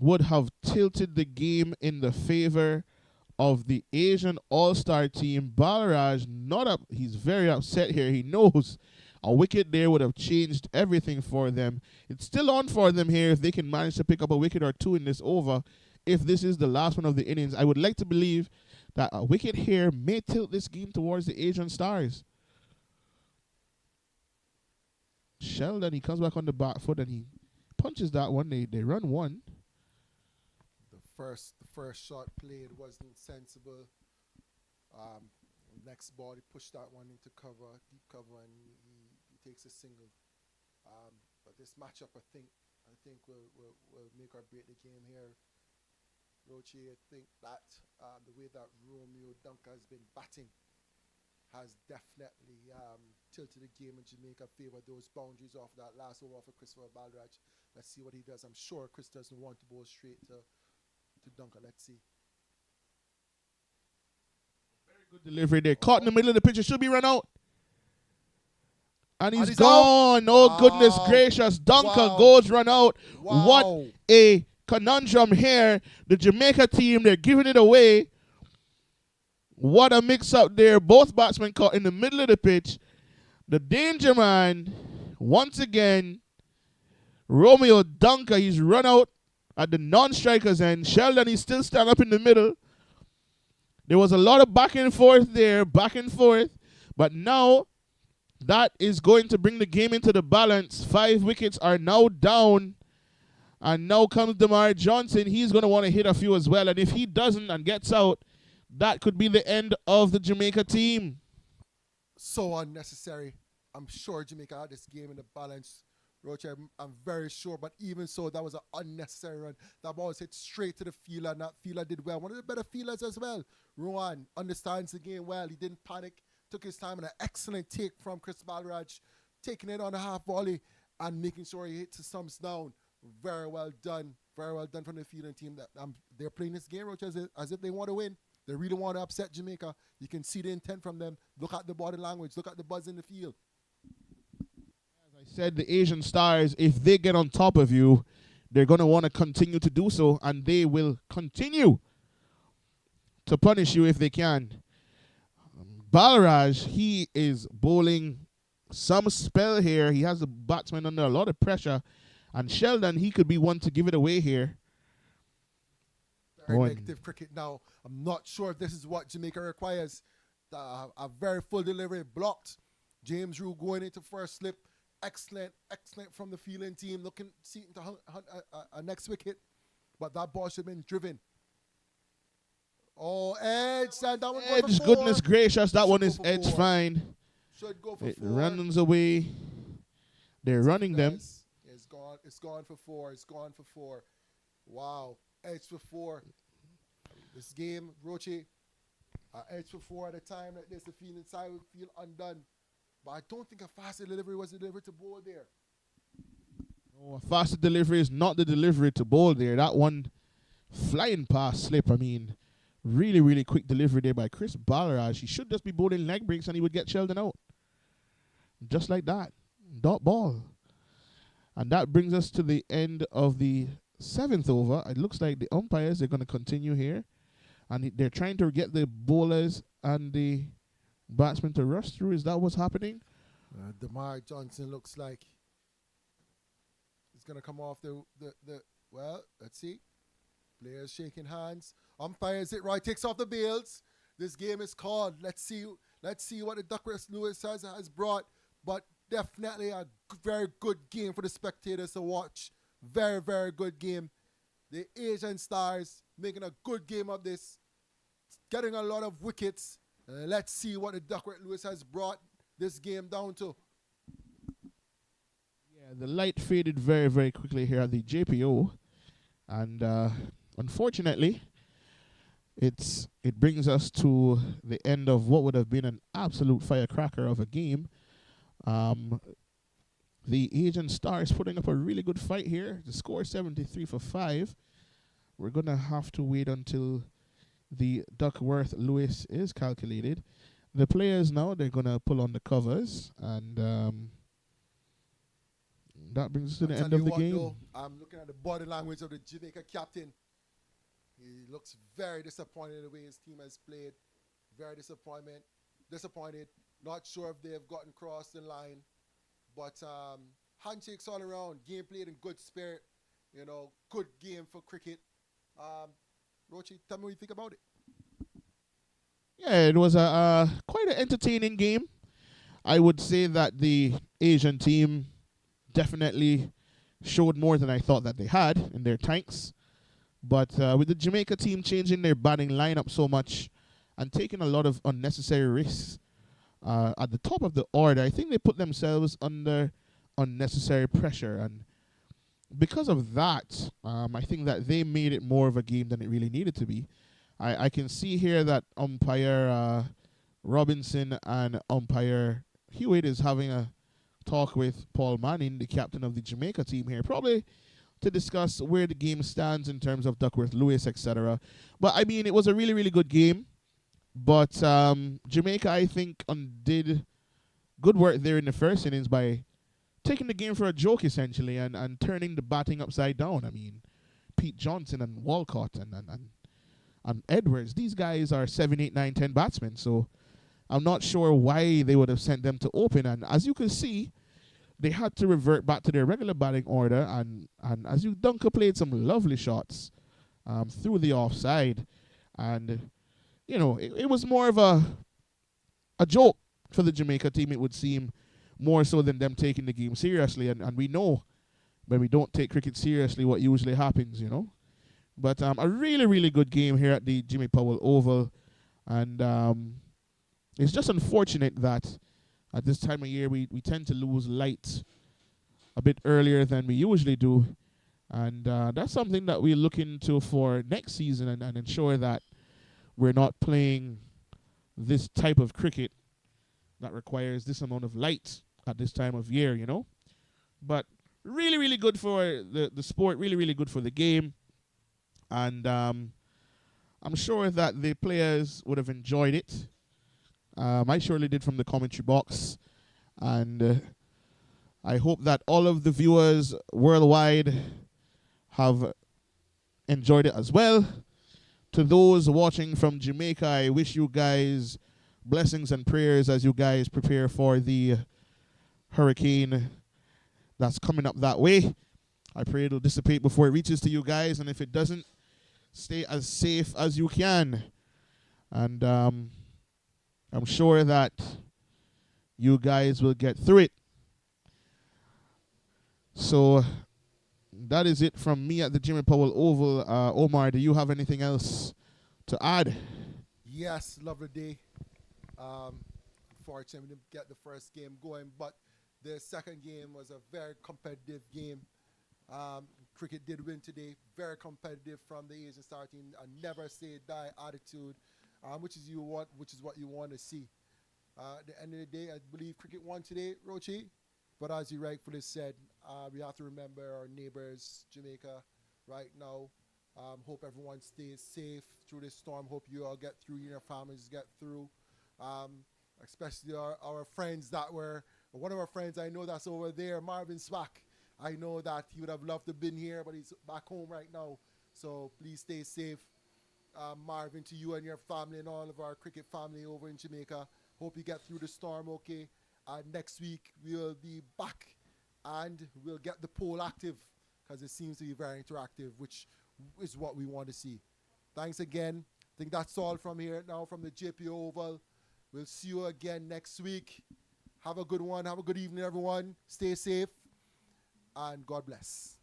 would have tilted the game in the favor of the Asian All-Star team. Balaraj, not up. He's very upset here. He knows a wicket there would have changed everything for them. It's still on for them here if they can manage to pick up a wicket or two in this over. If this is the last one of the innings, I would like to believe that a wicket here may tilt this game towards the Asian Stars. Sheldon, he comes back on the back foot and he punches that one. They run one. The first shot played wasn't sensible. Next ball, he pushed that one into cover, deep cover, and he takes a single. But this matchup, I think will make or break the game here. Roche, I think that the way that Romeo Dunker has been batting has definitely tilted the game in Jamaica favor those boundaries off that last over for Christopher Baldraj. Let's see what he does. I'm sure Chris doesn't want to bowl straight to Dunker. Let's see. Very good delivery there. Caught in the middle of the pitch. It should be run out. And he's gone. Out. Oh, wow. Goodness gracious. Dunker goes run out. Wow. What a conundrum here. The Jamaica team, they're giving it away. What a mix-up there. Both batsmen caught in the middle of the pitch. The danger man, once again, Romeo Dunker, he's run out at the non-striker's end. Sheldon, he's still standing up in the middle. There was a lot of back and forth there, back and forth. But now, that is going to bring the game into the balance. 5 wickets are now down. And now comes Damar Johnson. He's going to want to hit a few as well. And if he doesn't and gets out, that could be the end of the Jamaica team. So unnecessary. I'm sure Jamaica had this game in the balance. Roach, I'm very sure, but even so, that was an unnecessary run. That ball was hit straight to the fielder, and that fielder did well. One of the better fielders as well. Rowan understands the game well. He didn't panic, took his time, and an excellent take from Chris Balraj, taking it on a half volley and making sure he hits the stumps down. Very well done. Very well done from the fielding team. That they're playing this game, Roach, as if they want to win. They really want to upset Jamaica. You can see the intent from them. Look at the body language. Look at the buzz in the field. As I said, the Asian Stars, if they get on top of you, they're going to want to continue to do so, and they will continue to punish you if they can. Balraj, he is bowling some spell here. He has the batsman under a lot of pressure, and Sheldon, he could be one to give it away here. Very negative cricket now. I'm not sure if this is what Jamaica requires. A very full delivery blocked. James Rue going into first slip. Excellent from the fielding team. Looking, seeking to hunt a next wicket. But that ball should have been driven. Oh, edge. And that one edge, goodness gracious. That one is edge fine. Should go for 4. Runs away. They're running them. It's gone. It's gone for 4. It's gone for 4. Wow. Edge for 4. This game, Roche, edge for 4 at a time like this, the field inside would feel undone. But I don't think a faster delivery was delivered to bowl there. No, a faster delivery is not the delivery to bowl there. That one flying past slip, I mean, really, really quick delivery there by Chris Balraj. He should just be bowling leg breaks and he would get Sheldon out. Just like that. Dot ball. And that brings us to the end of the 7th over. It looks like the umpires are going to continue here. And they're trying to get the bowlers and the batsmen to rush through. Is that what's happening? Damar Johnson looks like he's going to come off the well, let's see. Players shaking hands. Umpire Zitroy takes off the bails. This game is called. Let's see what the Duckworth Lewis has brought. But definitely a very good game for the spectators to watch. Very, very good game. The Asian Stars making a good game of this. Getting a lot of wickets. Let's see what the Duckworth Lewis has brought this game down to. Yeah, the light faded very, very quickly here at the JPO. And unfortunately, it brings us to the end of what would have been an absolute firecracker of a game. The Asian Stars putting up a really good fight here. The score 73 for 5. We're going to have to wait until the Duckworth Lewis is calculated. The players now, they're going to pull on the covers. And that brings us to the end of the game. Though, I'm looking at the body language of the Jamaica captain. He looks very disappointed in the way his team has played. Very disappointed. Not sure if they have gotten crossed the line. But handshakes all around. Game played in good spirit. You know, good game for cricket. Rochi, tell me what you think about it. Yeah, it was a quite an entertaining game. I would say that the Asian team definitely showed more than I thought that they had in their tanks. But with the Jamaica team changing their batting lineup so much and taking a lot of unnecessary risks at the top of the order, I think they put themselves under unnecessary pressure. And because of that, I think that they made it more of a game than it really needed to be. I can see here that umpire Robinson and umpire Hewitt is having a talk with Paul Manning, the captain of the Jamaica team here, probably to discuss where the game stands in terms of Duckworth Lewis, etc. But I mean, it was a really, really good game. But Jamaica, I think, did good work there in the first innings by taking the game for a joke, essentially, and turning the batting upside down. I mean, Pete Johnson and Walcott and Edwards, these guys are 7, 8, 9, 10 batsmen. So I'm not sure why they would have sent them to open. And as you can see, they had to revert back to their regular batting order. And as you Dunker played some lovely shots through the offside. And, you know, it was more of a joke for the Jamaica team, it would seem, more so than them taking the game seriously. And we know when we don't take cricket seriously what usually happens, you know. But a really, really good game here at the Jimmy Powell Oval. And it's just unfortunate that at this time of year we tend to lose light a bit earlier than we usually do. And that's something that we're looking to for next season and ensure that we're not playing this type of cricket that requires this amount of light at this time of year, you know. But really, really good for the sport, really, really good for the game. And I'm sure that the players would have enjoyed it. I surely did from the commentary box. And I hope that all of the viewers worldwide have enjoyed it as well. To those watching from Jamaica, I wish you guys blessings and prayers as you guys prepare for the hurricane that's coming up that way. I pray it'll dissipate before it reaches to you guys, and if it doesn't, stay as safe as you can. And I'm sure that you guys will get through it. So that is it from me at the Jimmy Powell Oval. Omar, do you have anything else to add? Yes, lovely day. Unfortunately, we didn't get the first game going, but the second game was a very competitive game. Cricket did win today. Very competitive from the Asian Star team. A never say die attitude, which is what you want to see. At the end of the day, I believe cricket won today, Rochi. But as you rightfully said, we have to remember our neighbors, Jamaica, right now. Hope everyone stays safe through this storm. Hope you all get through, your families get through. Especially our friends that were, one of our friends I know that's over there, Marvin Swack. I know that he would have loved to have been here, but he's back home right now. So please stay safe. Marvin, to you and your family and all of our cricket family over in Jamaica. Hope you get through the storm okay. Next week we'll be back and we'll get the poll active because it seems to be very interactive, which is what we want to see. Thanks again. I think that's all from here now from the JP Oval. We'll see you again next week. Have a good one. Have a good evening, everyone. Stay safe, and God bless.